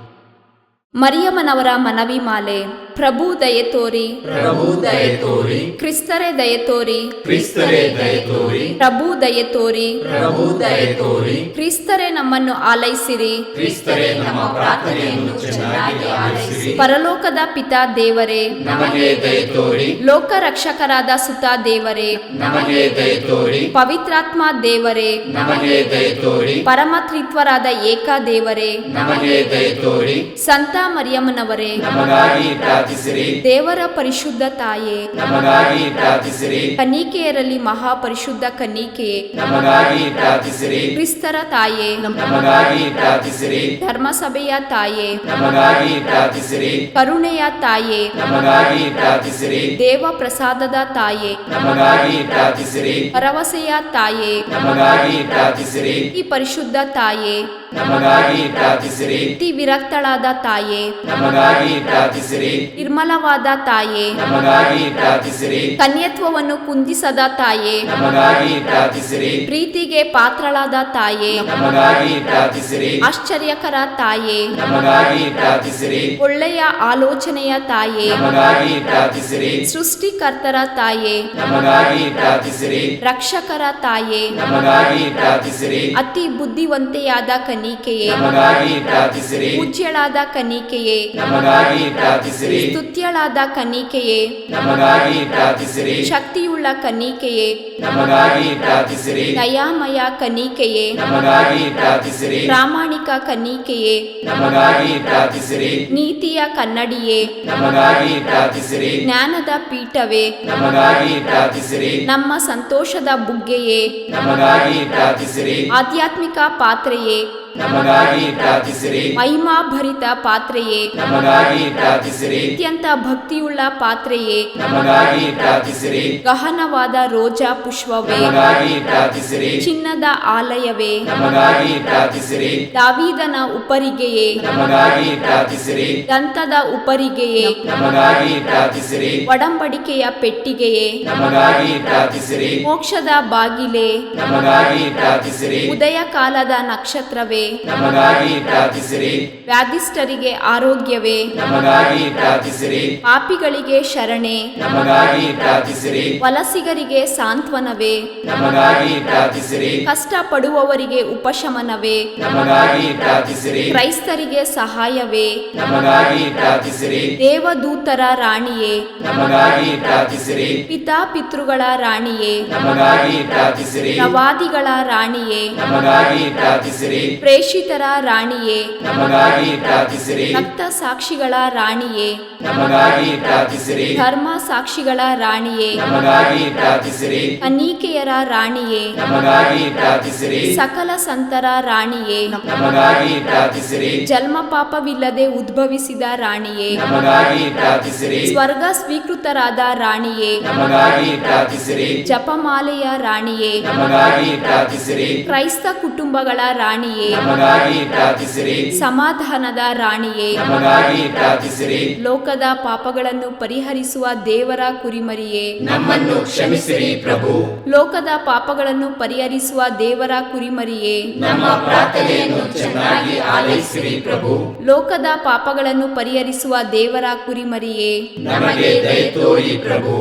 ಮರಿಯಮ್ಮನವರ ಮನವಿ ಮಾಲೆ. ಪ್ರಭು ದಯೆ ತೋರಿ, ಪ್ರಭು ದಯೆ ತೋರಿ, ಕ್ರಿಸ್ತರೇ ದಯೆ ತೋರಿ, ಕ್ರಿಸ್ತರೇ ದಯೆ ತೋರಿ, ಪ್ರಭು ದಯೆ ತೋರಿ, ಪ್ರಭು ದಯೆ ತೋರಿ, ಕ್ರಿಸ್ತರೇ ನಮ್ಮನ್ನು ಆಲೈಸಿರಿ, ಕ್ರಿಸ್ತರೇ ನಮ್ಮ ಪ್ರಾರ್ಥನೆಯನ್ನು ಚೆನ್ನಾಗಿ ಆಲಿಸಿರಿ. ಪರಲೋಕದ ಪಿತಾ ದೇವರೇ, ನಮಗೆ ದಯೆ ತೋರಿ, ಲೋಕ ರಕ್ಷಕರಾದ ಸುತ ದೇವರೇ, ನಮಗೆ ದಯೆ ತೋರಿ, ಪವಿತ್ರಾತ್ಮ ದೇವರೇ, ನಮಗೆ ದಯೆ ತೋರಿ, ಪರಮತ್ರಿತ್ವರಾದ ಏಕ ದೇವರೇ, ನಮಗೆ ದಯೆ ತೋರಿ, ಸಂತ ಮರಿಯಮ್ಮನವರೇ, ನಮಗಾಗಿ ಪ್ರಾರ್ಥಿಸಿರಿ. ದೇವರ ಪರಿಶುದ್ಧ ತಾಯೇ, ನಮಗಾಗಿ ಪ್ರಾರ್ಥಿಸಿರಿ. ಕನ್ನಿಕೆಯರಲ್ಲಿ ಮಹಾಪರಿಶುದ್ಧ ಕನ್ನಿಕೆಯೇ, ನಮಗಾಗಿ ಪ್ರಾರ್ಥಿಸಿರಿ. ಕ್ರಿಸ್ತರ ತಾಯೇ, ನಮಗಾಗಿ ಪ್ರಾರ್ಥಿಸಿರಿ. ಧರ್ಮಸಭೆಯ ತಾಯೇ, ನಮಗಾಗಿ ಪ್ರಾರ್ಥಿಸಿರಿ. ಕರುಣೆಯ ತಾಯೇ, ನಮಗಾಗಿ ಪ್ರಾರ್ಥಿಸಿರಿ. ದೇವ ಪ್ರಸಾದದ ತಾಯೇ, ನಮಗಾಗಿ ಪ್ರಾರ್ಥಿಸಿರಿ. ಭರವಸೆಯ ತಾಯೇ, ನಮಗಾಗಿ ಪ್ರಾರ್ಥಿಸಿರಿ. ಈ ಪರಿಶುದ್ಧ ತಾಯೇ, ನಮಗಾಗಿ ಪ್ರಾರ್ಥಿಸಿರಿ. ಅತಿ ವಿರಕ್ತಳಾದ ತಾಯೇ, ನಮಗಾಗಿ ಪ್ರಾರ್ಥಿಸಿರಿ. ನಿರ್ಮಲವಾದ ತಾಯೇ, ನಮಗಾಗಿ ಪ್ರಾರ್ಥಿಸಿರಿ. ಕನ್ಯತ್ವವನ್ನು ಕುಂದಿಸದ ತಾಯೇ, ನಮಗಾಗಿ ಪ್ರಾರ್ಥಿಸಿರಿ. ಪ್ರೀತಿಗೆ ಪಾತ್ರಳಾದ ತಾಯೇ, ನಮಗಾಗಿ ಪ್ರಾರ್ಥಿಸಿರಿ. ಆಶ್ಚರ್ಯಕರ ತಾಯೇ, ನಮಗಾಗಿ ಪ್ರಾರ್ಥಿಸಿರಿ. ಒಳ್ಳೆಯ ಆಲೋಚನೆಯ ತಾಯೇ, ನಮಗಾಗಿ ಪ್ರಾರ್ಥಿಸಿರಿ. ಸೃಷ್ಟಿಕರ್ತರ ತಾಯೇ, ನಮಗಾಗಿ ಪ್ರಾರ್ಥಿಸಿರಿ. ರಕ್ಷಕರ ತಾಯೇ, ನಮಗಾಗಿ ಪ್ರಾರ್ಥಿಸಿರಿ. ಅತಿ ಬುದ್ಧಿವಂತೆಯಾದ ಕನ್ನಿಕೆಯೇ, ನಮಗಾಗಿ ಪ್ರಾರ್ಥಿಸಿರಿ. ಪೂಜ್ಯಳಾದ ಕನ್ನಿಕೆಯೇ, ನಮಗಾಗಿ ಪ್ರಾರ್ಥಿಸಿರಿ. ಸ್ತುತ್ಯಳಾದ ಕನ್ನಿಕೆಯೇ, ನಮಗಾಗಿ ಪ್ರಾರ್ಥಿಸಿರಿ. ಶಕ್ತಿಯುಳ್ಳ ಕನ್ನಿಕೆಯೇ, ನಮಗಾಗಿ ಪ್ರಾರ್ಥಿಸಿರಿ. ದಯಾಮಯ ಕನ್ನಿಕೆಯೇ, ನಮಗಾಗಿ ಪ್ರಾರ್ಥಿಸಿರಿ. ಪ್ರಾಮಾಣಿಕ ಕನ್ನಿಕೆಯೇ, ನಮಗಾಗಿ ಪ್ರಾರ್ಥಿಸಿರಿ. ನೀತಿಯ ಕನ್ನಡಿಯೇ, ನಮಗಾಗಿ ಪ್ರಾರ್ಥಿಸಿರಿ. ಜ್ಞಾನದ ಪೀಠವೇ, ನಮಗಾಗಿ ಪ್ರಾರ್ಥಿಸಿರಿ. ನಮ್ಮ ಸಂತೋಷದ ಬುಗ್ಗೆಯೇ, ನಮಗಾಗಿ ಪ್ರಾರ್ಥಿಸಿರಿ. ಆಧ್ಯಾತ್ಮಿಕ ಪಾತ್ರೆಯೇ, ನಮಗಾಗಿ ಪ್ರಾರ್ಥಿಸಿರಿ. ಮಹಿಮಾಭರಿತ ಪಾತ್ರೆಯೇ, ನಮಗಾಗಿ ಪ್ರಾರ್ಥಿಸಿರಿ. ಅತ್ಯಂತ ಭಕ್ತಿಯುಳ್ಳ ಪಾತ್ರೆಯೇ, ನಮಗಾಗಿ ಪ್ರಾರ್ಥಿಸಿರಿ. ಗಹನವಾದ ರೋಜಾ ಪುಷ್ಪವೇ, ನಮಗಾಗಿ ಪ್ರಾರ್ಥಿಸಿರಿ. ಚಿನ್ನದ ಆಲಯವೇ, ನಮಗಾಗಿ ಪ್ರಾರ್ಥಿಸಿರಿ. ದಾವೀದನ ಉಪರಿಗೆಯೇ, ನಮಗಾಗಿ ಪ್ರಾರ್ಥಿಸಿರಿ. ದಂತದ ಉಪರಿಗೆಯೇ, ನಮಗಾಗಿ ಪ್ರಾರ್ಥಿಸಿರಿ. ಒಡಂಬಡಿಕೆಯ ಪೆಟ್ಟಿಗೆಯೇ, ನಮಗಾಗಿ ಪ್ರಾರ್ಥಿಸಿರಿ. ಮೋಕ್ಷದ ಬಾಗಿಲೇ, ನಮಗಾಗಿ ಪ್ರಾರ್ಥಿಸಿರಿ. ಉದಯ ಕಾಲದ ನಕ್ಷತ್ರವೇ, ನಮಗಾಗಿ ಪ್ರಾರ್ಥಿಸಿರಿ. ವ್ಯಾಧಿಷ್ಠರಿಗೆ ಆರೋಗ್ಯವೇ, ನಮಗಾಗಿ ಪ್ರಾರ್ಥಿಸಿರಿ. ಪಾಪಿಗಳಿಗೆ ಶರಣೆ, ನಮಗಾಗಿ ಪ್ರಾರ್ಥಿಸಿರಿ. ವಲಸಿಗರಿಗೆ ಸಾಂತ್ವನವೇ, ನಮಗಾಗಿ ಪ್ರಾರ್ಥಿಸಿರಿ. ಕಷ್ಟ ಪಡುವವರಿಗೆ ಉಪಶಮನವೇ, ನಮಗಾಗಿ ಪ್ರಾರ್ಥಿಸಿರಿ. ಕ್ರೈಸ್ತರಿಗೆ ಸಹಾಯವೇ, ನಮಗಾಗಿ ಪ್ರಾರ್ಥಿಸಿರಿ. ದೇವದೂತರ ರಾಣಿಯೇ, ನಮಗಾಗಿ ಪ್ರಾರ್ಥಿಸಿರಿ. ಪಿತಾಪಿತೃಗಳ ರಾಣಿಯೇ, ನಮಗಾಗಿ ಪ್ರಾರ್ಥಿಸಿರಿ. ಪ್ರವಾದಿಗಳ ರಾಣಿಯೇ, ನಮಗಾಗಿ ಪ್ರಾರ್ಥಿಸಿರಿ. ಪ್ರೇಷಿತರ ರಾಣಿಯೇ, ನಮಗಾಗಿ ಪ್ರಾರ್ಥಿಸಿರಿ. ರಕ್ತ ಸಾಕ್ಷಿಗಳ ರಾಣಿಯೇ, ನಮಗಾಗಿ ಪ್ರಾರ್ಥಿಸಿರಿ. ಧರ್ಮ ಸಾಕ್ಷಿಗಳ ರಾಣಿಯೇ, ನಮಗಾಗಿ ಪ್ರಾರ್ಥಿಸಿರಿ. ಕನ್ನಿಕೆಯರ ರಾಣಿಯೇ, ನಮಗಾಗಿ ಪ್ರಾರ್ಥಿಸಿರಿ. ಸಕಲ ಸಂತರ ರಾಣಿಯೇ, ನಮಗಾಗಿ ಪ್ರಾರ್ಥಿಸಿರಿ. ಜನ್ಮ ಪಾಪವಿಲ್ಲದೆ ಉದ್ಭವಿಸಿದ ರಾಣಿಯೇ, ನಮಗಾಗಿ ಪ್ರಾರ್ಥಿಸಿರಿ. ಸ್ವರ್ಗ ಸ್ವೀಕೃತರಾದ ರಾಣಿಯೇ, ನಮಗಾಗಿ ಪ್ರಾರ್ಥಿಸಿರಿ. ಜಪಮಾಲೆಯ ರಾಣಿಯೇ, ನಮಗಾಗಿ ಪ್ರಾರ್ಥಿಸಿರಿ. ಕ್ರೈಸ್ತ ಕುಟುಂಬಗಳ ರಾಣಿಯೇ, ನಮಗಾಗಿ ಪ್ರಾರ್ಥಿಸಿರಿ. ಸಮಾಧಾನದ ರಾಣಿಯೇ, ನಮಗಾಗಿ ಪ್ರಾರ್ಥಿಸಿರಿ. ಲೋಕದ ಪಾಪಗಳನ್ನು ಪರಿಹರಿಸುವ ದೇವರ ಕುರಿಮರಿಯೇ, ನಮ್ಮನ್ನು ಕ್ಷಮಿಸಿರಿ ಪ್ರಭು. ಲೋಕದ ಪಾಪಗಳನ್ನು ಪರಿಹರಿಸುವ ದೇವರ ಕುರಿಮರಿಯೇ, ನಮ್ಮ ಪ್ರಾರ್ಥನೆಯನ್ನು ಚೆನ್ನಾಗಿ ಆಲೈಸಿರಿ ಪ್ರಭು. ಲೋಕದ ಪಾಪಗಳನ್ನು ಪರಿಹರಿಸುವ ದೇವರ ಕುರಿಮರಿಯೇ, ನಮಗೆ ದಯೆ ತೋರಿ ಪ್ರಭು.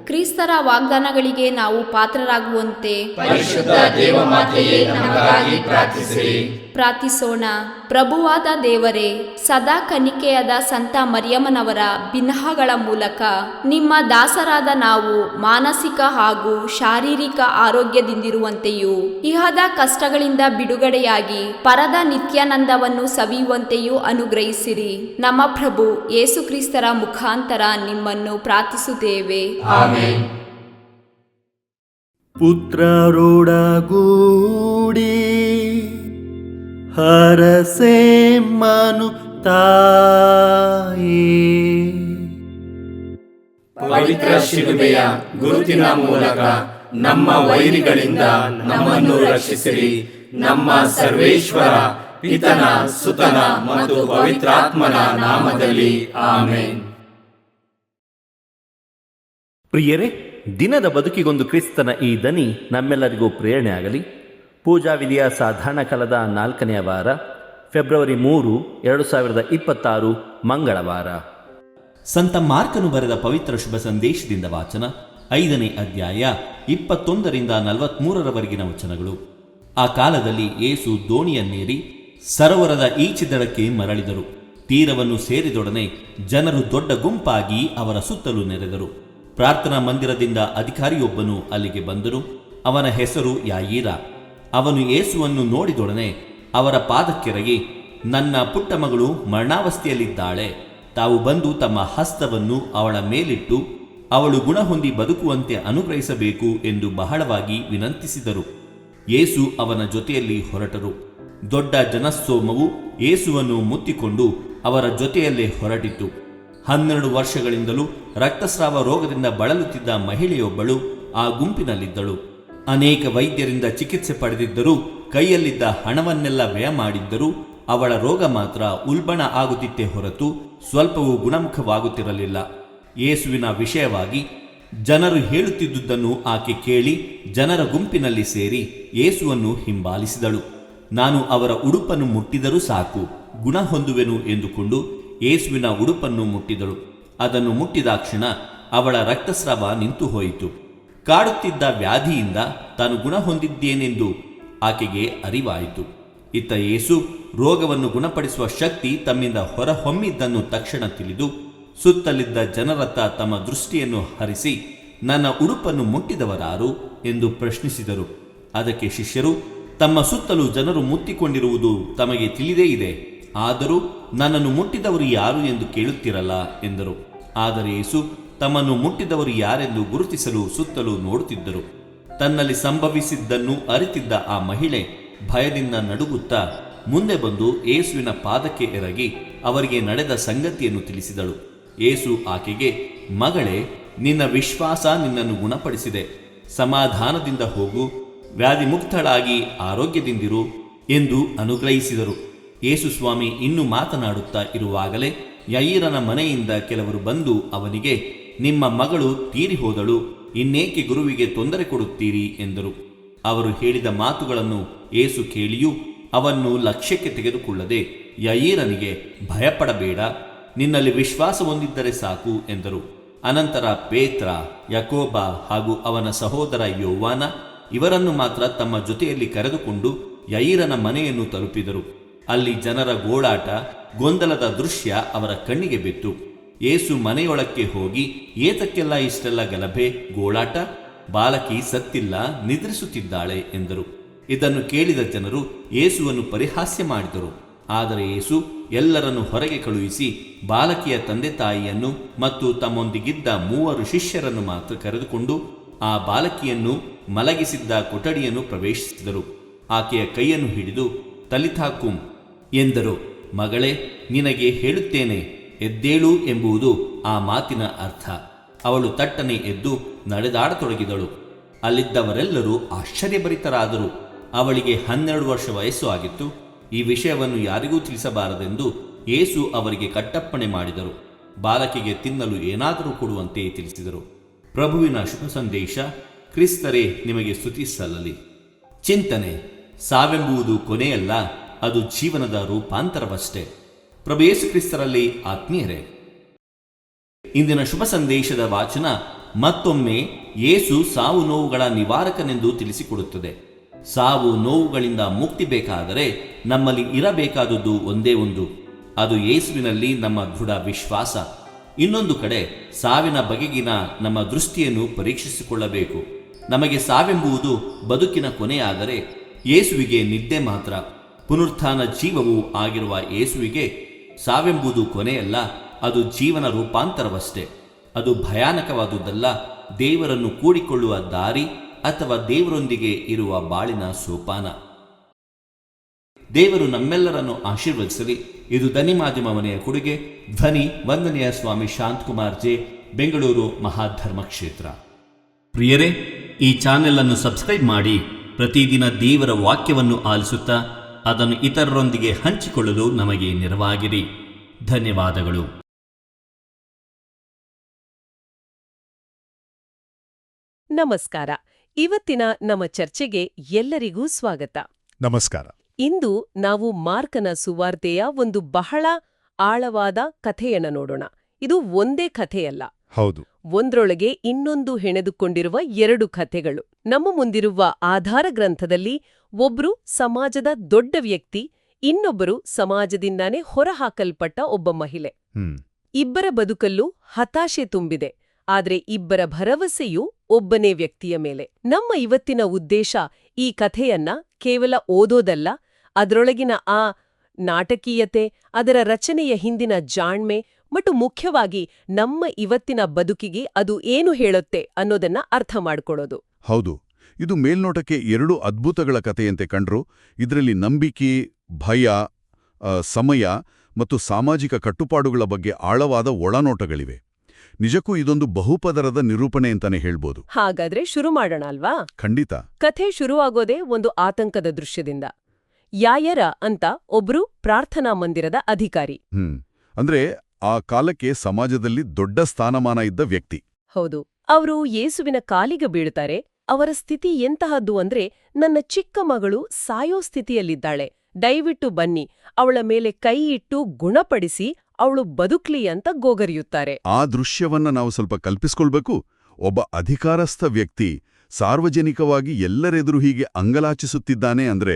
ಕ್ರಿಸ್ತರ ವಾಗ್ದಾನಗಳಿಗೆ ನಾವು ಪಾತ್ರರಾಗುವಂತೆ ಪರಿಶುದ್ಧ ದೇವಮಾತೆಯೇ ನಮಗಾಗಿ ಪ್ರಾರ್ಥಿಸಿರಿ. ಪ್ರಾರ್ಥಿಸೋಣ. ಪ್ರಭುವಾದ ದೇವರೇ, ಸದಾ ಕನ್ನಿಕೆಯಾದ ಸಂತ ಮರಿಯಮ್ಮನವರ ಬಿನ್ನಹಗಳ ಮೂಲಕ ನಿಮ್ಮ ದಾಸರಾದ ನಾವು ಮಾನಸಿಕ ಹಾಗೂ ಶಾರೀರಿಕ ಆರೋಗ್ಯದಿಂದಿರುವಂತೆಯೂ ಇಹದ ಕಷ್ಟಗಳಿಂದ ಬಿಡುಗಡೆಯಾಗಿ ಪರದ ನಿತ್ಯಾನಂದವನ್ನು ಸವಿಯುವಂತೆಯೂ ಅನುಗ್ರಹಿಸಿರಿ. ನಮ್ಮ ಪ್ರಭು ಯೇಸು ಕ್ರಿಸ್ತರ ಮುಖಾಂತರ ನಿಮ್ಮನ್ನು ಪ್ರಾರ್ಥಿಸುತ್ತೇವೆ. ಆಮೆನ್. ಪುತ್ರರೊಡಗೂಡಿ ಹರಸೆ ಮನು ತಾಯಿ ಪವಿತ್ರ ಶಿಲುಬೆಯ ಗುರುತಿನ ಮೂಲಕ ನಮ್ಮ ವೈರಿಗಳಿಂದ ನಮ್ಮನ್ನು ರಕ್ಷಿಸಿರಿ. ನಮ್ಮ ಸರ್ವೇಶ್ವರ ಪಿತನ ಸುತನ ಮತ್ತು ಪವಿತ್ರಾತ್ಮನ ನಾಮದಲ್ಲಿ ಆಮೆನ್. ಪ್ರಿಯರೇ, ದಿನದ ಬದುಕಿಗೊಂದು ಕ್ರಿಸ್ತನ ಈ ದನಿ ನಮ್ಮೆಲ್ಲರಿಗೂ ಪ್ರೇರಣೆ ಆಗಲಿ. ಪೂಜಾ ವಿಧಿಯ ಸಾಧಾರಣ ಕಾಲದ 4ನೇ ವಾರ, ಫೆಬ್ರವರಿ 3, 2026 ಮಂಗಳವಾರ. ಸಂತ ಮಾರ್ಕನು ಬರೆದ ಪವಿತ್ರ ಶುಭ ಸಂದೇಶದಿಂದ ವಾಚನ. 5ನೇ ಅಧ್ಯಾಯ 21ರಿಂದ 43ರವರೆಗಿನ ವಚನಗಳು. ಆ ಕಾಲದಲ್ಲಿ ಯೇಸು ದೋಣಿಯನ್ನೇರಿ ಸರೋವರದ ಈಚಿದಡಕ್ಕೆ ಮರಳಿದರು. ತೀರವನ್ನು ಸೇರಿದೊಡನೆ ಜನರು ದೊಡ್ಡ ಗುಂಪಾಗಿ ಅವರ ಸುತ್ತಲೂ ನೆರೆದರು. ಪ್ರಾರ್ಥನಾ ಮಂದಿರದಿಂದ ಅಧಿಕಾರಿಯೊಬ್ಬನು ಅಲ್ಲಿಗೆ ಬಂದರು. ಅವನ ಹೆಸರು ಯಾಯೀರ. ಅವನು ಯೇಸುವನ್ನು ನೋಡಿದೊಡನೆ ಅವರ ಪಾದಕ್ಕೆರಗಿ, ನನ್ನ ಪುಟ್ಟ ಮಗಳು ಮರಣಾವಸ್ಥೆಯಲ್ಲಿದ್ದಾಳೆ, ತಾವು ಬಂದು ತಮ್ಮ ಹಸ್ತವನ್ನು ಅವಳ ಮೇಲಿಟ್ಟು ಅವಳು ಗುಣ ಹೊಂದಿ ಬದುಕುವಂತೆ ಅನುಗ್ರಹಿಸಬೇಕು ಎಂದು ಬಹಳವಾಗಿ ವಿನಂತಿಸಿದರು. ಯೇಸು ಅವನ ಜೊತೆಯಲ್ಲಿ ಹೊರಟರು. ದೊಡ್ಡ ಜನಸ್ತೋಮವು ಯೇಸುವನ್ನು ಮುತ್ತಿಕೊಂಡು ಅವರ ಜೊತೆಯಲ್ಲೇ ಹೊರಟಿತು. 12 ವರ್ಷಗಳಿಂದಲೂ ರಕ್ತಸ್ರಾವ ರೋಗದಿಂದ ಬಳಲುತ್ತಿದ್ದ ಮಹಿಳೆಯೊಬ್ಬಳು ಆ ಗುಂಪಿನಲ್ಲಿದ್ದಳು. ಅನೇಕ ವೈದ್ಯರಿಂದ ಚಿಕಿತ್ಸೆ ಪಡೆದಿದ್ದರೂ, ಕೈಯಲ್ಲಿದ್ದ ಹಣವನ್ನೆಲ್ಲ ವ್ಯಯ ಮಾಡಿದ್ದರೂ ಅವಳ ರೋಗ ಮಾತ್ರ ಉಲ್ಬಣ ಆಗುತ್ತಿತ್ತೇ ಹೊರತು ಸ್ವಲ್ಪವೂ ಗುಣಮುಖವಾಗುತ್ತಿರಲಿಲ್ಲ. ಯೇಸುವಿನ ವಿಷಯವಾಗಿ ಜನರು ಹೇಳುತ್ತಿದ್ದುದನ್ನು ಆಕೆ ಕೇಳಿ ಜನರ ಗುಂಪಿನಲ್ಲಿ ಸೇರಿ ಯೇಸುವನ್ನು ಹಿಂಬಾಲಿಸಿದಳು. ನಾನು ಅವರ ಉಡುಪನ್ನು ಮುಟ್ಟಿದರೂ ಸಾಕು, ಗುಣ ಹೊಂದುವೆನು ಎಂದುಕೊಂಡು ಯೇಸುವಿನ ಉಡುಪನ್ನು ಮುಟ್ಟಿದಳು. ಅದನ್ನು ಮುಟ್ಟಿದಾಕ್ಷಣ ಅವಳ ರಕ್ತಸ್ರಾವ ನಿಂತು ಹೋಯಿತು. ಕಾಡುತ್ತಿದ್ದ ವ್ಯಾಧಿಯಿಂದ ತಾನು ಗುಣ ಹೊಂದಿದ್ದೇನೆಂದು ಆಕೆಗೆ ಅರಿವಾಯಿತು. ಇತ್ತ ಯೇಸು ರೋಗವನ್ನು ಗುಣಪಡಿಸುವ ಶಕ್ತಿ ತಮ್ಮಿಂದ ಹೊರಹೊಮ್ಮಿದ್ದನ್ನು ತಕ್ಷಣ ತಿಳಿದು ಸುತ್ತಲಿದ್ದ ಜನರತ್ತ ತಮ್ಮ ದೃಷ್ಟಿಯನ್ನು ಹರಿಸಿ, ನನ್ನ ಉಡುಪನ್ನು ಮುಟ್ಟಿದವರಾರು ಎಂದು ಪ್ರಶ್ನಿಸಿದರು. ಅದಕ್ಕೆ ಶಿಷ್ಯರು, ತಮ್ಮ ಸುತ್ತಲೂ ಜನರು ಮುತ್ತಿಕೊಂಡಿರುವುದು ತಮಗೆ ತಿಳಿದೇ ಇದೆ, ಆದರೂ ನನ್ನನ್ನು ಮುಟ್ಟಿದವರು ಯಾರು ಎಂದು ಕೇಳುತ್ತಿರಲ್ಲ ಎಂದರು. ಆದರೆ ಯೇಸು ತಮ್ಮನ್ನು ಮುಟ್ಟಿದವರು ಯಾರೆಂದು ಗುರುತಿಸಲು ಸುತ್ತಲೂ ನೋಡುತ್ತಿದ್ದರು. ತನ್ನಲ್ಲಿ ಸಂಭವಿಸಿದ್ದನ್ನು ಅರಿತಿದ್ದ ಆ ಮಹಿಳೆ ಭಯದಿಂದ ನಡುಗುತ್ತಾ ಮುಂದೆ ಬಂದು ಯೇಸುವಿನ ಪಾದಕ್ಕೆ ಎರಗಿ ಅವರಿಗೆ ನಡೆದ ಸಂಗತಿಯನ್ನು ತಿಳಿಸಿದಳು. ಯೇಸು ಆಕೆಗೆ, ಮಗಳೇ, ನಿನ್ನ ವಿಶ್ವಾಸ ನಿನ್ನನ್ನು ಗುಣಪಡಿಸಿದೆ, ಸಮಾಧಾನದಿಂದ ಹೋಗು, ವ್ಯಾಧಿಮುಕ್ತಳಾಗಿ ಆರೋಗ್ಯದಿಂದಿರು ಎಂದು ಅನುಗ್ರಹಿಸಿದರು. ಯೇಸು ಸ್ವಾಮಿ ಇನ್ನೂ ಮಾತನಾಡುತ್ತಾ ಇರುವಾಗಲೇ ಯಯೀರನ ಮನೆಯಿಂದ ಕೆಲವರು ಬಂದು ಅವನಿಗೆ, ನಿಮ್ಮ ಮಗಳು ತೀರಿ ಹೋದಳು, ಇನ್ನೇಕೆ ಗುರುವಿಗೆ ತೊಂದರೆ ಕೊಡುತ್ತೀರಿ ಎಂದರು. ಅವರು ಹೇಳಿದ ಮಾತುಗಳನ್ನು ಯೇಸು ಕೇಳಿಯೂ ಅವನ್ನು ಲಕ್ಷ್ಯಕ್ಕೆ ತೆಗೆದುಕೊಳ್ಳದೆ ಯಯೀರನಿಗೆ, ಭಯಪಡಬೇಡ, ನಿನ್ನಲ್ಲಿ ವಿಶ್ವಾಸ ಹೊಂದಿದ್ದರೆ ಸಾಕು ಎಂದರು. ಅನಂತರ ಪೇತ್ರ, ಯಾಕೋಬ ಹಾಗೂ ಅವನ ಸಹೋದರ ಯೋವಾನ ಇವರನ್ನು ಮಾತ್ರ ತಮ್ಮ ಜೊತೆಯಲ್ಲಿ ಕರೆದುಕೊಂಡು ಯಯೀರನ ಮನೆಯನ್ನು ತಲುಪಿದರು. ಅಲ್ಲಿ ಜನರ ಗೋಳಾಟ, ಗೊಂದಲದ ದೃಶ್ಯ ಅವರ ಕಣ್ಣಿಗೆ ಬಿತ್ತು. ಯೇಸು ಮನೆಯೊಳಕ್ಕೆ ಹೋಗಿ, ಏತಕ್ಕೆಲ್ಲ ಇಷ್ಟೆಲ್ಲ ಗಲಭೆ, ಗೋಳಾಟ? ಬಾಲಕಿ ಸತ್ತಿಲ್ಲ, ನಿದ್ರಿಸುತ್ತಿದ್ದಾಳೆ ಎಂದರು. ಇದನ್ನು ಕೇಳಿದ ಜನರು ಯೇಸುವನ್ನು ಪರಿಹಾಸ್ಯ ಮಾಡಿದರು. ಆದರೆ ಯೇಸು ಎಲ್ಲರನ್ನು ಹೊರಗೆ ಕಳುಹಿಸಿ ಬಾಲಕಿಯ ತಂದೆ ತಾಯಿಯನ್ನು ಮತ್ತು ತಮ್ಮೊಂದಿಗಿದ್ದ 3 ಶಿಷ್ಯರನ್ನು ಮಾತ್ರ ಕರೆದುಕೊಂಡು ಆ ಬಾಲಕಿಯನ್ನು ಮಲಗಿಸಿದ್ದ ಕೊಠಡಿಯನ್ನು ಪ್ರವೇಶಿಸಿದರು. ಆಕೆಯ ಕೈಯನ್ನು ಹಿಡಿದು ತಲಿಥಾಕುಂ ಎಂದರು. ಮಗಳೇ, ನಿನಗೆ ಹೇಳುತ್ತೇನೆ, ಎದ್ದೇಳು ಎಂಬುದು ಆ ಮಾತಿನ ಅರ್ಥ. ಅವಳು ತಟ್ಟನೆ ಎದ್ದು ನಡೆದಾಡತೊಡಗಿದಳು. ಅಲ್ಲಿದ್ದವರೆಲ್ಲರೂ ಆಶ್ಚರ್ಯಭರಿತರಾದರು. ಅವಳಿಗೆ 12 ವರ್ಷ ವಯಸ್ಸು ಆಗಿತ್ತು. ಈ ವಿಷಯವನ್ನು ಯಾರಿಗೂ ತಿಳಿಸಬಾರದೆಂದು ಯೇಸು ಅವರಿಗೆ ಕಟ್ಟಪ್ಪಣೆ ಮಾಡಿದರು. ಬಾಲಕಿಗೆ ತಿನ್ನಲು ಏನಾದರೂ ಕೊಡುವಂತೆ ತಿಳಿಸಿದರು. ಪ್ರಭುವಿನ ಶುಭ ಸಂದೇಶ. ಕ್ರಿಸ್ತರೇ, ನಿಮಗೆ ಸ್ತುತಿ ಸಲ್ಲಲಿ. ಚಿಂತನೆ: ಸಾವೆಂಬುದು ಕೊನೆಯಲ್ಲ, ಅದು ಜೀವನದ ರೂಪಾಂತರವಷ್ಟೇ. ಪ್ರಭು ಯೇಸು ಕ್ರಿಸ್ತರಲ್ಲಿ ಆತ್ಮೀಯರೇ, ಇಂದಿನ ಶುಭ ಸಂದೇಶದ ವಾಚನ ಮತ್ತೊಮ್ಮೆ ಯೇಸು ಸಾವು ನೋವುಗಳ ನಿವಾರಕನೆಂದು ತಿಳಿಸಿಕೊಡುತ್ತದೆ. ಸಾವು ನೋವುಗಳಿಂದ ಮುಕ್ತಿ ಬೇಕಾದರೆ ನಮ್ಮಲ್ಲಿ ಇರಬೇಕಾದುದು ಒಂದೇ ಒಂದು, ಅದು ಯೇಸುವಿನಲ್ಲಿ ನಮ್ಮ ದೃಢ ವಿಶ್ವಾಸ. ಇನ್ನೊಂದು ಕಡೆ ಸಾವಿನ ಬಗೆಗಿನ ನಮ್ಮ ದೃಷ್ಟಿಯನ್ನು ಪರೀಕ್ಷಿಸಿಕೊಳ್ಳಬೇಕು. ನಮಗೆ ಸಾವೆಂಬುದು ಬದುಕಿನ ಕೊನೆಯಾದರೆ ಯೇಸುವಿಗೆ ನಿದ್ದೆ ಮಾತ್ರ. ಪುನರುತ್ಥಾನ ಜೀವವೂ ಆಗಿರುವ ಯೇಸುವಿಗೆ ಸಾವೆಂಬುದು ಕೊನೆಯಲ್ಲ, ಅದು ಜೀವನ ರೂಪಾಂತರವಷ್ಟೇ. ಅದು ಭಯಾನಕವಾದುದಲ್ಲ, ದೇವರನ್ನು ಕೂಡಿಕೊಳ್ಳುವ ದಾರಿ ಅಥವಾ ದೇವರೊಂದಿಗೆ ಇರುವ ಬಾಳಿನ ಸೋಪಾನ. ದೇವರು ನಮ್ಮೆಲ್ಲರನ್ನು ಆಶೀರ್ವದಿಸಲಿ. ಇದು ಧ್ವನಿ ಮಾಧ್ಯಮ ಮನೆಯ ಕೊಡುಗೆ. ಧ್ವನಿ ವಂದನೆಯ ಸ್ವಾಮಿ ಶಾಂತಕುಮಾರ್ ಜೆ, ಬೆಂಗಳೂರು ಮಹಾಧರ್ಮ ಕ್ಷೇತ್ರ. ಪ್ರಿಯರೇ, ಈ ಚಾನೆಲ್ ಅನ್ನು ಸಬ್ಸ್ಕ್ರೈಬ್ ಮಾಡಿ ಪ್ರತಿದಿನ ದೇವರ ವಾಕ್ಯವನ್ನು ಆಲಿಸುತ್ತಾ ಅದನ್ನು ಇತರರೊಂದಿಗೆ ಹಂಚಿಕೊಳ್ಳಲು ನಮಗೆ ನೆರವಾಗಿರಿ. ಧನ್ಯವಾದಗಳು. ನಮಸ್ಕಾರ. ಇವತ್ತಿನ ನಮ್ಮ ಚರ್ಚೆಗೆ ಎಲ್ಲರಿಗೂ ಸ್ವಾಗತ. ನಮಸ್ಕಾರ. ಇಂದು ನಾವು ಮಾರ್ಕನ ಸುವಾರ್ತೆಯ ಒಂದು ಬಹಳ ಆಳವಾದ ಕಥೆಯನ್ನು ನೋಡೋಣ. ಇದು ಒಂದೇ ಕಥೆಯಲ್ಲ, ಹೌದು, ಒಂದ್ರೊಳಗೆ ಇನ್ನೊಂದು ಹೆಣೆದುಕೊಂಡಿರುವ 2 ಕಥೆಗಳು. ನಮ್ಮ ಮುಂದಿರುವ ಆಧಾರ ಗ್ರಂಥದಲ್ಲಿ ಒಬ್ರು ಸಮಾಜದ ದೊಡ್ಡ ವ್ಯಕ್ತಿ, ಇನ್ನೊಬ್ಬರು ಸಮಾಜದಿಂದಾನೇ ಹೊರಹಾಕಲ್ಪಟ್ಟ ಒಬ್ಬ ಮಹಿಳೆ. ಇಬ್ಬರ ಬದುಕಲ್ಲೂ ಹತಾಶೆ ತುಂಬಿದೆ, ಆದ್ರೆ ಇಬ್ಬರ ಭರವಸೆಯೂ ಒಬ್ಬನೇ ವ್ಯಕ್ತಿಯ ಮೇಲೆ. ನಮ್ಮ ಇವತ್ತಿನ ಉದ್ದೇಶ ಈ ಕಥೆಯನ್ನ ಕೇವಲ ಓದೋದಲ್ಲ, ಅದರೊಳಗಿನ ಆ ನಾಟಕೀಯತೆ, ಅದರ ರಚನೆಯ ಹಿಂದಿನ ಜಾಣ್ಮೆ ಮತ್ತು ಮುಖ್ಯವಾಗಿ ನಮ್ಮ ಇವತ್ತಿನ ಬದುಕಿಗೆ ಅದು ಏನು ಹೇಳುತ್ತೆ ಅನ್ನೋದನ್ನ ಅರ್ಥ ಮಾಡ್ಕೊಳ್ಳೋದು. ಹೌದು, ಇದು ಮೇಲ್ನೋಟಕ್ಕೆ 2 ಅದ್ಭುತಗಳ ಕಥೆಯಂತೆ ಕಂಡ್ರು. ಇದರಲ್ಲಿ ನಂಬಿಕೆ, ಭಯ, ಸಮಯ ಮತ್ತು ಸಾಮಾಜಿಕ ಕಟ್ಟುಪಾಡುಗಳ ಬಗ್ಗೆ ಆಳವಾದ ಒಳನೋಟಗಳಿವೆ. ನಿಜಕ್ಕೂ ಇದೊಂದು ಬಹುಪದರದ ನಿರೂಪಣೆ ಅಂತಾನೆ ಹೇಳ್ಬೋದು. ಹಾಗಾದ್ರೆ ಶುರು ಮಾಡೋಣ ಅಲ್ವಾ? ಖಂಡಿತ. ಕಥೆ ಶುರುವಾಗೋದೇ ಒಂದು ಆತಂಕದ ದೃಶ್ಯದಿಂದ. ಯಾಯರ ಅಂತ ಒಬ್ರು ಪ್ರಾರ್ಥನಾ ಮಂದಿರದ ಅಧಿಕಾರಿ. ಅಂದ್ರೆ ಆ ಕಾಲಕ್ಕೆ ಸಮಾಜದಲ್ಲಿ ದೊಡ್ಡ ಸ್ಥಾನಮಾನ ಇದ್ದ ವ್ಯಕ್ತಿ. ಹೌದು. ಅವರು ಯೇಸುವಿನ ಕಾಲಿಗೆ ಬೀಳ್ತಾರೆ. ಅವರ ಸ್ಥಿತಿ ಎಂತಹದ್ದು ಅಂದ್ರೆ, ನನ್ನ ಚಿಕ್ಕ ಮಗಳು ಸಾಯೋ ಸ್ಥಿತಿಯಲ್ಲಿದ್ದಾಳೆ, ದಯವಿಟ್ಟು ಬನ್ನಿ, ಅವಳ ಮೇಲೆ ಕೈ ಇಟ್ಟು ಗುಣಪಡಿಸಿ ಅವಳು ಬದುಕ್ಲಿ ಅಂತ ಗೋಗರಿಯುತ್ತಾರೆ. ಆ ದೃಶ್ಯವನ್ನ ನಾವು ಸ್ವಲ್ಪ ಕಲ್ಪಿಸ್ಕೊಳ್ಬೇಕು. ಒಬ್ಬ ಅಧಿಕಾರಸ್ಥ ವ್ಯಕ್ತಿ ಸಾರ್ವಜನಿಕವಾಗಿ ಎಲ್ಲರೆದುರು ಹೀಗೆ ಅಂಗಲಾಚಿಸುತ್ತಿದ್ದಾನೆ ಅಂದ್ರೆ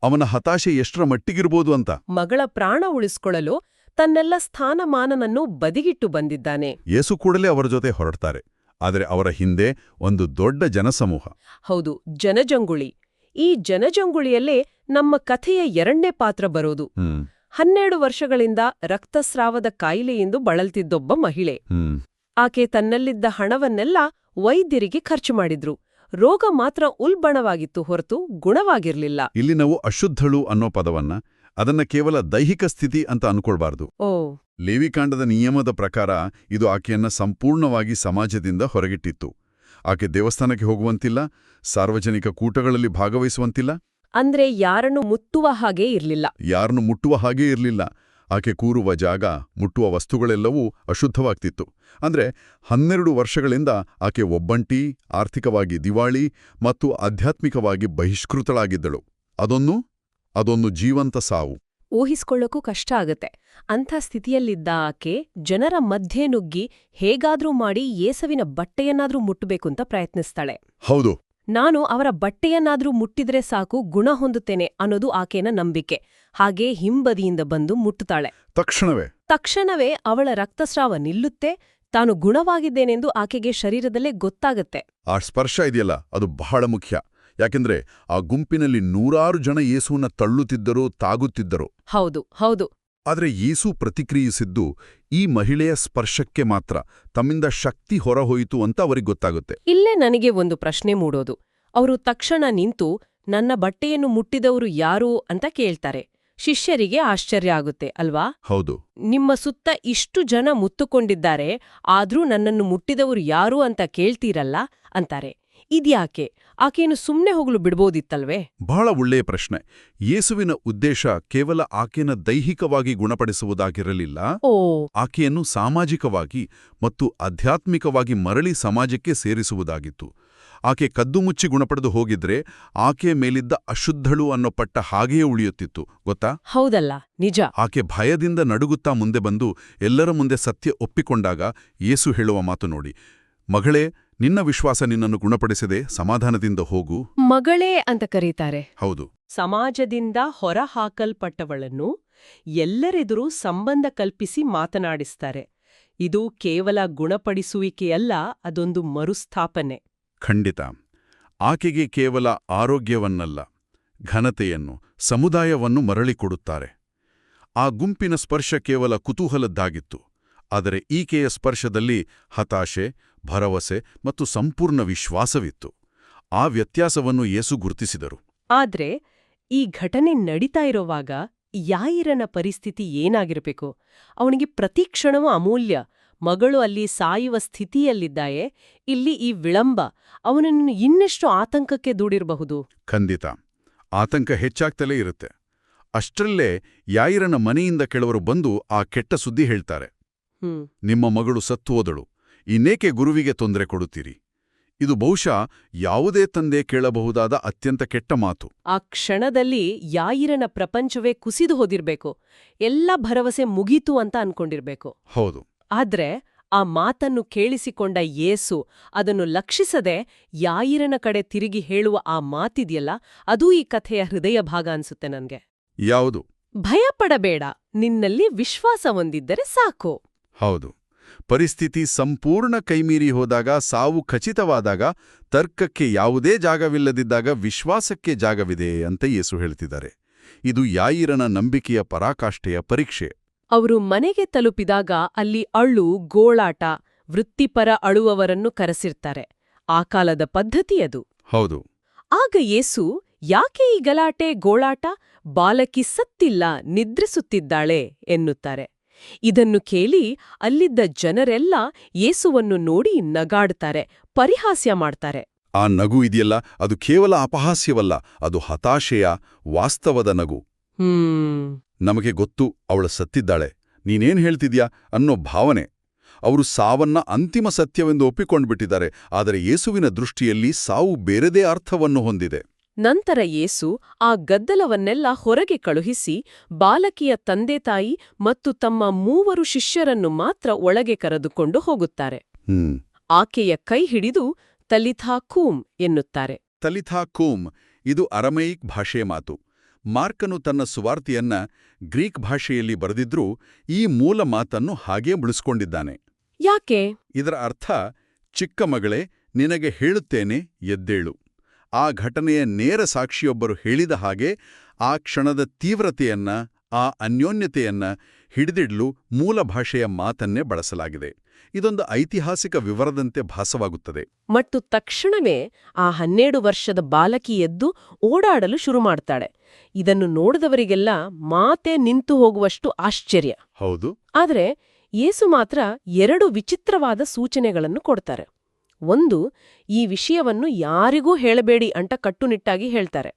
ಅವನ ಹತಾಶೆ ಎಷ್ಟರ ಮಟ್ಟಿಗಿರ್ಬೋದು ಅಂತ. ಮಗಳ ಪ್ರಾಣ ಉಳಿಸ್ಕೊಳ್ಳಲು ತನ್ನೆಲ್ಲ ಸ್ಥಾನಮಾನನನ್ನು ಬದಿಗಿಟ್ಟು ಬಂದಿದ್ದಾನೆ. ಯೇಸು ಕೂಡಲೇ ಅವರ ಜೊತೆ ಹೊರಡ್ತಾರೆ. ಆದರೆ ಅವರ ಹಿಂದೆ ಒಂದು ದೊಡ್ಡ ಜನಸಮೂಹ. ಹೌದು, ಜನಜಂಗುಳಿ. ಈ ಜನಜಂಗುಳಿಯಲ್ಲೇ ನಮ್ಮ ಕಥೆಯ 2ನೇ ಪಾತ್ರ ಬರೋದು. 12 ವರ್ಷಗಳಿಂದ ರಕ್ತಸ್ರಾವದ ಕಾಯಿಲೆಯಿಂದ ಬಳಲ್ತಿದ್ದೊಬ್ಬ ಮಹಿಳೆ. ಆಕೆ ತನ್ನಲ್ಲಿದ್ದ ಹಣವನ್ನೆಲ್ಲ ವೈದ್ಯರಿಗೆ ಖರ್ಚು ಮಾಡಿದ್ರು. ರೋಗ ಮಾತ್ರ ಉಲ್ಬಣವಾಗಿತ್ತು ಹೊರತು ಗುಣವಾಗಿರ್ಲಿಲ್ಲ. ಇಲ್ಲಿ ನಾವು ಅಶುದ್ಧಳು ಅನ್ನೋ ಪದವನ್ನ ಅದನ್ನ ಕೇವಲ ದೈಹಿಕ ಸ್ಥಿತಿ ಅಂತ ಅನ್ಕೊಳ್ಬಾರ್ದು. ಲೇವಿಕಾಂಡದ ನಿಯಮದ ಪ್ರಕಾರ ಇದು ಆಕೆಯನ್ನ ಸಂಪೂರ್ಣವಾಗಿ ಸಮಾಜದಿಂದ ಹೊರಗಿಟ್ಟಿತ್ತು. ಆಕೆ ದೇವಸ್ಥಾನಕ್ಕೆ ಹೋಗುವಂತಿಲ್ಲ, ಸಾರ್ವಜನಿಕ ಕೂಟಗಳಲ್ಲಿ ಭಾಗವಹಿಸುವಂತಿಲ್ಲ. ಅಂದ್ರೆ ಯಾರನ್ನು ಮುಟ್ಟುವ ಹಾಗೇ ಇರ್ಲಿಲ್ಲ. ಆಕೆ ಕೂರುವ ಜಾಗ, ಮುಟ್ಟುವ ವಸ್ತುಗಳೆಲ್ಲವೂ ಅಶುದ್ಧವಾಗ್ತಿತ್ತು. ಅಂದ್ರೆ 12 ವರ್ಷಗಳಿಂದ ಆಕೆ ಒಬ್ಬಂಟಿ, ಆರ್ಥಿಕವಾಗಿ ದಿವಾಳಿ ಮತ್ತು ಆಧ್ಯಾತ್ಮಿಕವಾಗಿ ಬಹಿಷ್ಕೃತಳಾಗಿದ್ದಳು. ಅದೊಂದು ಜೀವಂತ ಸಾವು. ಊಹಿಸ್ಕೊಳ್ಳೋಕ್ಕೂ ಕಷ್ಟ ಆಗತ್ತೆ. ಅಂಥ ಸ್ಥಿತಿಯಲ್ಲಿದ್ದ ಆಕೆ ಜನರ ಮಧ್ಯೆ ನುಗ್ಗಿ ಹೇಗಾದ್ರೂ ಮಾಡಿ ಯೇಸುವಿನ ಬಟ್ಟೆಯನ್ನಾದ್ರೂ ಮುಟ್ಟಬೇಕು ಅಂತ ಪ್ರಯತ್ನಿಸ್ತಾಳೆ. ಹೌದು, ನಾನು ಅವರ ಬಟ್ಟೆಯನ್ನಾದ್ರೂ ಮುಟ್ಟಿದ್ರೆ ಸಾಕು ಗುಣ ಹೊಂದುತ್ತೇನೆ ಅನ್ನೋದು ಆಕೆನ ನಂಬಿಕೆ. ಹಾಗೆ ಹಿಂಬದಿಯಿಂದ ಬಂದು ಮುಟ್ಟುತ್ತಾಳೆ. ತಕ್ಷಣವೇ ಅವಳ ರಕ್ತಸ್ರಾವ ನಿಲ್ಲುತ್ತೆ. ತಾನು ಗುಣವಾಗಿದ್ದೇನೆಂದು ಆಕೆಗೆ ಶರೀರದಲ್ಲೇ ಗೊತ್ತಾಗತ್ತೆ. ಆ ಸ್ಪರ್ಶ ಇದೆಯಲ್ಲ, ಅದು ಬಹಳ ಮುಖ್ಯ. ಯಾಕೆಂದ್ರೆ ಆ ಗುಂಪಿನಲ್ಲಿ 100 ಜನ ಯೇಸುವನ್ನ ತಳ್ಳುತ್ತಿದ್ದರು, ತಾಗುತ್ತಿದ್ದರು. ಹೌದು. ಆದ್ರೆ ಯೇಸು ಪ್ರತಿಕ್ರಿಯಿಸಿದ್ದು ಈ ಮಹಿಳೆಯ ಸ್ಪರ್ಶಕ್ಕೆ ಮಾತ್ರ. ತಮ್ಮಿಂದ ಶಕ್ತಿ ಹೊರಹೋಯಿತು ಅಂತ ಅವರಿಗೆ ಗೊತ್ತಾಗುತ್ತೆ. ಇಲ್ಲೇ ನನಗೆ ಒಂದು ಪ್ರಶ್ನೆ ಮೂಡೋದು. ಅವರು ತಕ್ಷಣ ನಿಂತು ನನ್ನ ಬಟ್ಟೆಯನ್ನು ಮುಟ್ಟಿದವರು ಯಾರು ಅಂತ ಕೇಳ್ತಾರೆ. ಶಿಷ್ಯರಿಗೆ ಆಶ್ಚರ್ಯ ಆಗುತ್ತೆ ಅಲ್ವಾ? ಹೌದು. ನಿಮ್ಮ ಸುತ್ತ ಇಷ್ಟು ಜನ ಮುತ್ತುಕೊಂಡಿದ್ದಾರೆ, ಆದ್ರೂ ನನ್ನನ್ನು ಮುಟ್ಟಿದವರು ಯಾರು ಅಂತ ಕೇಳ್ತೀರಲ್ಲ ಅಂತಾರೆ. ಇದ್ಯಾಕೆ? ಆಕೆಯನ್ನು ಸುಮ್ನೆ ಹೋಗಲು ಬಿಡ್ಬೋದಿತ್ತಲ್ವೇ? ಬಹಳ ಒಳ್ಳೆಯ ಪ್ರಶ್ನೆ. ಯೇಸುವಿನ ಉದ್ದೇಶ ಕೇವಲ ಆಕೆಯನ್ನು ದೈಹಿಕವಾಗಿ ಗುಣಪಡಿಸುವುದಾಗಿರಲಿಲ್ಲ. ಆಕೆಯನ್ನು ಸಾಮಾಜಿಕವಾಗಿ ಮತ್ತು ಆಧ್ಯಾತ್ಮಿಕವಾಗಿ ಮರಳಿ ಸಮಾಜಕ್ಕೆ ಸೇರಿಸುವುದಾಗಿತ್ತು. ಆಕೆ ಕದ್ದುಮುಚ್ಚಿ ಗುಣಪಡೆದು ಹೋಗಿದ್ರೆ ಆಕೆಯ ಮೇಲಿದ್ದ ಅಶುದ್ಧಳು ಅನ್ನೋ ಪಟ್ಟ ಹಾಗೆಯೇ ಉಳಿಯುತ್ತಿತ್ತು, ಗೊತ್ತಾ? ಹೌದಲ್ಲ, ನಿಜ. ಆಕೆ ಭಯದಿಂದ ನಡುಗುತ್ತಾ ಮುಂದೆ ಬಂದು ಎಲ್ಲರ ಮುಂದೆ ಸತ್ಯ ಒಪ್ಪಿಕೊಂಡಾಗ ಯೇಸು ಹೇಳುವ ಮಾತು ನೋಡಿ, ಮಗಳೇ, ನಿನ್ನ ವಿಶ್ವಾಸ ನಿನ್ನನ್ನು ಗುಣಪಡಿಸಿದೆ, ಸಮಾಧಾನದಿಂದ ಹೋಗು. ಮಗಳೇ ಅಂತ ಕರೀತಾರೆ. ಹೌದು. ಸಮಾಜದಿಂದ ಹೊರಹಾಕಲ್ಪಟ್ಟವಳನ್ನು ಎಲ್ಲರೆದುರು ಸಂಬಂಧ ಕಲ್ಪಿಸಿ ಮಾತನಾಡಿಸ್ತಾರೆ. ಇದು ಕೇವಲ ಗುಣಪಡಿಸುವಿಕೆಯಲ್ಲ, ಅದೊಂದು ಮರುಸ್ಥಾಪನೆ. ಖಂಡಿತ. ಆಕೆಗೆ ಕೇವಲ ಆರೋಗ್ಯವನ್ನಲ್ಲ, ಘನತೆಯನ್ನು, ಸಮುದಾಯವನ್ನು ಮರಳಿಕೊಡುತ್ತಾರೆ. ಆ ಗುಂಪಿನ ಸ್ಪರ್ಶ ಕೇವಲ ಕುತೂಹಲದ್ದಾಗಿತ್ತು. ಆದರೆ ಈಕೆಯ ಸ್ಪರ್ಶದಲ್ಲಿ ಹತಾಶೆ, ಭರವಸೆ ಮತ್ತು ಸಂಪೂರ್ಣ ವಿಶ್ವಾಸವಿತ್ತು. ಆ ವ್ಯತ್ಯಾಸವನ್ನು ಯೇಸು ಗುರುತಿಸಿದರು. ಆದ್ರೆ ಈ ಘಟನೆ ನಡೀತಾ ಇರೋವಾಗ ಯಾಯಿರನ ಪರಿಸ್ಥಿತಿ ಏನಾಗಿರಬೇಕು? ಅವನಿಗೆ ಪ್ರತಿಕ್ಷಣವೂ ಅಮೂಲ್ಯ. ಮಗಳು ಅಲ್ಲಿ ಸಾಯುವ ಸ್ಥಿತಿಯಲ್ಲಿದ್ದಾಯೆ. ಇಲ್ಲಿ ಈ ವಿಳಂಬ ಅವನನ್ನು ಇನ್ನೆಷ್ಟು ಆತಂಕಕ್ಕೆ ದೂಡಿರಬಹುದು. ಖಂಡಿತ. ಆತಂಕ ಹೆಚ್ಚಾಗ್ತಲೇ ಇರುತ್ತೆ. ಅಷ್ಟರಲ್ಲೇ ಯಾಯಿರನ ಮನೆಯಿಂದ ಕೆಲವರು ಬಂದು ಆ ಕೆಟ್ಟ ಸುದ್ದಿ ಹೇಳ್ತಾರೆ. ನಿಮ್ಮ ಮಗಳು ಸತ್ತು ಹೋದಳು, ಇನ್ನೇಕೆ ಗುರುವಿಗೆ ತೊಂದರೆ ಕೊಡುತ್ತೀರಿ? ಇದು ಬಹುಶಃ ಯಾವುದೇ ತಂದೆ ಕೇಳಬಹುದಾದ ಅತ್ಯಂತ ಕೆಟ್ಟ ಮಾತು. ಆ ಕ್ಷಣದಲ್ಲಿ ಯಾಯಿರನ ಪ್ರಪಂಚವೇ ಕುಸಿದು ಹೋದಿರ್ಬೇಕು. ಎಲ್ಲ ಭರವಸೆ ಮುಗೀತು ಅಂತ ಅನ್ಕೊಂಡಿರ್ಬೇಕು. ಹೌದು. ಆದ್ರೆ ಆ ಮಾತನ್ನು ಕೇಳಿಸಿಕೊಂಡ ಯೇಸು ಅದನ್ನು ಲಕ್ಷಿಸದೆ ಯಾಯಿರನ ಕಡೆ ತಿರುಗಿ ಹೇಳುವ ಆ ಮಾತಿದೆಯಲ್ಲ, ಅದೂ ಈ ಕಥೆಯ ಹೃದಯ ಭಾಗ ಅನ್ಸುತ್ತೆ ನನ್ಗೆ. ಯಾವುದು? ಭಯಪಡಬೇಡ, ನಿನ್ನಲ್ಲಿ ವಿಶ್ವಾಸ ಹೊಂದಿದ್ದರೆ ಸಾಕು. ಹೌದು. ಪರಿಸ್ಥಿತಿ ಸಂಪೂರ್ಣ ಕೈಮೀರಿ ಹೋದಾಗ, ಸಾವು ಖಚಿತವಾದಾಗ, ತರ್ಕಕ್ಕೆ ಯಾವುದೇ ಜಾಗವಿಲ್ಲದಿದ್ದಾಗ ವಿಶ್ವಾಸಕ್ಕೆ ಜಾಗವಿದೆ ಅಂತ ಯೇಸು ಹೇಳ್ತಿದ್ದಾರೆ. ಇದು ಯಾಯಿರನ ನಂಬಿಕೆಯ ಪರಾಕಾಷ್ಠೆಯ ಪರೀಕ್ಷೆ. ಅವರು ಮನೆಗೆ ತಲುಪಿದಾಗ ಅಲ್ಲಿ ಅಳು, ಗೋಳಾಟ, ವೃತ್ತಿಪರ ಅಳುವವರನ್ನು ಕರೆಸಿರ್ತಾರೆ. ಆ ಕಾಲದ ಪದ್ಧತಿಯದು. ಹೌದು. ಆಗ ಯೇಸು, ಯಾಕೆ ಈ ಗಲಾಟೆ, ಗೋಳಾಟ? ಬಾಲಕಿ ಸತ್ತಿಲ್ಲ, ನಿದ್ರಿಸುತ್ತಿದ್ದಾಳೆ ಎನ್ನುತ್ತಾರೆ. ಇದನ್ನು ಕೇಳಿ ಅಲ್ಲಿದ್ದ ಜನರೆಲ್ಲ ಯೇಸುವನ್ನು ನೋಡಿ ನಗಾಡ್ತಾರೆ, ಪರಿಹಾಸ್ಯ ಮಾಡ್ತಾರೆ. ಆ ನಗು ಇದೆಯಲ್ಲ, ಅದು ಕೇವಲ ಅಪಹಾಸ್ಯವಲ್ಲ, ಅದು ಹತಾಶೆಯ ವಾಸ್ತವದ ನಗು. ನಮಗೆ ಗೊತ್ತು ಅವಳು ಸತ್ತಿದ್ದಾಳೆ, ನೀನೇನ್ ಹೇಳ್ತಿದ್ಯಾ ಅನ್ನೋ ಭಾವನೆ. ಅವರು ಸಾವನ್ನ ಅಂತಿಮ ಸತ್ಯವೆಂದು ಒಪ್ಪಿಕೊಂಡ್ಬಿಟ್ಟಿದ್ದಾರೆ. ಆದರೆ ಯೇಸುವಿನ ದೃಷ್ಟಿಯಲ್ಲಿ ಸಾವು ಬೇರೆದೇ ಅರ್ಥವನ್ನು ಹೊಂದಿದೆ. ನಂತರ ಯೇಸು ಆ ಗದ್ದಲವನ್ನೆಲ್ಲ ಹೊರಗೆ ಕಳುಹಿಸಿ ಬಾಲಕಿಯ ತಂದೆ ತಾಯಿ ಮತ್ತು ತಮ್ಮ 3 ಶಿಷ್ಯರನ್ನು ಮಾತ್ರ ಒಳಗೆ ಕರೆದುಕೊಂಡು ಹೋಗುತ್ತಾರೆ. ಆಕೆಯ ಕೈ ಹಿಡಿದು ತಲಿಥಾ ಕೂಮ್ ಎನ್ನುತ್ತಾರೆ. ತಲಿಥಾ ಕೂಮ್ ಇದು ಅರಮೈಕ್ ಭಾಷೆಯ ಮಾತು. ಮಾರ್ಕನು ತನ್ನ ಸುವಾರ್ತೆಯನ್ನ ಗ್ರೀಕ್ ಭಾಷೆಯಲ್ಲಿ ಬರೆದಿದ್ರೂ ಈ ಮೂಲ ಮಾತನ್ನು ಹಾಗೇ ಉಳಿಸ್ಕೊಂಡಿದ್ದಾನೆ. ಯಾಕೆ? ಇದರ ಅರ್ಥ, ಚಿಕ್ಕ ಮಗಳೇ, ನಿನಗೆ ಹೇಳುತ್ತೇನೆ, ಎದ್ದೇಳು. ಆ ಘಟನೆಯ ನೇರ ಸಾಕ್ಷಿಯೊಬ್ಬರು ಹೇಳಿದ ಹಾಗೆ ಆ ಕ್ಷಣದ ತೀವ್ರತೆಯನ್ನ, ಆ ಅನ್ಯೋನ್ಯತೆಯನ್ನ ಹಿಡಿದಿಡಲು ಮೂಲ ಭಾಷೆಯ ಮಾತನ್ನೇ ಬಳಸಲಾಗಿದೆ. ಇದೊಂದು ಐತಿಹಾಸಿಕ ವಿವರದಂತೆ ಭಾಸವಾಗುತ್ತದೆ. ಮತ್ತು ತಕ್ಷಣವೇ ಆ 12 ವರ್ಷದ ಬಾಲಕಿ ಎದ್ದು ಓಡಾಡಲು ಶುರು ಮಾಡ್ತಾಳೆ. ಇದನ್ನು ನೋಡಿದವರಿಗೆಲ್ಲ ಮಾತೇ ನಿಂತು ಹೋಗುವಷ್ಟು ಆಶ್ಚರ್ಯ. ಹೌದು. ಆದರೆ ಯೇಸು ಮಾತ್ರ 2 ವಿಚಿತ್ರವಾದ ಸೂಚನೆಗಳನ್ನು ಕೊಡ್ತಾರೆ. ಒಂದು, ಈ ವಿಷಯವನ್ನು ಯಾರಿಗೂ ಹೇಳಬೇಡಿ ಅಂತ ಕಟ್ಟುನಿಟ್ಟಾಗಿ ಹೇಳ್ತಾರೆ.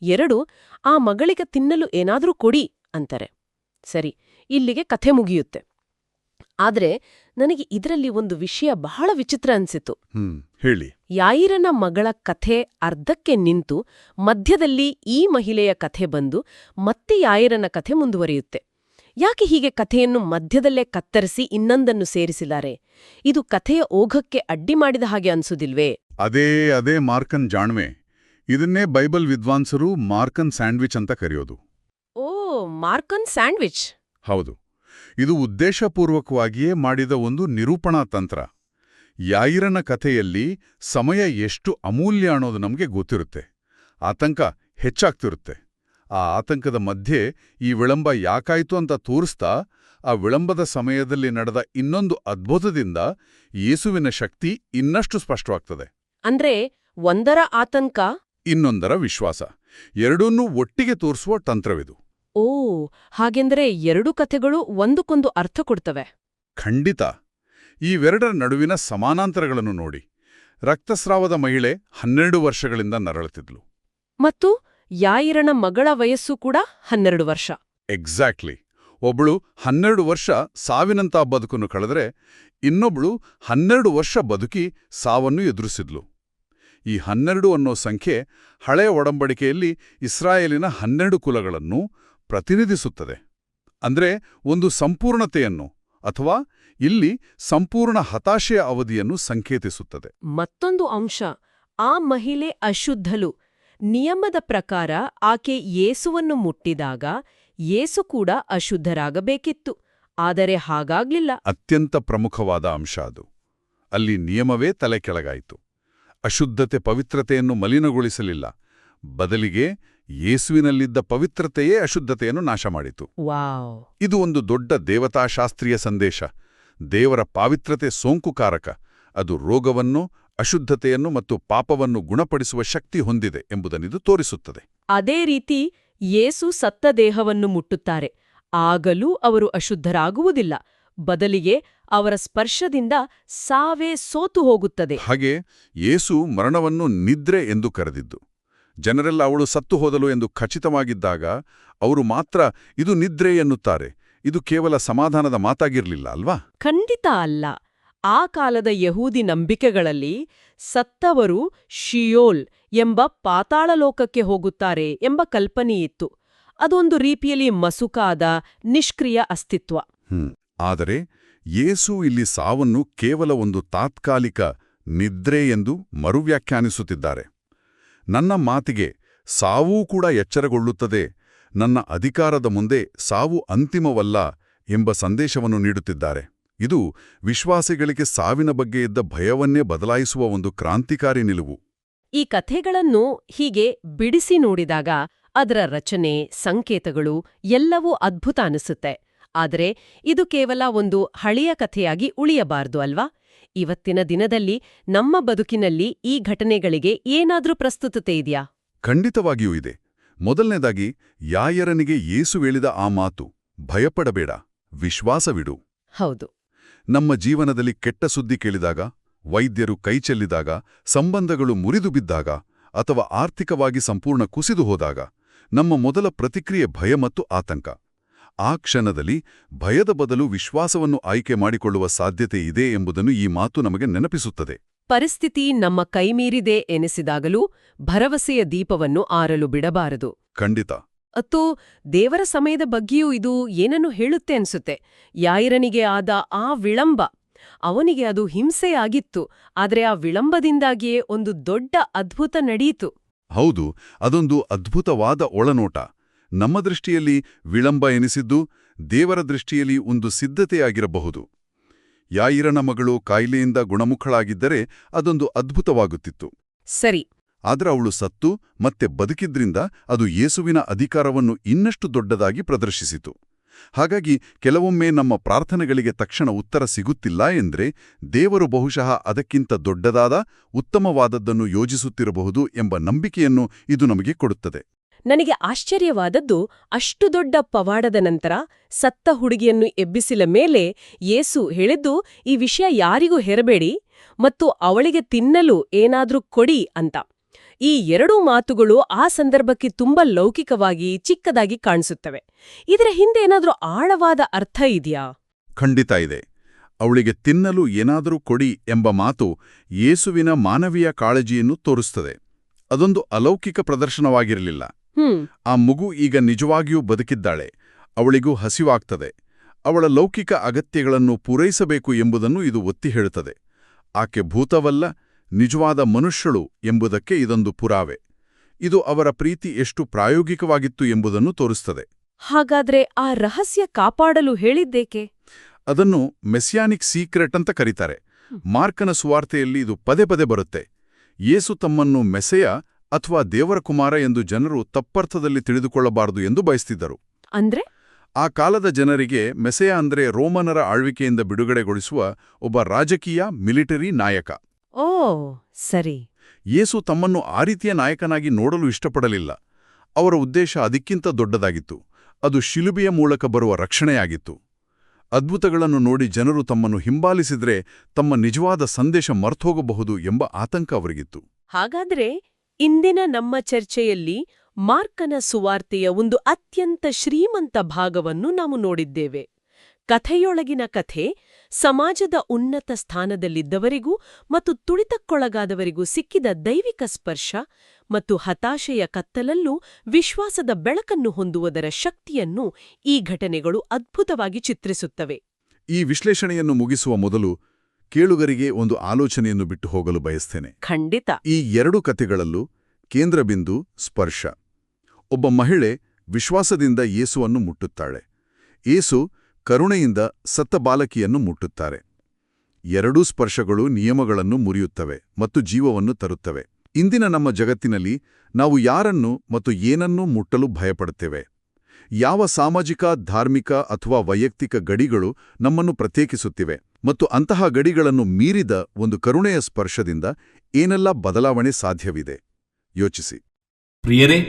2, ಆ ಮಗಳಿಗೆ ತಿನ್ನಲು ಏನಾದ್ರೂ ಕೊಡಿ ಅಂತಾರೆ. ಸರಿ, ಇಲ್ಲಿಗೆ ಕಥೆ ಮುಗಿಯುತ್ತೆ. ಆದ್ರೆ ನನಗೆ ಇದರಲ್ಲಿ ಒಂದು ವಿಷಯ ಬಹಳ ವಿಚಿತ್ರ ಅನ್ಸಿತು. ಹೇಳಿ. ಯಾಯಿರನ ಮಗಳ ಕಥೆ ಅರ್ಧಕ್ಕೆ ನಿಂತು ಮಧ್ಯದಲ್ಲಿ ಈ ಮಹಿಳೆಯ ಕಥೆ ಬಂದು ಮತ್ತೆ ಯಾಯಿರನ ಕಥೆ ಮುಂದುವರಿಯುತ್ತೆ. ಯಾಕೆ ಹೀಗೆ ಕಥೆಯನ್ನು ಮಧ್ಯದಲ್ಲೇ ಕತ್ತರಿಸಿ ಇನ್ನೊಂದನ್ನು ಸೇರಿಸಿದ್ದಾರೆ? ಇದು ಕಥೆಯ ಓಘಕ್ಕೆ ಅಡ್ಡಿ ಮಾಡಿದ ಹಾಗೆ ಅನ್ಸುದಿಲ್ವೇ? ಅದೇ ಮಾರ್ಕನ್ ಜಾಣ್ಮೆ. ಇದನ್ನೇ ಬೈಬಲ್ ವಿದ್ವಾಂಸರು ಮಾರ್ಕನ್ ಸ್ಯಾಂಡ್ವಿಚ್ ಅಂತ ಕರೆಯೋದು. ಓ, ಮಾರ್ಕನ್ ಸ್ಯಾಂಡ್ವಿಚ್. ಹೌದು. ಇದು ಉದ್ದೇಶಪೂರ್ವಕವಾಗಿಯೇ ಮಾಡಿದ ಒಂದು ನಿರೂಪಣಾ ತಂತ್ರ. ಯಾಯಿರನ ಕಥೆಯಲ್ಲಿ ಸಮಯ ಎಷ್ಟು ಅಮೂಲ್ಯ ಅನ್ನೋದು ನಮಗೆ ಗೊತ್ತಿರುತ್ತೆ. ಆತಂಕ ಹೆಚ್ಚಾಗ್ತಿರುತ್ತೆ. ಆ ಆತಂಕದ ಮಧ್ಯೆ ಈ ವಿಳಂಬ ಯಾಕಾಯ್ತು ಅಂತ ತೋರಿಸ್ತಾ, ಆ ವಿಳಂಬದ ಸಮಯದಲ್ಲಿ ನಡೆದ ಇನ್ನೊಂದು ಅದ್ಭುತದಿಂದ ಯೇಸುವಿನ ಶಕ್ತಿ ಇನ್ನಷ್ಟು ಸ್ಪಷ್ಟವಾಗ್ತದೆ. ಅಂದ್ರೆ ಒಂದರ ಆತಂಕ, ಇನ್ನೊಂದರ ವಿಶ್ವಾಸ, ಎರಡನ್ನೂ ಒಟ್ಟಿಗೆ ತೋರಿಸುವ ತಂತ್ರವಿದು. ಓ, ಹಾಗೆಂದರೆ 2 ಕಥೆಗಳು ಒಂದಕ್ಕೊಂದು ಅರ್ಥ ಕೊಡ್ತವೆ. ಖಂಡಿತ. ಇವೆರಡರ ನಡುವಿನ ಸಮಾನಾಂತರಗಳನ್ನು ನೋಡಿ. ರಕ್ತಸ್ರಾವದ ಮಹಿಳೆ 12 ವರ್ಷಗಳಿಂದ ನರಳುತ್ತಿದ್ಲು. ಮತ್ತು ಯಾಯಿರನ ಮಗಳ ವಯಸ್ಸು ಕೂಡ 12 ವರ್ಷ. ಎಕ್ಸಾಕ್ಟ್ಲಿ. ಒಬ್ಬಳು 12 ವರ್ಷ ಸಾವಿನಂತ ಬದುಕನ್ನು ಕಳೆದರೆ ಇನ್ನೊಬ್ಳು 12 ವರ್ಷ ಬದುಕಿ ಸಾವನ್ನು ಎದುರಿಸಿದ್ಲು. ಈ 12 ಅನ್ನೋ ಸಂಖ್ಯೆ ಹಳೆಯ ಒಡಂಬಡಿಕೆಯಲ್ಲಿ ಇಸ್ರಾಯೇಲಿನ 12 ಕುಲಗಳನ್ನು ಪ್ರತಿನಿಧಿಸುತ್ತದೆ. ಅಂದ್ರೆ ಒಂದು ಸಂಪೂರ್ಣತೆಯನ್ನು, ಅಥವಾ ಇಲ್ಲಿ ಸಂಪೂರ್ಣ ಹತಾಶೆಯ ಅವಧಿಯನ್ನು ಸಂಕೇತಿಸುತ್ತದೆ. ಮತ್ತೊಂದು ಅಂಶ, ಆ ಮಹಿಳೆ ಅಶುದ್ಧಳು. ನಿಯಮದ ಪ್ರಕಾರ ಆಕೆ ಯೇಸುವನ್ನು ಮುಟ್ಟಿದಾಗ ಯೇಸು ಕೂಡ ಅಶುದ್ಧರಾಗಬೇಕಿತ್ತು. ಆದರೆ ಹಾಗಾಗ್ಲಿಲ್ಲ. ಅತ್ಯಂತ ಪ್ರಮುಖವಾದ ಅಂಶ ಅದು. ಅಲ್ಲಿ ನಿಯಮವೇ ತಲೆ ಕೆಳಗಾಯಿತು. ಅಶುದ್ಧತೆ ಪವಿತ್ರತೆಯನ್ನು ಮಲಿನಗೊಳಿಸಲಿಲ್ಲ. ಬದಲಿಗೆ ಯೇಸುವಿನಲ್ಲಿದ್ದ ಪವಿತ್ರತೆಯೇ ಅಶುದ್ಧತೆಯನ್ನು ನಾಶ ಮಾಡಿತು. ವಾವ್! ಇದು ಒಂದು ದೊಡ್ಡ ದೇವತಾಶಾಸ್ತ್ರೀಯ ಸಂದೇಶ. ದೇವರ ಪಾವಿತ್ರತೆ ಸೋಂಕುಕಾರಕ. ಅದು ರೋಗವನ್ನು, ಅಶುದ್ಧತೆಯನ್ನು ಮತ್ತು ಪಾಪವನ್ನು ಗುಣಪಡಿಸುವ ಶಕ್ತಿ ಹೊಂದಿದೆ ಎಂಬುದನ್ನಿದು ತೋರಿಸುತ್ತದೆ. ಅದೇ ರೀತಿ ಯೇಸು ಸತ್ತ ದೇಹವನ್ನು ಮುಟ್ಟುತ್ತಾರೆ. ಆಗಲೂ ಅವರು ಅಶುದ್ಧರಾಗುವುದಿಲ್ಲ. ಬದಲಿಗೆ ಅವರ ಸ್ಪರ್ಶದಿಂದ ಸಾವೇ ಸೋತು ಹೋಗುತ್ತದೆ. ಹಾಗೆ ಯೇಸು ಮರಣವನ್ನು ನಿದ್ರೆ ಎಂದು ಕರೆದಿದ್ದು. ಜನರೆಲ್ಲ ಅವಳು ಸತ್ತು ಹೋದಲು ಎಂದು ಖಚಿತವಾಗಿದ್ದಾಗ ಅವರು ಮಾತ್ರ ಇದು ನಿದ್ರೆ ಎನ್ನುತ್ತಾರೆ. ಇದು ಕೇವಲ ಸಮಾಧಾನದ ಮಾತಾಗಿರಲಿಲ್ಲ ಅಲ್ವಾ? ಖಂಡಿತ ಅಲ್ಲ. ಆ ಕಾಲದ ಯಹೂದಿ ನಂಬಿಕೆಗಳಲ್ಲಿ ಸತ್ತವರು ಶಿಯೋಲ್ ಎಂಬ ಪಾತಾಳಲೋಕಕ್ಕೆ ಹೋಗುತ್ತಾರೆ ಎಂಬ ಕಲ್ಪನೆಯಿತ್ತು. ಅದೊಂದು ರೀತಿಯಲ್ಲಿ ಮಸುಕಾದ, ನಿಷ್ಕ್ರಿಯ ಅಸ್ತಿತ್ವ. ಆದರೆ ಯೇಸು ಇಲ್ಲಿ ಸಾವನ್ನು ಕೇವಲ ಒಂದು ತಾತ್ಕಾಲಿಕ ನಿದ್ರೆ ಎಂದು ಮರುವ್ಯಾಖ್ಯಾನಿಸುತ್ತಿದ್ದಾರೆ. ನನ್ನ ಮಾತಿಗೆ ಸಾವೂ ಕೂಡ ಎಚ್ಚರಗೊಳ್ಳುತ್ತದೆ, ನನ್ನ ಅಧಿಕಾರದ ಮುಂದೆ ಸಾವು ಅಂತಿಮವಲ್ಲ ಎಂಬ ಸಂದೇಶವನ್ನು ನೀಡುತ್ತಿದ್ದಾರೆ. ಇದು ವಿಶ್ವಾಸಿಗಳಿಗೆ ಸಾವಿನ ಬಗ್ಗೆ ಇದ್ದ ಭಯವನ್ನೇ ಬದಲಾಯಿಸುವ ಒಂದು ಕ್ರಾಂತಿಕಾರಿ ನಿಲುವು. ಈ ಕಥೆಗಳನ್ನು ಹೀಗೆ ಬಿಡಿಸಿ ನೋಡಿದಾಗ ಅದರ ರಚನೆ, ಸಂಕೇತಗಳು ಎಲ್ಲವೂ ಅದ್ಭುತ ಅನಿಸುತ್ತೆ. ಆದರೆ ಇದು ಕೇವಲ ಒಂದು ಹಳೆಯ ಕಥೆಯಾಗಿ ಉಳಿಯಬಾರ್ದು ಅಲ್ವಾ? ಇವತ್ತಿನ ದಿನದಲ್ಲಿ ನಮ್ಮ ಬದುಕಿನಲ್ಲಿ ಈ ಘಟನೆಗಳಿಗೆ ಏನಾದ್ರೂ ಪ್ರಸ್ತುತತೆ ಇದೆಯಾ? ಖಂಡಿತವಾಗಿಯೂ ಇದೆ. ಮೊದಲನೇದಾಗಿ ಯಾಯರನಿಗೆ ಯೇಸು ಹೇಳಿದ ಆ ಮಾತು, ಭಯಪಡಬೇಡ, ವಿಶ್ವಾಸವಿಡು. ಹೌದು. ನಮ್ಮ ಜೀವನದಲ್ಲಿ ಕೆಟ್ಟ ಸುದ್ದಿ ಕೇಳಿದಾಗ, ವೈದ್ಯರು ಕೈಚೆಲ್ಲಿದಾಗ, ಸಂಬಂಧಗಳು ಮುರಿದು ಬಿದ್ದಾಗ ಅಥವಾ ಆರ್ಥಿಕವಾಗಿ ಸಂಪೂರ್ಣ ಕುಸಿದು ಹೋದಾಗ ನಮ್ಮ ಮೊದಲ ಪ್ರತಿಕ್ರಿಯೆ ಭಯ ಮತ್ತು ಆತಂಕ. ಆ ಕ್ಷಣದಲ್ಲಿ ಭಯದ ಬದಲು ವಿಶ್ವಾಸವನ್ನು ಆಯ್ಕೆ ಮಾಡಿಕೊಳ್ಳುವ ಸಾಧ್ಯತೆ ಇದೆ ಎಂಬುದನ್ನು ಈ ಮಾತು ನಮಗೆ ನೆನಪಿಸುತ್ತದೆ. ಪರಿಸ್ಥಿತಿ ನಮ್ಮ ಕೈಮೀರಿದೆ ಎನಿಸಿದಾಗಲೂ ಭರವಸೆಯ ದೀಪವನ್ನು ಆರಲು ಬಿಡಬಾರದು. ಖಂಡಿತ. ಅತ್ತು ದೇವರ ಸಮಯದ ಬಗ್ಗೆಯೂ ಇದು ಏನನ್ನು ಹೇಳುತ್ತೆ ಅನ್ಸುತ್ತೆ. ಯಾಯಿರನಿಗೆ ಆದ ಆ ವಿಳಂಬ, ಅವನಿಗೆ ಅದು ಹಿಂಸೆಯಾಗಿತ್ತು, ಆದರೆ ಆ ವಿಳಂಬದಿಂದಾಗಿಯೇ ಒಂದು ದೊಡ್ಡ ಅದ್ಭುತ ನಡೆಯಿತು. ಹೌದು, ಅದೊಂದು ಅದ್ಭುತವಾದ ಒಳನೋಟ. ನಮ್ಮ ದೃಷ್ಟಿಯಲ್ಲಿ ವಿಳಂಬ ಎನಿಸಿದ್ದು ದೇವರ ದೃಷ್ಟಿಯಲ್ಲಿ ಒಂದು ಸಿದ್ಧತೆಯಾಗಿರಬಹುದು. ಯಾಯಿರನ ಮಗಳು ಕಾಯಿಲೆಯಿಂದ ಗುಣಮುಖಳಾಗಿದ್ದರೆ ಅದೊಂದು ಅದ್ಭುತವಾಗುತ್ತಿತ್ತು. ಸರಿ. ಆದ್ರೆ ಅವಳು ಸತ್ತು ಮತ್ತೆ ಬದುಕಿದ್ರಿಂದ ಅದು ಯೇಸುವಿನ ಅಧಿಕಾರವನ್ನು ಇನ್ನಷ್ಟು ದೊಡ್ಡದಾಗಿ ಪ್ರದರ್ಶಿಸಿತು. ಹಾಗಾಗಿ ಕೆಲವೊಮ್ಮೆ ನಮ್ಮ ಪ್ರಾರ್ಥನೆಗಳಿಗೆ ತಕ್ಷಣ ಉತ್ತರ ಸಿಗುತ್ತಿಲ್ಲ ಎಂದ್ರೆ ದೇವರು ಬಹುಶಃ ಅದಕ್ಕಿಂತ ದೊಡ್ಡದಾದ ಉತ್ತಮವಾದದ್ದನ್ನು ಯೋಜಿಸುತ್ತಿರಬಹುದು ಎಂಬ ನಂಬಿಕೆಯನ್ನು ಇದು ನಮಗೆ ಕೊಡುತ್ತದೆ. ನನಗೆ ಆಶ್ಚರ್ಯವಾದದ್ದು, ಅಷ್ಟು ದೊಡ್ಡ ಪವಾಡದ ನಂತರ ಸತ್ತ ಹುಡುಗಿಯನ್ನು ಎಬ್ಬಿಸಿದ ಮೇಲೆ ಯೇಸು ಹೇಳಿದ್ದು, ಈ ವಿಷಯ ಯಾರಿಗೂ ಹೆರಬೇಡಿ ಮತ್ತು ಅವಳಿಗೆ ತಿನ್ನಲು ಏನಾದ್ರೂ ಕೊಡಿ ಅಂತ. ಈ ಎರಡೂ ಮಾತುಗಳು ಆ ಸಂದರ್ಭಕ್ಕೆ ತುಂಬಾ ಲೌಕಿಕವಾಗಿ ಚಿಕ್ಕದಾಗಿ ಕಾಣಿಸುತ್ತವೆ. ಇದರ ಹಿಂದೆ ಏನಾದ್ರೂ ಆಳವಾದ ಅರ್ಥ ಇದೆಯಾ? ಖಂಡಿತ ಇದೆ. ಅವಳಿಗೆ ತಿನ್ನಲು ಏನಾದರೂ ಕೊಡಿ ಎಂಬ ಮಾತು ಯೇಸುವಿನ ಮಾನವೀಯ ಕಾಳಜಿಯನ್ನು ತೋರಿಸುತ್ತದೆ. ಅದೊಂದು ಅಲೌಕಿಕ ಪ್ರದರ್ಶನವಾಗಿರಲಿಲ್ಲ. ಆ ಮಗು ಈಗ ನಿಜವಾಗಿಯೂ ಬದುಕಿದ್ದಾಳೆ, ಅವಳಿಗೂ ಹಸಿವಾಗ್ತದೆ, ಅವಳ ಲೌಕಿಕ ಅಗತ್ಯಗಳನ್ನು ಪೂರೈಸಬೇಕು ಎಂಬುದನ್ನು ಇದು ಒತ್ತಿ ಹೇಳುತ್ತದೆ. ಆಕೆ ಭೂತವಲ್ಲ, ನಿಜವಾದ ಮನುಷ್ಯಳು ಎಂಬುದಕ್ಕೆ ಇದೊಂದು ಪುರಾವೆ. ಇದು ಅವರ ಪ್ರೀತಿ ಎಷ್ಟು ಪ್ರಾಯೋಗಿಕವಾಗಿತ್ತು ಎಂಬುದನ್ನು ತೋರಿಸುತ್ತದೆ. ಹಾಗಾದ್ರೆ ಆ ರಹಸ್ಯ ಕಾಪಾಡಲು ಹೇಳಿದ್ದೇಕೆ? ಅದನ್ನು ಮೆಸ್ಯಾನಿಕ್ ಸೀಕ್ರೆಟ್ ಅಂತ ಕರೀತಾರೆ. ಮಾರ್ಕನ ಸುವಾರ್ತೆಯಲ್ಲಿ ಇದು ಪದೇ ಪದೇ ಬರುತ್ತೆ. ಯೇಸು ತಮ್ಮನ್ನು ಮೆಸೆಯ ಅಥವಾ ದೇವರ ಕುಮಾರ ಎಂದು ಜನರು ತಪ್ಪರ್ಥದಲ್ಲಿ ತಿಳಿದುಕೊಳ್ಳಬಾರದು ಎಂದು ಬಯಸ್ತಿದ್ದರು. ಅಂದ್ರೆ ಆ ಕಾಲದ ಜನರಿಗೆ ಮೆಸೆಯ ಅಂದ್ರೆ ರೋಮನರ ಆಳ್ವಿಕೆಯಿಂದ ಬಿಡುಗಡೆಗೊಳಿಸುವ ಒಬ್ಬ ರಾಜಕೀಯ ಮಿಲಿಟರಿ ನಾಯಕ. ಓ ಸರಿ. ಯೇಸು ತಮ್ಮನ್ನು ಆ ರೀತಿಯ ನಾಯಕನಾಗಿ ನೋಡಲು ಇಷ್ಟಪಡಲಿಲ್ಲ. ಅವರ ಉದ್ದೇಶ ಅದಕ್ಕಿಂತ ದೊಡ್ಡದಾಗಿತ್ತು. ಅದು ಶಿಲುಬೆಯ ಮೂಲಕ ಬರುವ ರಕ್ಷಣೆಯಾಗಿತ್ತು. ಅದ್ಭುತಗಳನ್ನು ನೋಡಿ ಜನರು ತಮ್ಮನ್ನು ಹಿಂಬಾಲಿಸಿದ್ರೆ ತಮ್ಮ ನಿಜವಾದ ಸಂದೇಶ ಮರ್ತೋಗಬಹುದು ಎಂಬ ಆತಂಕ ಅವರಿಗಿತ್ತು. ಹಾಗಾದ್ರೆ ಇಂದಿನ ನಮ್ಮ ಚರ್ಚೆಯಲ್ಲಿ ಮಾರ್ಕನ ಸುವಾರ್ತೆಯ ಒಂದು ಅತ್ಯಂತ ಶ್ರೀಮಂತ ಭಾಗವನ್ನು ನಾವು ನೋಡಿದ್ದೇವೆ. ಕಥೆಯೊಳಗಿನ ಕಥೆ ಸಮಾಜದ ಉನ್ನತ ಸ್ಥಾನದಲ್ಲಿದ್ದವರಿಗೂ ಮತ್ತು ತುಳಿತಕ್ಕೊಳಗಾದವರಿಗೂ ಸಿಕ್ಕಿದ ದೈವಿಕ ಸ್ಪರ್ಶ ಮತ್ತು ಹತಾಶೆಯ ಕತ್ತಲಲ್ಲೂ ವಿಶ್ವಾಸದ ಬೆಳಕನ್ನು ಹೊಂದುವುದರ ಶಕ್ತಿಯನ್ನು ಈ ಘಟನೆಗಳು ಅದ್ಭುತವಾಗಿ ಚಿತ್ರಿಸುತ್ತವೆ. ಈ ವಿಶ್ಲೇಷಣೆಯನ್ನು ಮುಗಿಸುವ ಮೊದಲು ಕೇಳುಗರಿಗೆ ಒಂದು ಆಲೋಚನೆಯನ್ನು ಬಿಟ್ಟು ಹೋಗಲು ಬಯಸ್ತೇನೆ. ಖಂಡಿತ. ಈ ಎರಡು ಕಥೆಗಳಲ್ಲೂ ಕೇಂದ್ರಬಿಂದು ಸ್ಪರ್ಶ. ಒಬ್ಬ ಮಹಿಳೆ ವಿಶ್ವಾಸದಿಂದ ಯೇಸುವನ್ನು ಮುಟ್ಟುತ್ತಾಳೆ. ಯೇಸು ಕರುಣೆಯಿಂದ ಸತ್ತ ಬಾಲಕಿಯನ್ನು ಮುಟ್ಟುತ್ತಾರೆ. ಎರಡೂ ಸ್ಪರ್ಶಗಳು ನಿಯಮಗಳನ್ನು ಮುರಿಯುತ್ತವೆ ಮತ್ತು ಜೀವವನ್ನು ತರುತ್ತವೆ. ಇಂದಿನ ನಮ್ಮ ಜಗತ್ತಿನಲ್ಲಿ ನಾವು ಯಾರನ್ನು ಮತ್ತು ಏನನ್ನೂ ಮುಟ್ಟಲು ಭಯಪಡುತ್ತೇವೆ. ಯಾವ ಸಾಮಾಜಿಕ, ಧಾರ್ಮಿಕ ಅಥವಾ ವೈಯಕ್ತಿಕ ಗಡಿಗಳು ನಮ್ಮನ್ನು ಪ್ರತ್ಯೇಕಿಸುತ್ತಿವೆ ಮತ್ತು ಅಂತಹ ಗಡಿಗಳನ್ನು ಮೀರಿದ ಒಂದು ಕರುಣೆಯ ಸ್ಪರ್ಶದಿಂದ ಏನೆಲ್ಲ ಬದಲಾವಣೆ ಸಾಧ್ಯವಿದೆ ಯೋಚಿಸಿ. ಪ್ರಿಯರೇ,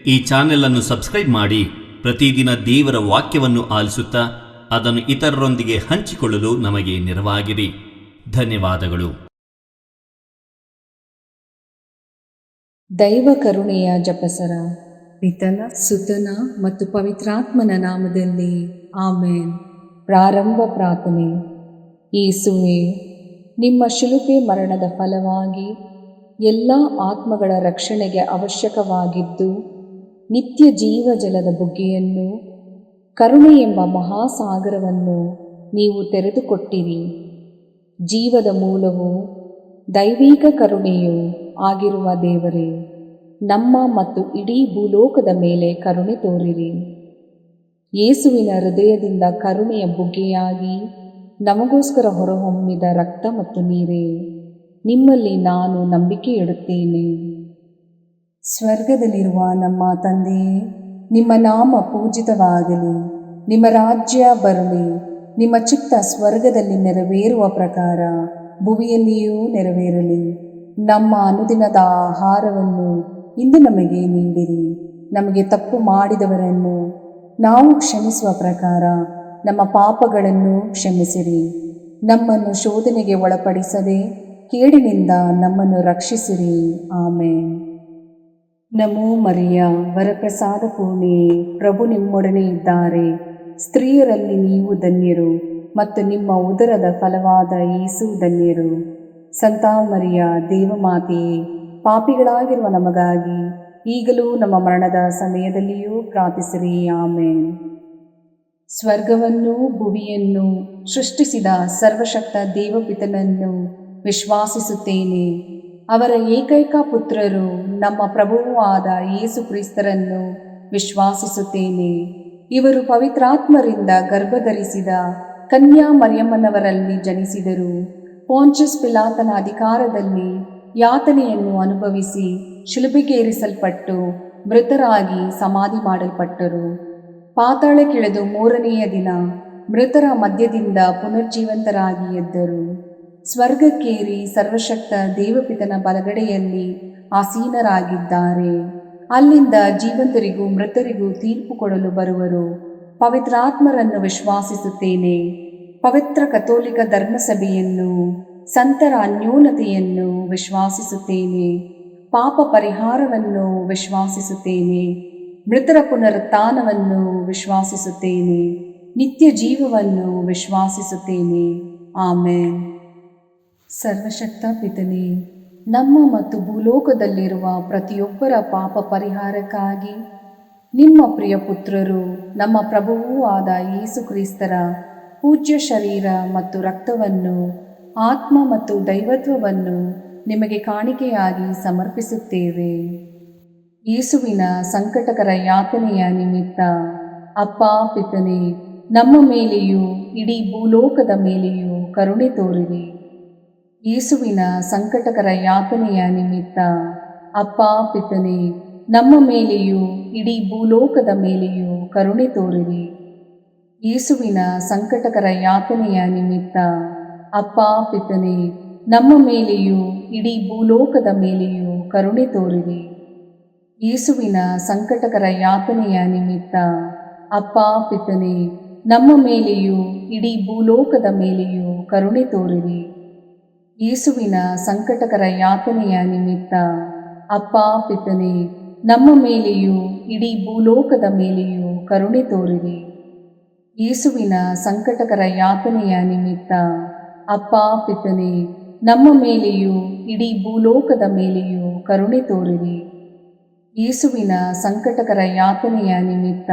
ಈ ಚಾನೆಲ್ ಅನ್ನು ಸಬ್ಸ್ಕ್ರೈಬ್ ಮಾಡಿ ಪ್ರತಿದಿನ ದೇವರ ವಾಕ್ಯವನ್ನು ಆಲಿಸುತ್ತಾ ಅದನ್ನು ಇತರರೊಂದಿಗೆ ಹಂಚಿಕೊಳ್ಳಲು ನಮಗೆ ನೆರವಾಗಿರಿ. ಧನ್ಯವಾದಗಳು. ದೈವ ಕರುಣೆಯ ಜಪಸರ. ಪಿತನ, ಸುತನ ಮತ್ತು ಪವಿತ್ರಾತ್ಮನ ನಾಮದಲ್ಲಿ ಆಮೇನ್. ಪ್ರಾರಂಭ ಪ್ರಾರ್ಥನೆ. ಯೇಸುವೇ, ನಿಮ್ಮ ಶಿಲುಬೆ ಮರಣದ ಫಲವಾಗಿ ಎಲ್ಲ ಆತ್ಮಗಳ ರಕ್ಷಣೆಗೆ ಅವಶ್ಯಕವಾಗಿದ್ದು ನಿತ್ಯ ಜೀವಜಲದ ಬುಗ್ಗೆಯನ್ನು, ಕರುಣೆ ಎಂಬ ಮಹಾಸಾಗರವನ್ನು ನೀವು ತೆರೆದುಕೊಟ್ಟಿರಿ. ಜೀವದ ಮೂಲವೂ ದೈವಿಕ ಕರುಣೆಯೂ ಆಗಿರುವ ದೇವರೇ, ನಮ್ಮ ಮತ್ತು ಇಡೀ ಭೂಲೋಕದ ಮೇಲೆ ಕರುಣೆ ತೋರಿರಿ. ಯೇಸುವಿನ ಹೃದಯದಿಂದ ಕರುಣೆಯ ಬುಗ್ಗೆಯಾಗಿ ನಮಗೋಸ್ಕರ ಹೊರಹೊಮ್ಮಿದ ರಕ್ತ ಮತ್ತು ನೀರೇ, ನಿಮ್ಮಲ್ಲಿ ನಾನು ನಂಬಿಕೆ ಇಡುತ್ತೇನೆ. ಸ್ವರ್ಗದಲ್ಲಿರುವ ನಮ್ಮ ತಂದೆಯೇ, ನಿಮ್ಮ ನಾಮ ಪೂಜಿತವಾಗಲಿ, ನಿಮ್ಮ ರಾಜ್ಯ ಬರಲಿ, ನಿಮ್ಮ ಚಿತ್ತ ಸ್ವರ್ಗದಲ್ಲಿ ನೆರವೇರುವ ಪ್ರಕಾರ ಭುವಿಯಲ್ಲಿಯೂ ನೆರವೇರಲಿ. ನಮ್ಮ ಅನುದಿನದ ಆಹಾರವನ್ನು ಇಂದು ನಮಗೆ ನೀಡಿರಿ. ನಮಗೆ ತಪ್ಪು ಮಾಡಿದವರನ್ನು ನಾವು ಕ್ಷಮಿಸುವ ಪ್ರಕಾರ ನಮ್ಮ ಪಾಪಗಳನ್ನು ಕ್ಷಮಿಸಿರಿ. ನಮ್ಮನ್ನು ಶೋಧನೆಗೆ ಒಳಪಡಿಸದೆ ಕೇಡಿನಿಂದ ನಮ್ಮನ್ನು ರಕ್ಷಿಸಿರಿ. ಆಮೇನ್. ನಮೋ ಮರಿಯ, ವರಪ್ರಸಾದ ಪೂರ್ಣಿಯೇ, ಪ್ರಭು ನಿಮ್ಮೊಡನೆ ಇದ್ದಾರೆ. ಸ್ತ್ರೀಯರಲ್ಲಿ ನೀವು ಧನ್ಯರು, ಮತ್ತು ನಿಮ್ಮ ಉದರದ ಫಲವಾದ ಯೇಸು ಧನ್ಯರು. ಸಂತ ಮರಿಯ, ದೇವಮಾತೆಯೇ, ಪಾಪಿಗಳಾಗಿರುವ ನಮಗಾಗಿ ಈಗಲೂ ನಮ್ಮ ಮರಣದ ಸಮಯದಲ್ಲಿಯೂ ಪ್ರಾರ್ಥಿಸಿರಿ. ಆಮೇನ್. ಸ್ವರ್ಗವನ್ನು ಭುವಿಯನ್ನು ಸೃಷ್ಟಿಸಿದ ಸರ್ವಶಕ್ತ ದೇವಪಿತನನ್ನು ವಿಶ್ವಾಸಿಸುತ್ತೇನೆ. ಅವರ ಏಕೈಕ ಪುತ್ರರು ನಮ್ಮ ಪ್ರಭುವೂ ಆದ ಯೇಸು ಕ್ರಿಸ್ತರನ್ನು ವಿಶ್ವಾಸಿಸುತ್ತೇನೆ. ಇವರು ಪವಿತ್ರಾತ್ಮರಿಂದ ಗರ್ಭಧರಿಸಿದ ಕನ್ಯಾ ಮರಿಯಮ್ಮನವರಲ್ಲಿ ಜನಿಸಿದರು. ಪೋಂಚಸ್ ಪಿಲಾತನ ಅಧಿಕಾರದಲ್ಲಿ ಯಾತನೆಯನ್ನು ಅನುಭವಿಸಿ ಶಿಲುಬೆಗೇರಿಸಲ್ಪಟ್ಟು ಮೃತರಾಗಿ ಸಮಾಧಿ ಮಾಡಲ್ಪಟ್ಟರು. ಪಾತಾಳಕ್ಕಿಳಿದು ಮೂರನೆಯ ದಿನ ಮೃತರ ಮಧ್ಯದಿಂದ ಪುನರ್ಜೀವಂತರಾಗಿ ಎದ್ದರು. ಸ್ವರ್ಗಕ್ಕೇರಿ ಸರ್ವಶಕ್ತ ದೇವಪಿತನ ಬಲಗಡೆಯಲ್ಲಿ ಆಸೀನರಾಗಿದ್ದಾರೆ. ಅಲ್ಲಿಂದ ಜೀವಂತರಿಗೂ ಮೃತರಿಗೂ ತೀರ್ಪು ಕೊಡಲು ಬರುವರು. ಪವಿತ್ರಾತ್ಮರನ್ನು ವಿಶ್ವಾಸಿಸುತ್ತೇನೆ. ಪವಿತ್ರ ಕಥೋಲಿಕ ಧರ್ಮಸಭೆಯನ್ನು, ಸಂತರ ಅನ್ಯೋನ್ಯತೆಯನ್ನು ವಿಶ್ವಾಸಿಸುತ್ತೇನೆ. ಪಾಪ ಪರಿಹಾರವನ್ನು ವಿಶ್ವಾಸಿಸುತ್ತೇನೆ. ಮೃತರ ಪುನರುತ್ಥಾನವನ್ನು ವಿಶ್ವಾಸಿಸುತ್ತೇನೆ. ನಿತ್ಯ ಜೀವವನ್ನು ವಿಶ್ವಾಸಿಸುತ್ತೇನೆ. ಆಮೇನ್. ಸರ್ವಶಕ್ತ ಪಿತನೇ, ನಮ್ಮ ಮತ್ತು ಭೂಲೋಕದಲ್ಲಿರುವ ಪ್ರತಿಯೊಬ್ಬರ ಪಾಪ ಪರಿಹಾರಕ್ಕಾಗಿ ನಿಮ್ಮ ಪ್ರಿಯ ಪುತ್ರರು, ನಮ್ಮ ಪ್ರಭುವೂ ಆದ ಯೇಸು ಕ್ರಿಸ್ತರ ಪೂಜ್ಯ ಶರೀರ ಮತ್ತು ರಕ್ತವನ್ನು, ಆತ್ಮ ಮತ್ತು ದೈವತ್ವವನ್ನು ನಿಮಗೆ ಕಾಣಿಕೆಯಾಗಿ ಸಮರ್ಪಿಸುತ್ತೇವೆ. ಯೇಸುವಿನ ಸಂಕಟಕರ ಯಾತನೆಯ ನಿಮಿತ್ತ ಅಪ್ಪ ಪಿತನೇ, ನಮ್ಮ ಮೇಲೆಯೂ ಇಡೀ ಭೂಲೋಕದ ಮೇಲೆಯೂ ಕರುಣೆ ತೋರಿರಿ. ಯೇಸುವಿನ ಸಂಕಟಕರ ಯಾತನೆಯ ನಿಮಿತ್ತ ಅಪ್ಪ ಪಿತನೇ, ನಮ್ಮ ಮೇಲೆಯೂ ಇಡೀ ಭೂಲೋಕದ ಮೇಲೆಯೂ ಕರುಣೆ ತೋರಿರಿ. ಯೇಸುವಿನ ಸಂಕಟಕರ ಯಾತನೆಯ ನಿಮಿತ್ತ ಅಪ್ಪ ಪಿತನೇ, ನಮ್ಮ ಮೇಲೆಯೂ ಇಡೀ ಭೂಲೋಕದ ಮೇಲೆಯೂ ಕರುಣೆ ತೋರಿರಿ. ಯೇಸುವಿನ ಸಂಕಟಕರ ಯಾತನೆಯ ನಿಮಿತ್ತ ಅಪ್ಪ ಪಿತನೇ, ನಮ್ಮ ಮೇಲೆಯೂ ಇಡೀ ಭೂಲೋಕದ ಮೇಲೆಯೂ ಕರುಣೆ ತೋರಿರಿ. ಯೇಸುವಿನ ಸಂಕಟಕರ ಯಾತನೆಯ ನಿಮಿತ್ತ ಅಪ್ಪ ಪಿತನೇ, ನಮ್ಮ ಮೇಲೆಯೂ ಇಡೀ ಭೂಲೋಕದ ಮೇಲೆಯೂ ಕರುಣೆ ತೋರಿರಿ. ಯೇಸುವಿನ ಸಂಕಟಕರ ಯಾತನೆಯ ನಿಮಿತ್ತ ಅಪ್ಪ ಪಿತನೇ, ನಮ್ಮ ಮೇಲೆಯೂ ಇಡೀ ಭೂಲೋಕದ ಮೇಲೆಯೂ ಕರುಣೆ ತೋರಿರಿ. ಯೇಸುವಿನ ಸಂಕಟಕರ ಯಾತನೆಯ ನಿಮಿತ್ತ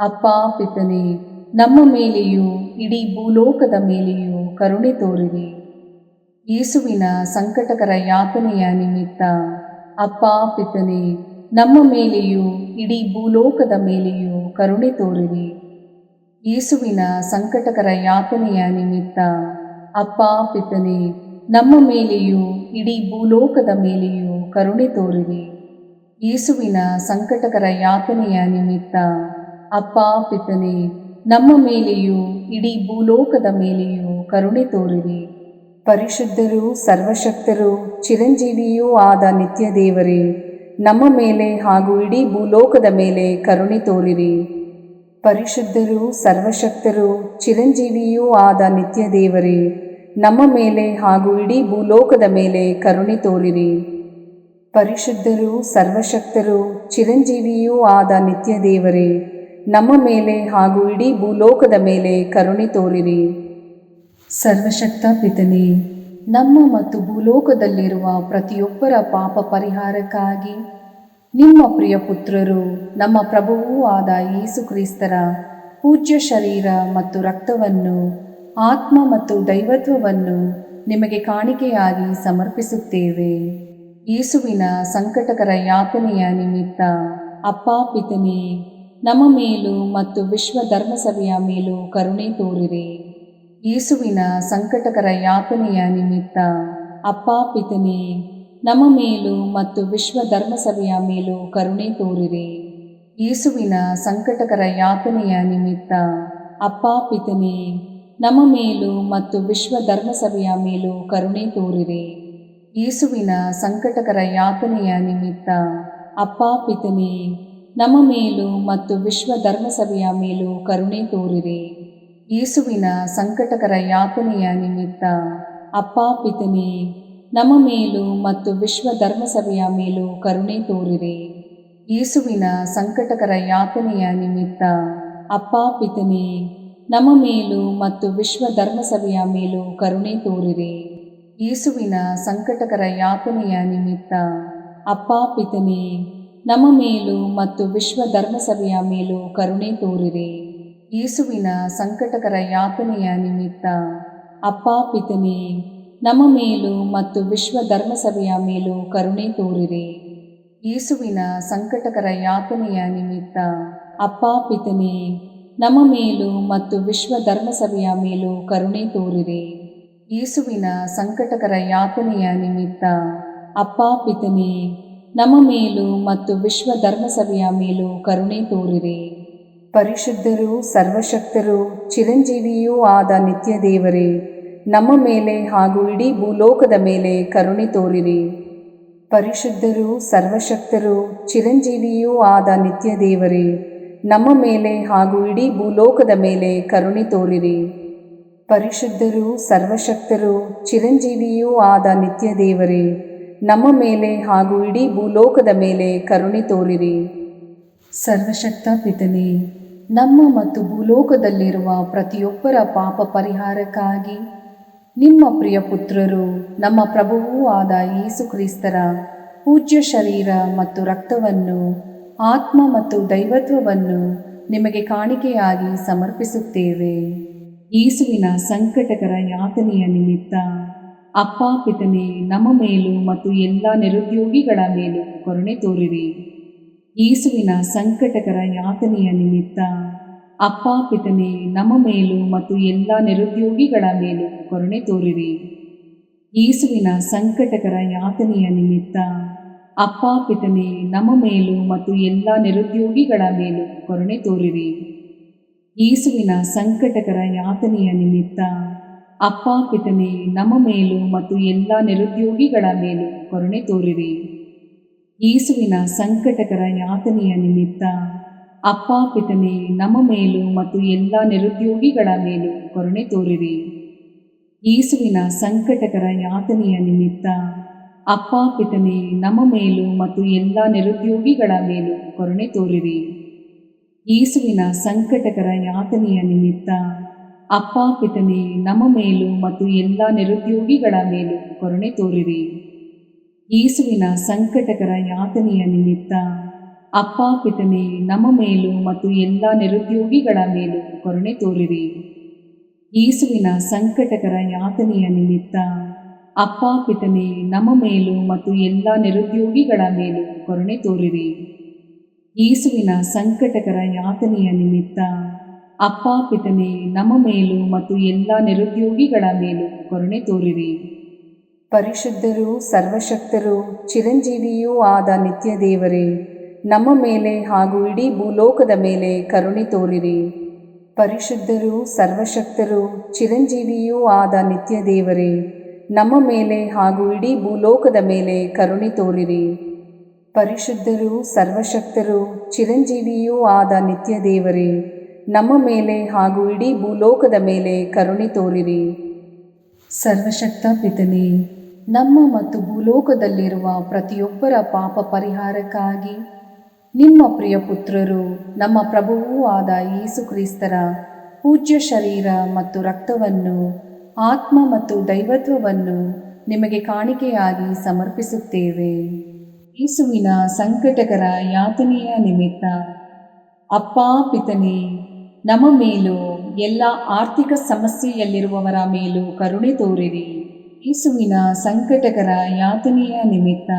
ಅಪ್ಪ ಪಿತನೇ, ನಮ್ಮ ಮೇಲೆಯೂ ಇಡೀ ಭೂಲೋಕದ ಮೇಲೆಯೂ ಕರುಣೆ ತೋರಿರಿ. ಯೇಸುವಿನ ಸಂಕಟಕರ ಯಾತನೆಯ ನಿಮಿತ್ತ ಅಪ್ಪ ಪಿತನೇ, ನಮ್ಮ ಮೇಲೆಯೂ ಇಡೀ ಭೂಲೋಕದ ಮೇಲೆಯೂ ಕರುಣೆ ತೋರಿರಿ. ಯೇಸುವಿನ ಸಂಕಟಕರ ಯಾತನೆಯ ನಿಮಿತ್ತ ಅಪ್ಪ ಪಿತನೇ, ನಮ್ಮ ಮೇಲೆಯೂ ಇಡೀ ಭೂಲೋಕದ ಮೇಲೆಯೂ ಕರುಣೆ ತೋರಿರಿ. ಯೇಸುವಿನ ಸಂಕಟಕರ ಯಾತನೆಯ ನಿಮಿತ್ತ ಅಪ್ಪ ಪಿತನೇ, ನಮ್ಮ ಮೇಲೆಯೂ ಇಡೀ ಭೂಲೋಕದ ಮೇಲೆಯೂ ಕರುಣೆ ತೋರಿರಿ. ಪರಿಶುದ್ಧರೂ ಸರ್ವಶಕ್ತರೂ ಚಿರಂಜೀವಿಯೂ ಆದ ನಿತ್ಯ ದೇವರೇ, ನಮ್ಮ ಮೇಲೆ ಹಾಗೂ ಇಡೀ ಭೂಲೋಕದ ಮೇಲೆ ಕರುಣೆ ತೋರಿರಿ. ಪರಿಶುದ್ಧರೂ ಸರ್ವಶಕ್ತರೂ ಚಿರಂಜೀವಿಯೂ ಆದ ನಿತ್ಯ ದೇವರೇ, ನಮ್ಮ ಮೇಲೆ ಹಾಗೂ ಇಡೀ ಭೂಲೋಕದ ಮೇಲೆ ಕರುಣೆ ತೋರಿರಿ. ಪರಿಶುದ್ಧರೂ ಸರ್ವಶಕ್ತರೂ ಚಿರಂಜೀವಿಯೂ ಆದ ನಿತ್ಯ ದೇವರೇ, ನಮ್ಮ ಮೇಲೆ ಹಾಗೂ ಇಡೀ ಭೂಲೋಕದ ಮೇಲೆ ಕರುಣೆ ತೋರಿರಿ. ಸರ್ವಶಕ್ತ ಪಿತನೇ, ನಮ್ಮ ಮತ್ತು ಭೂಲೋಕದಲ್ಲಿರುವ ಪ್ರತಿಯೊಬ್ಬರ ಪಾಪ ಪರಿಹಾರಕ್ಕಾಗಿ ನಿಮ್ಮ ಪ್ರಿಯ ಪುತ್ರರು, ನಮ್ಮ ಪ್ರಭುವೂ ಆದ ಯೇಸು ಕ್ರಿಸ್ತರ ಪೂಜ್ಯ ಶರೀರ ಮತ್ತು ರಕ್ತವನ್ನು, ಆತ್ಮ ಮತ್ತು ದೈವತ್ವವನ್ನು ನಿಮಗೆ ಕಾಣಿಕೆಯಾಗಿ ಸಮರ್ಪಿಸುತ್ತೇವೆ. ಯೇಸುವಿನ ಸಂಕಟಕರ ಯಾತನೆಯ ನಿಮಿತ್ತ ಅಪ್ಪ ಪಿತನೇ, ನಮ್ಮ ಮೇಲೂ ಮತ್ತು ವಿಶ್ವ ಧರ್ಮಸಭೆಯ ಮೇಲೂ ಕರುಣೆ ತೋರಿರಿ. ಯೇಸುವಿನ ಸಂಕಟಕರ ಯಾತನೆಯ ನಿಮಿತ್ತ ಅಪ್ಪ ಪಿತನೇ, ನಮ್ಮ ಮೇಲೂ ಮತ್ತು ವಿಶ್ವ ಧರ್ಮಸಭೆಯ ಮೇಲೂ ಕರುಣೆ ತೋರಿರಿ. ಯೇಸುವಿನ ಸಂಕಟಕರ ಯಾತನೆಯ ನಿಮಿತ್ತ ಅಪ್ಪ ಪಿತನೇ, ನಮ್ಮ ಮೇಲೂ ಮತ್ತು ವಿಶ್ವ ಧರ್ಮಸಭೆಯ ಮೇಲೂ ಕರುಣೆ ತೋರಿರಿ. ಯೇಸುವಿನ ಸಂಕಟಕರ ಯಾತನೆಯ ನಿಮಿತ್ತ ಅಪ್ಪ ಪಿತನೇ, ನಮ್ಮ ಮೇಲೂ ಮತ್ತು ವಿಶ್ವ ಧರ್ಮಸಭೆಯ ಮೇಲೂ ಕರುಣೆ ತೋರಿರಿ. ಯೇಸುವಿನ ಸಂಕಟಕರ ಯಾತನೆಯ ನಿಮಿತ್ತ ಅಪ್ಪ ಪಿತನೇ, ನಮ್ಮ ಮೇಲೂ ಮತ್ತು ವಿಶ್ವ ಧರ್ಮಸಭೆಯ ಮೇಲೂ ಕರುಣೆ ತೋರಿರಿ. ಯೇಸುವಿನ ಸಂಕಟಕರ ಯಾತನೆಯ ನಿಮಿತ್ತ ಅಪ್ಪ ಪಿತನೇ, ನಮ್ಮ ಮೇಲೂ ಮತ್ತು ವಿಶ್ವ ಧರ್ಮಸಭೆಯ ಮೇಲೂ ಕರುಣೆ ತೋರಿರಿ. ಯೇಸುವಿನ ಸಂಕಟಕರ ಯಾತನೆಯ ನಿಮಿತ್ತ ಅಪ್ಪ ಪಿತನೇ, ನಮ್ಮ ಮೇಲೂ ಮತ್ತು ವಿಶ್ವ ಧರ್ಮಸಭೆಯ ಮೇಲೂ ಕರುಣೆ ತೋರಿರಿ. ಯೇಸುವಿನ ಸಂಕಟಕರ ಯಾತನೆಯ ನಿಮಿತ್ತ ಅಪ್ಪ ಪಿತನೇ, ನಮ್ಮ ಮೇಲೂ ಮತ್ತು ವಿಶ್ವ ಧರ್ಮಸಭೆಯ ಮೇಲೂ ಕರುಣೆ ತೋರಿರಿ. ಯೇಸುವಿನ ಸಂಕಟಕರ ಯಾತನೆಯ ನಿಮಿತ್ತ ಅಪ್ಪ ಪಿತನೇ, ನಮ್ಮ ಮೇಲೂ ಮತ್ತು ವಿಶ್ವ ಧರ್ಮಸಭೆಯ ಮೇಲೂ ಕರುಣೆ ತೋರಿರಿ. ಯೇಸುವಿನ ಸಂಕಟಕರ ಯಾತನೆಯ ನಿಮಿತ್ತ ಅಪ್ಪ ಪಿತನೇ, ನಮ್ಮ ಮೇಲೂ ಮತ್ತು ವಿಶ್ವ ಧರ್ಮಸಭೆಯ ಮೇಲೂ ಕರುಣೆ ತೋರಿರಿ. ಪರಿಶುದ್ಧರೂ ಸರ್ವಶಕ್ತರೂ ಚಿರಂಜೀವಿಯೂ ಆದ ನಿತ್ಯ ದೇವರೇ, ನಮ್ಮ ಮೇಲೆ ಹಾಗೂ ಇಡೀ ಭೂಲೋಕದ ಮೇಲೆ ಕರುಣೆ ತೋರಿರಿ. ಪರಿಶುದ್ಧರೂ ಸರ್ವಶಕ್ತರೂ ಚಿರಂಜೀವಿಯೂ ಆದ ನಿತ್ಯ ದೇವರೇ, ನಮ್ಮ ಮೇಲೆ ಹಾಗೂ ಇಡೀ ಭೂಲೋಕದ ಮೇಲೆ ಕರುಣೆ ತೋರಿರಿ. ಪರಿಶುದ್ಧರೂ ಸರ್ವಶಕ್ತರೂ ಚಿರಂಜೀವಿಯೂ ಆದ ನಿತ್ಯ ದೇವರೇ, ನಮ್ಮ ಮೇಲೆ ಹಾಗೂ ಇಡೀ ಭೂಲೋಕದ ಮೇಲೆ ಕರುಣೆ ತೋರಿರಿ. ಸರ್ವಶಕ್ತ ಪಿತನೇ, ನಮ್ಮ ಮತ್ತು ಭೂಲೋಕದಲ್ಲಿರುವ ಪ್ರತಿಯೊಬ್ಬರ ಪಾಪ ಪರಿಹಾರಕ್ಕಾಗಿ ನಿಮ್ಮ ಪ್ರಿಯ ಪುತ್ರರು ನಮ್ಮ ಪ್ರಭುವೂ ಆದ ಯೇಸು ಕ್ರಿಸ್ತರ ಪೂಜ್ಯ ಶರೀರ ಮತ್ತು ರಕ್ತವನ್ನು, ಆತ್ಮ ಮತ್ತು ದೈವತ್ವವನ್ನು ನಿಮಗೆ ಕಾಣಿಕೆಯಾಗಿ ಸಮರ್ಪಿಸುತ್ತೇವೆ. ಯೇಸುವಿನ ಸಂಕಟಕರ ಯಾತನೆಯ ನಿಮಿತ್ತ ಅಪ್ಪ ಪಿತನೇ, ನಮ್ಮ ಮೇಲೂ ಮತ್ತು ಎಲ್ಲ ನಿರುದ್ಯೋಗಿಗಳ ಮೇಲೂ ಕರುಣೆ ತೋರಿರಿ. ಯೇಸುವಿನ ಸಂಕಟಕರ ಯಾತನೆಯ ನಿಮಿತ್ತ ಅಪ್ಪ ಪಿತನೇ, ನಮ್ಮ ಮೇಲೂ ಮತ್ತು ಎಲ್ಲ ನಿರುದ್ಯೋಗಿಗಳ ಮೇಲೂ ಕರುಣೆ ತೋರಿರಿ. ಯೇಸುವಿನ ಸಂಕಟಕರ ಯಾತನೆಯ ನಿಮಿತ್ತ ಅಪ್ಪ ಪಿತನೇ, ನಮ್ಮ ಮೇಲೂ ಮತ್ತು ಎಲ್ಲ ನಿರುದ್ಯೋಗಿಗಳ ಮೇಲೂ ಕರುಣೆ ತೋರಿರಿ. ಯೇಸುವಿನ ಸಂಕಟಕರ ಯಾತನೆಯ ನಿಮಿತ್ತ ಅಪ್ಪ ಪಿತನೇ, ನಮ್ಮ ಮೇಲೂ ಮತ್ತು ಎಲ್ಲ ನಿರುದ್ಯೋಗಿಗಳ ಮೇಲೂ ಕರುಣೆ ತೋರಿರಿ. ಯೇಸುವಿನ ಸಂಕಟಕರ ಯಾತನೆಯ ನಿಮಿತ್ತ ಅಪ್ಪ ಪಿತನೇ, ನಮ್ಮ ಮೇಲೂ ಮತ್ತು ಎಲ್ಲ ನಿರುದ್ಯೋಗಿಗಳ ಮೇಲೂ ಕರುಣೆ ತೋರಿರಿ. ಯೇಸುವಿನ ಸಂಕಟಕರ ಯಾತನೆಯ ನಿಮಿತ್ತ ಅಪ್ಪ ಪಿತನೇ, ನಮ್ಮ ಮೇಲೂ ಮತ್ತು ಎಲ್ಲ ನಿರುದ್ಯೋಗಿಗಳ ಮೇಲೂ ಕರುಣೆ ತೋರಿರಿ. ಯೇಸುವಿನ ಸಂಕಟಕರ ಯಾತನೆಯ ನಿಮಿತ್ತ ಅಪ್ಪ ಪಿತನೇ, ನಮ್ಮ ಮೇಲೂ ಮತ್ತು ಎಲ್ಲ ನಿರುದ್ಯೋಗಿಗಳ ಮೇಲೂ ಕರುಣೆ ತೋರಿರಿ. ಯೇಸುವಿನ ಸಂಕಟಕರ ಯಾತನೆಯ ನಿಮಿತ್ತ ಅಪ್ಪ ಪಿತನೇ, ನಮ್ಮ ಮೇಲೂ ಮತ್ತು ಎಲ್ಲ ನಿರುದ್ಯೋಗಿಗಳ ಮೇಲೂ ಕರುಣೆ ತೋರಿರಿ. ಯೇಸುವಿನ ಸಂಕಟಕರ ಯಾತನೆಯ ನಿಮಿತ್ತ ಅಪ್ಪ ಪಿತನೇ, ನಮ್ಮ ಮೇಲೂ ಮತ್ತು ಎಲ್ಲ ನಿರುದ್ಯೋಗಿಗಳ ಮೇಲೂ ಕರುಣೆ ತೋರಿರಿ. ಯೇಸುವಿನ ಸಂಕಟಕರ ಯಾತನೆಯ ನಿಮಿತ್ತ ಅಪ್ಪ ಪಿತನೇ, ನಮ್ಮ ಮೇಲೂ ಮತ್ತು ಎಲ್ಲ ನಿರುದ್ಯೋಗಿಗಳ ಮೇಲೂ ಕರುಣೆ ತೋರಿರಿ. ಪರಿಶುದ್ಧರೂ ಸರ್ವಶಕ್ತರೂ ಚಿರಂಜೀವಿಯೂ ಆದ ನಿತ್ಯ ದೇವರೇ, ನಮ್ಮ ಮೇಲೆ ಹಾಗೂ ಇಡೀ ಭೂಲೋಕದ ಮೇಲೆ ಕರುಣೆ ತೋರಿರಿ. ಪರಿಶುದ್ಧರೂ ಸರ್ವಶಕ್ತರೂ ಚಿರಂಜೀವಿಯೂ ಆದ ನಿತ್ಯ ದೇವರೇ, ನಮ್ಮ ಮೇಲೆ ಹಾಗೂ ಇಡೀ ಭೂಲೋಕದ ಮೇಲೆ ಕರುಣೆ ತೋರಿರಿ. ಪರಿಶುದ್ಧರೂ ಸರ್ವಶಕ್ತರೂ ಚಿರಂಜೀವಿಯೂ ಆದ ನಿತ್ಯ ದೇವರೇ, ನಮ್ಮ ಮೇಲೆ ಹಾಗೂ ಇಡೀ ಭೂಲೋಕದ ಮೇಲೆ ಕರುಣೆ ತೋರಿರಿ. ಸರ್ವಶಕ್ತ ಪಿತನೇ, ನಮ್ಮ ಮತ್ತು ಭೂಲೋಕದಲ್ಲಿರುವ ಪ್ರತಿಯೊಬ್ಬರ ಪಾಪ ಪರಿಹಾರಕ್ಕಾಗಿ ನಿಮ್ಮ ಪ್ರಿಯ ಪುತ್ರರು ನಮ್ಮ ಪ್ರಭುವೂ ಆದ ಯೇಸು ಕ್ರಿಸ್ತರ ಪೂಜ್ಯ ಶರೀರ ಮತ್ತು ರಕ್ತವನ್ನು, ಆತ್ಮ ಮತ್ತು ದೈವತ್ವವನ್ನು ನಿಮಗೆ ಕಾಣಿಕೆಯಾಗಿ ಸಮರ್ಪಿಸುತ್ತೇವೆ. ಯೇಸುವಿನ ಸಂಕಟಕರ ಯಾತನೆಯ ನಿಮಿತ್ತ ಅಪ್ಪ ಪಿತನೇ, ನಮ್ಮ ಮೇಲೂ ಎಲ್ಲ ಆರ್ಥಿಕ ಸಮಸ್ಯೆಯಲ್ಲಿರುವವರ ಮೇಲೂ ಕರುಣೆ ತೋರಿರಿ. ಯೇಸುವಿನ ಸಂಕಟಕರ ಯಾತನೆಯ ನಿಮಿತ್ತ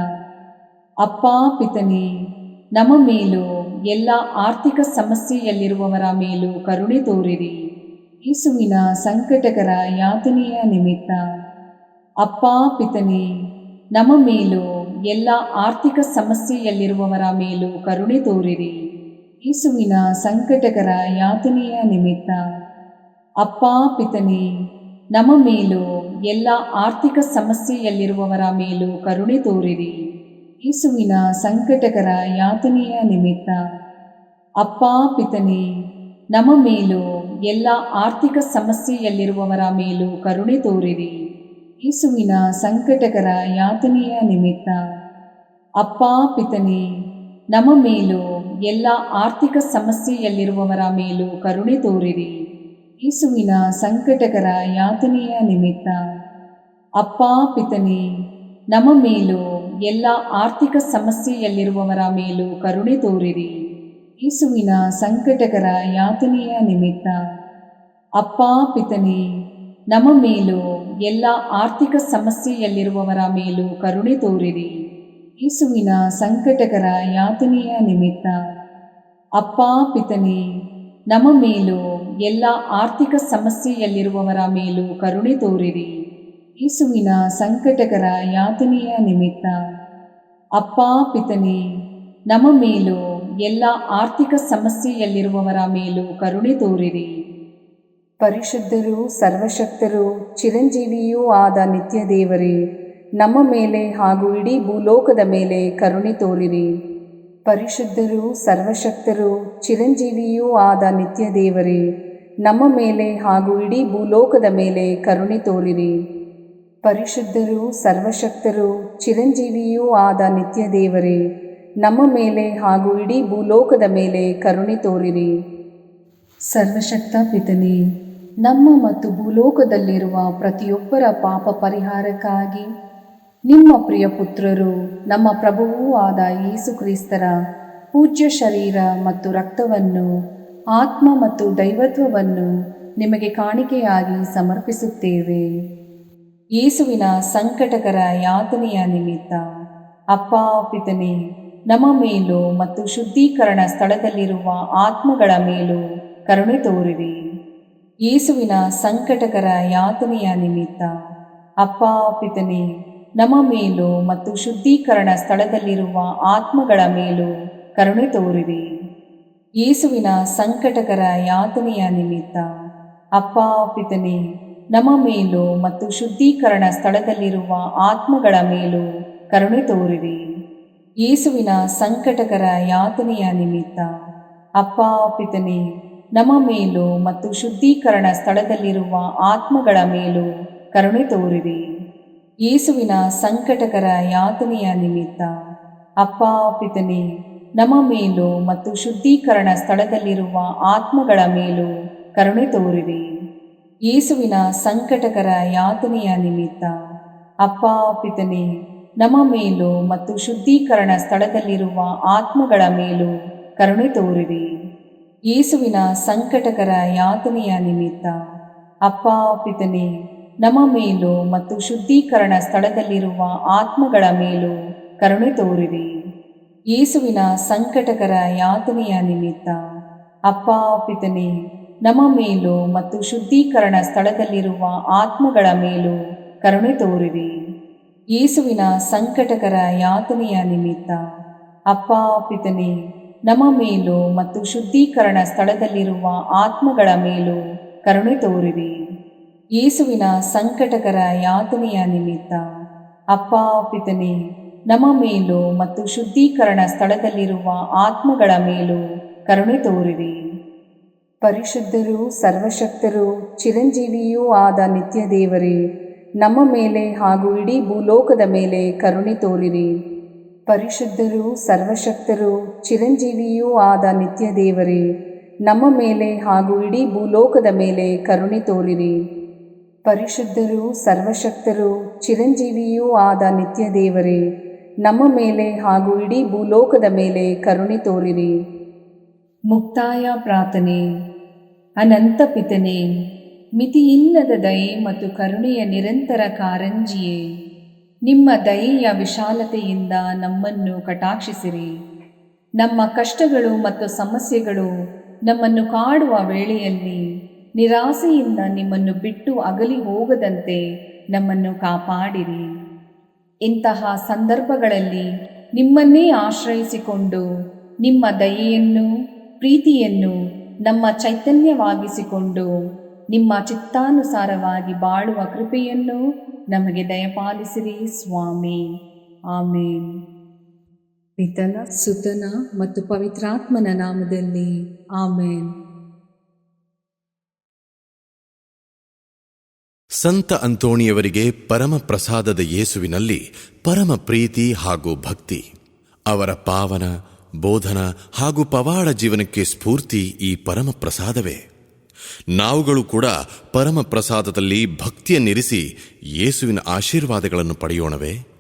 ಅಪ್ಪ ಪಿತನೇ, ನಮ್ಮ ಮೇಲೂ ಎಲ್ಲ ಆರ್ಥಿಕ ಸಮಸ್ಯೆಯಲ್ಲಿರುವವರ ಮೇಲೂ ಕರುಣೆ ತೋರಿರಿ. ಯೇಸುವಿನ ಸಂಕಟಕರ ಯಾತನೆಯ ನಿಮಿತ್ತ ಅಪ್ಪ ಪಿತನೇ, ನಮ್ಮ ಮೇಲೂ ಎಲ್ಲ ಆರ್ಥಿಕ ಸಮಸ್ಯೆಯಲ್ಲಿರುವವರ ಮೇಲೂ ಕರುಣೆ ತೋರಿರಿ. ಯೇಸುವಿನ ಸಂಕಟಕರ ಯಾತನೆಯ ನಿಮಿತ್ತ ಅಪ್ಪ ಪಿತನೇ, ನಮ್ಮ ಮೇಲೂ ಎಲ್ಲ ಆರ್ಥಿಕ ಸಮಸ್ಯೆಯಲ್ಲಿರುವವರ ಮೇಲೂ ಕರುಣೆ ತೋರಿರಿ. ಯೇಸುವಿನ ಸಂಕಟಕರ ಯಾತನೆಯ ನಿಮಿತ್ತ ಅಪ್ಪ ಪಿತನೇ, ನಮ್ಮ ಮೇಲೂ ಎಲ್ಲ ಆರ್ಥಿಕ ಸಮಸ್ಯೆಯಲ್ಲಿರುವವರ ಮೇಲೂ ಕರುಣೆ ತೋರಿರಿ. ಯೇಸುವಿನ ಸಂಕಟಕರ ಯಾತನೆಯ ನಿಮಿತ್ತ ಅಪ್ಪ ಪಿತನೇ, ನಮ್ಮ ಮೇಲೂ ಎಲ್ಲ ಆರ್ಥಿಕ ಸಮಸ್ಯೆಯಲ್ಲಿರುವವರ ಮೇಲೂ ಕರುಣೆ ತೋರಿರಿ. ಯೇಸುವಿನ ಸಂಕಟಕರ ಯಾತನೆಯ ನಿಮಿತ್ತ ಅಪ್ಪ ಪಿತನೇ, ನಮ್ಮ ಮೇಲೂ ಎಲ್ಲ ಆರ್ಥಿಕ ಸಮಸ್ಯೆಯಲ್ಲಿರುವವರ ಮೇಲೂ ಕರುಣೆ ತೋರಿರಿ. ಯೇಸುವಿನ ಸಂಕಟಕರ ಯಾತನೆಯ ನಿಮಿತ್ತ ಅಪ್ಪ ಪಿತನೇ, ನಮ್ಮ ಮೇಲೂ ಎಲ್ಲ ಆರ್ಥಿಕ ಸಮಸ್ಯೆಯಲ್ಲಿರುವವರ ಮೇಲೂ ಕರುಣೆ ತೋರಿರಿ. ಯೇಸುವಿನ ಸಂಕಟಕರ ಯಾತನೆಯ ನಿಮಿತ್ತ ಅಪ್ಪ ಪಿತನೇ, ನಮ್ಮ ಮೇಲೂ ಎಲ್ಲ ಆರ್ಥಿಕ ಸಮಸ್ಯೆಯಲ್ಲಿರುವವರ ಮೇಲೂ ಕರುಣೆ ತೋರಿರಿ. ಯೇಸುವಿನ ಸಂಕಟಕರ ಯಾತನೆಯ ನಿಮಿತ್ತ ಅಪ್ಪ ಪಿತನೇ, ನಮ್ಮ ಮೇಲೂ ಎಲ್ಲ ಆರ್ಥಿಕ ಸಮಸ್ಯೆಯಲ್ಲಿರುವವರ ಮೇಲೂ ಕರುಣೆ ತೋರಿರಿ. ಪರಿಶುದ್ಧರೂ ಸರ್ವಶಕ್ತರೂ ಚಿರಂಜೀವಿಯೂ ಆದ ನಿತ್ಯ ದೇವರೇ, ನಮ್ಮ ಮೇಲೆ ಹಾಗೂ ಇಡೀ ಭೂಲೋಕದ ಮೇಲೆ ಕರುಣೆ ತೋರಿರಿ. ಪರಿಶುದ್ಧರೂ ಸರ್ವಶಕ್ತರೂ ಚಿರಂಜೀವಿಯೂ ಆದ ನಿತ್ಯ ದೇವರೇ, ನಮ್ಮ ಮೇಲೆ ಹಾಗೂ ಇಡೀ ಭೂಲೋಕದ ಮೇಲೆ ಕರುಣೆ ತೋರಿರಿ. ಪರಿಶುದ್ಧರೂ ಸರ್ವಶಕ್ತರೂ ಚಿರಂಜೀವಿಯೂ ಆದ ನಿತ್ಯ ದೇವರೇ, ನಮ್ಮ ಮೇಲೆ ಹಾಗೂ ಇಡೀ ಭೂಲೋಕದ ಮೇಲೆ ಕರುಣೆ ತೋರಿರಿ. ಸರ್ವಶಕ್ತ ಪಿತನೇ, ನಮ್ಮ ಮತ್ತು ಭೂಲೋಕದಲ್ಲಿರುವ ಪ್ರತಿಯೊಬ್ಬರ ಪಾಪ ಪರಿಹಾರಕ್ಕಾಗಿ ನಿಮ್ಮ ಪ್ರಿಯ ಪುತ್ರರು, ನಮ್ಮ ಪ್ರಭುವೂ ಆದ ಯೇಸು ಕ್ರಿಸ್ತರ ಪೂಜ್ಯ ಶರೀರ ಮತ್ತು ರಕ್ತವನ್ನು, ಆತ್ಮ ಮತ್ತು ದೈವತ್ವವನ್ನು ನಿಮಗೆ ಕಾಣಿಕೆಯಾಗಿ ಸಮರ್ಪಿಸುತ್ತೇವೆ. ಯೇಸುವಿನ ಸಂಕಟಕರ ಯಾತನೆಯ ನಿಮಿತ್ತ ಅಪ್ಪ ಪಿತನೇ, ನಮ್ಮ ಮೇಲೂ ಮತ್ತು ಶುದ್ಧೀಕರಣ ಸ್ಥಳದಲ್ಲಿರುವ ಆತ್ಮಗಳ ಮೇಲೂ ಕರುಣೆ ತೋರಿರಿ. ಯೇಸುವಿನ ಸಂಕಟಕರ ಯಾತನೆಯ ನಿಮಿತ್ತ ಅಪ್ಪ ಪಿತನೇ, ನಮ್ಮ ಮೇಲೂ ಮತ್ತು ಶುದ್ಧೀಕರಣ ಸ್ಥಳದಲ್ಲಿರುವ ಆತ್ಮಗಳ ಮೇಲೂ ಕರುಣೆ ತೋರಿರಿ. ಯೇಸುವಿನ ಸಂಕಟಕರ ಯಾತನೆಯ ನಿಮಿತ್ತ ಅಪ್ಪ ಪಿತನೇ, ನಮ್ಮ ಮೇಲೂ ಮತ್ತು ಶುದ್ಧೀಕರಣ ಸ್ಥಳದಲ್ಲಿರುವ ಆತ್ಮಗಳ ಮೇಲೂ ಕರುಣೆ ತೋರಿರಿ. ಯೇಸುವಿನ ಸಂಕಟಕರ ಯಾತನೆಯ ನಿಮಿತ್ತ ಅಪ್ಪ ಪಿತನೇ, ನಮ್ಮ ಮೇಲೂ ಮತ್ತು ಶುದ್ಧೀಕರಣ ಸ್ಥಳದಲ್ಲಿರುವ ಆತ್ಮಗಳ ಮೇಲೂ ಕರುಣೆ ತೋರಿರಿ. ಯೇಸುವಿನ ಸಂಕಟಕರ ಯಾತನೆಯ ನಿಮಿತ್ತ ಅಪ್ಪ ಪಿತನೇ, ನಮ್ಮ ಮೇಲೂ ಮತ್ತು ಶುದ್ಧೀಕರಣ ಸ್ಥಳದಲ್ಲಿರುವ ಆತ್ಮಗಳ ಮೇಲೂ ಕರುಣೆ ತೋರಿರಿ. ಯೇಸುವಿನ ಸಂಕಟಕರ ಯಾತನೆಯ ನಿಮಿತ್ತ ಅಪ್ಪ ಪಿತನೇ, ನಮ್ಮ ಮೇಲೂ ಮತ್ತು ಶುದ್ಧೀಕರಣ ಸ್ಥಳದಲ್ಲಿರುವ ಆತ್ಮಗಳ ಮೇಲೂ ಕರುಣೆ ತೋರಿರಿ. ಯೇಸುವಿನ ಸಂಕಟಕರ ಯಾತನೆಯ ನಿಮಿತ್ತ ಅಪ್ಪ ಪಿತನೇ, ನಮ್ಮ ಮೇಲೂ ಮತ್ತು ಶುದ್ಧೀಕರಣ ಸ್ಥಳದಲ್ಲಿರುವ ಆತ್ಮಗಳ ಮೇಲೂ ಕರುಣೆ ತೋರಿರಿ. ಯೇಸುವಿನ ಸಂಕಟಕರ ಯಾತನೆಯ ನಿಮಿತ್ತ ಅಪ್ಪ ಪಿತನೇ, ನಮ್ಮ ಮೇಲೂ ಮತ್ತು ಶುದ್ಧೀಕರಣ ಸ್ಥಳದಲ್ಲಿರುವ ಆತ್ಮಗಳ ಮೇಲೂ ಕರುಣೆ ತೋರಿರಿ. ಯೇಸುವಿನ ಸಂಕಟಕರ ಯಾತನೆಯ ನಿಮಿತ್ತ ಅಪ್ಪ ಪಿತನೇ, ನಮ್ಮ ಮೇಲೂ ಮತ್ತು ಶುದ್ಧೀಕರಣ ಸ್ಥಳದಲ್ಲಿರುವ ಆತ್ಮಗಳ ಮೇಲೂ ಕರುಣೆ ತೋರಿರಿ. ಯೇಸುವಿನ ಸಂಕಟಕರ ಯಾತನೆಯ ನಿಮಿತ್ತ ಅಪ್ಪ ಪಿತನೇ, ನಮ್ಮ ಮೇಲೂ ಮತ್ತು ಶುದ್ಧೀಕರಣ ಸ್ಥಳದಲ್ಲಿರುವ ಆತ್ಮಗಳ ಮೇಲೂ ಕರುಣೆ ತೋರಿರಿ. ಪರಿಶುದ್ಧರೂ ಸರ್ವಶಕ್ತರೂ ಚಿರಂಜೀವಿಯೂ ಆದ ನಿತ್ಯ ದೇವರೇ, ನಮ್ಮ ಮೇಲೆ ಹಾಗೂ ಇಡೀ ಭೂಲೋಕದ ಮೇಲೆ ಕರುಣೆ ತೋರಿರಿ. ಪರಿಶುದ್ಧರೂ ಸರ್ವಶಕ್ತರೂ ಚಿರಂಜೀವಿಯೂ ಆದ ನಿತ್ಯ ದೇವರೇ, ನಮ್ಮ ಮೇಲೆ ಹಾಗೂ ಇಡೀ ಭೂಲೋಕದ ಮೇಲೆ ಕರುಣೆ ತೋರಿರಿ. ಪರಿಶುದ್ಧರೂ ಸರ್ವಶಕ್ತರೂ ಚಿರಂಜೀವಿಯೂ ಆದ ನಿತ್ಯ ದೇವರೇ, ನಮ್ಮ ಮೇಲೆ ಹಾಗೂ ಇಡೀ ಭೂಲೋಕದ ಮೇಲೆ ಕರುಣೆ ತೋರಿರಿ. ಮುಕ್ತಾಯ ಪ್ರಾರ್ಥನೆ. ಅನಂತ ಪಿತನೇ, ಮಿತಿಯಿಲ್ಲದ ದಯೆ ಮತ್ತು ಕರುಣೆಯ ನಿರಂತರ ಕಾರಂಜಿಯೇ, ನಿಮ್ಮ ದಯೆಯ ವಿಶಾಲತೆಯಿಂದ ನಮ್ಮನ್ನು ಕಟಾಕ್ಷಿಸಿರಿ. ನಮ್ಮ ಕಷ್ಟಗಳು ಮತ್ತು ಸಮಸ್ಯೆಗಳು ನಮ್ಮನ್ನು ಕಾಡುವ ವೇಳೆಯಲ್ಲಿ ನಿರಾಸೆಯಿಂದ ನಿಮ್ಮನ್ನು ಬಿಟ್ಟು ಅಗಲಿ ಹೋಗದಂತೆ ನಮ್ಮನ್ನು ಕಾಪಾಡಿರಿ. ಇಂತಹ ಸಂದರ್ಭಗಳಲ್ಲಿ ನಿಮ್ಮನ್ನೇ ಆಶ್ರಯಿಸಿಕೊಂಡು ನಿಮ್ಮ ದಯೆಯನ್ನು ಪ್ರೀತಿಯನ್ನು ನಮ್ಮ ಚೈತನ್ಯವಾಗಿಸಿಕೊಂಡು ನಿಮ್ಮ ಚಿತ್ತಾನುಸಾರವಾಗಿ ಬಾಳುವ ಕೃಪೆಯನ್ನು ನಮಗೆ ದಯಪಾಲಿಸಿರಿ ಸ್ವಾಮಿ. ಆಮೇನ್. ಪಿತನ ಸುತನ ಮತ್ತು ಪವಿತ್ರಾತ್ಮನ ನಾಮದಲ್ಲಿ ಆಮೇನ್. ಸಂತ ಅಂತೋಣಿಯವರಿಗೆ ಪರಮ ಪ್ರಸಾದದ ಯೇಸುವಿನಲ್ಲಿ ಪರಮ ಪ್ರೀತಿ ಹಾಗೂ ಭಕ್ತಿ. ಅವರ ಪಾವನ ಬೋಧನ ಹಾಗೂ ಪವಾಡ ಜೀವನಕ್ಕೆ ಸ್ಫೂರ್ತಿ ಈ ಪರಮ ಪ್ರಸಾದವೇ. ನಾವುಗಳು ಕೂಡ ಪರಮ ಪ್ರಸಾದದಲ್ಲಿ ಭಕ್ತಿಯನ್ನಿರಿಸಿ ಯೇಸುವಿನ ಆಶೀರ್ವಾದಗಳನ್ನು ಪಡೆಯೋಣವೇ?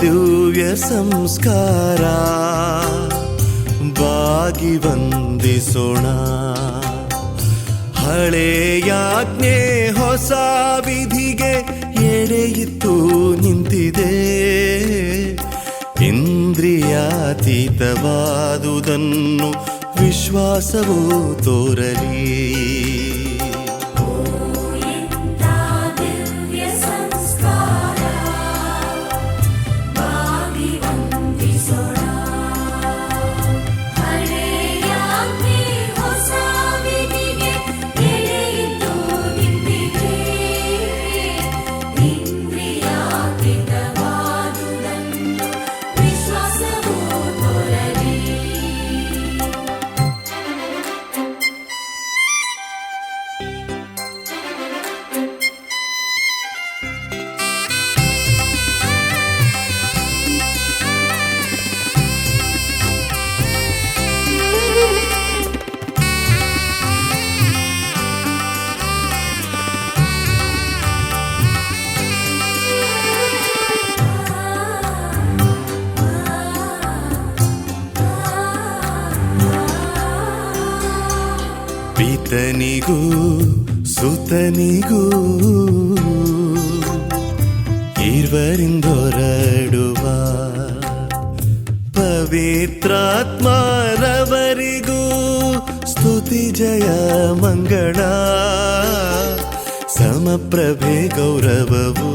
ದಿವ್ಯ ಸಂಸ್ಕಾರ ಬಾಗಿ ವಂದಿಸೋಣ. ಹಳೆಯಾಜ್ಞೆ ಹೊಸ ವಿಧಿಗೆ ಎಡೆಯಿತ್ತು ನಿಂತಿದೆ. ಇಂದ್ರಿಯಾತೀತವಾದುದನ್ನು ವಿಶ್ವಾಸವೂ ತೋರಲಿ. ಪಿತನಿಗೂ ಸುತನಿಗೂ ಇರುವರಿಂದೊರಡುವ ಪವಿತ್ರಾತ್ಮರವರಿಗೂ ಸ್ತುತಿ ಜಯ ಮಂಗಳ. ಸಮಪ್ರಭೆ ಗೌರವವು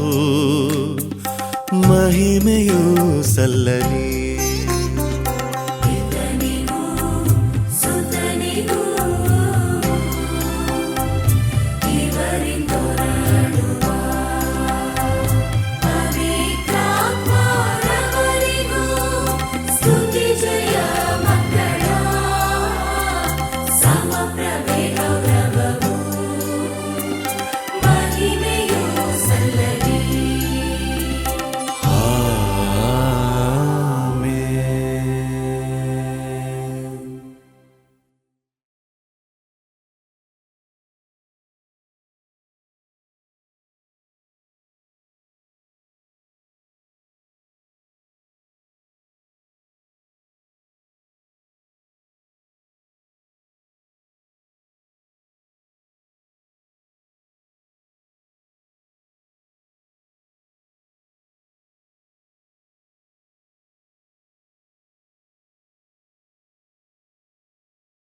ಮಹಿಮೆಯೂ ಸಲ್ಲಲಿ.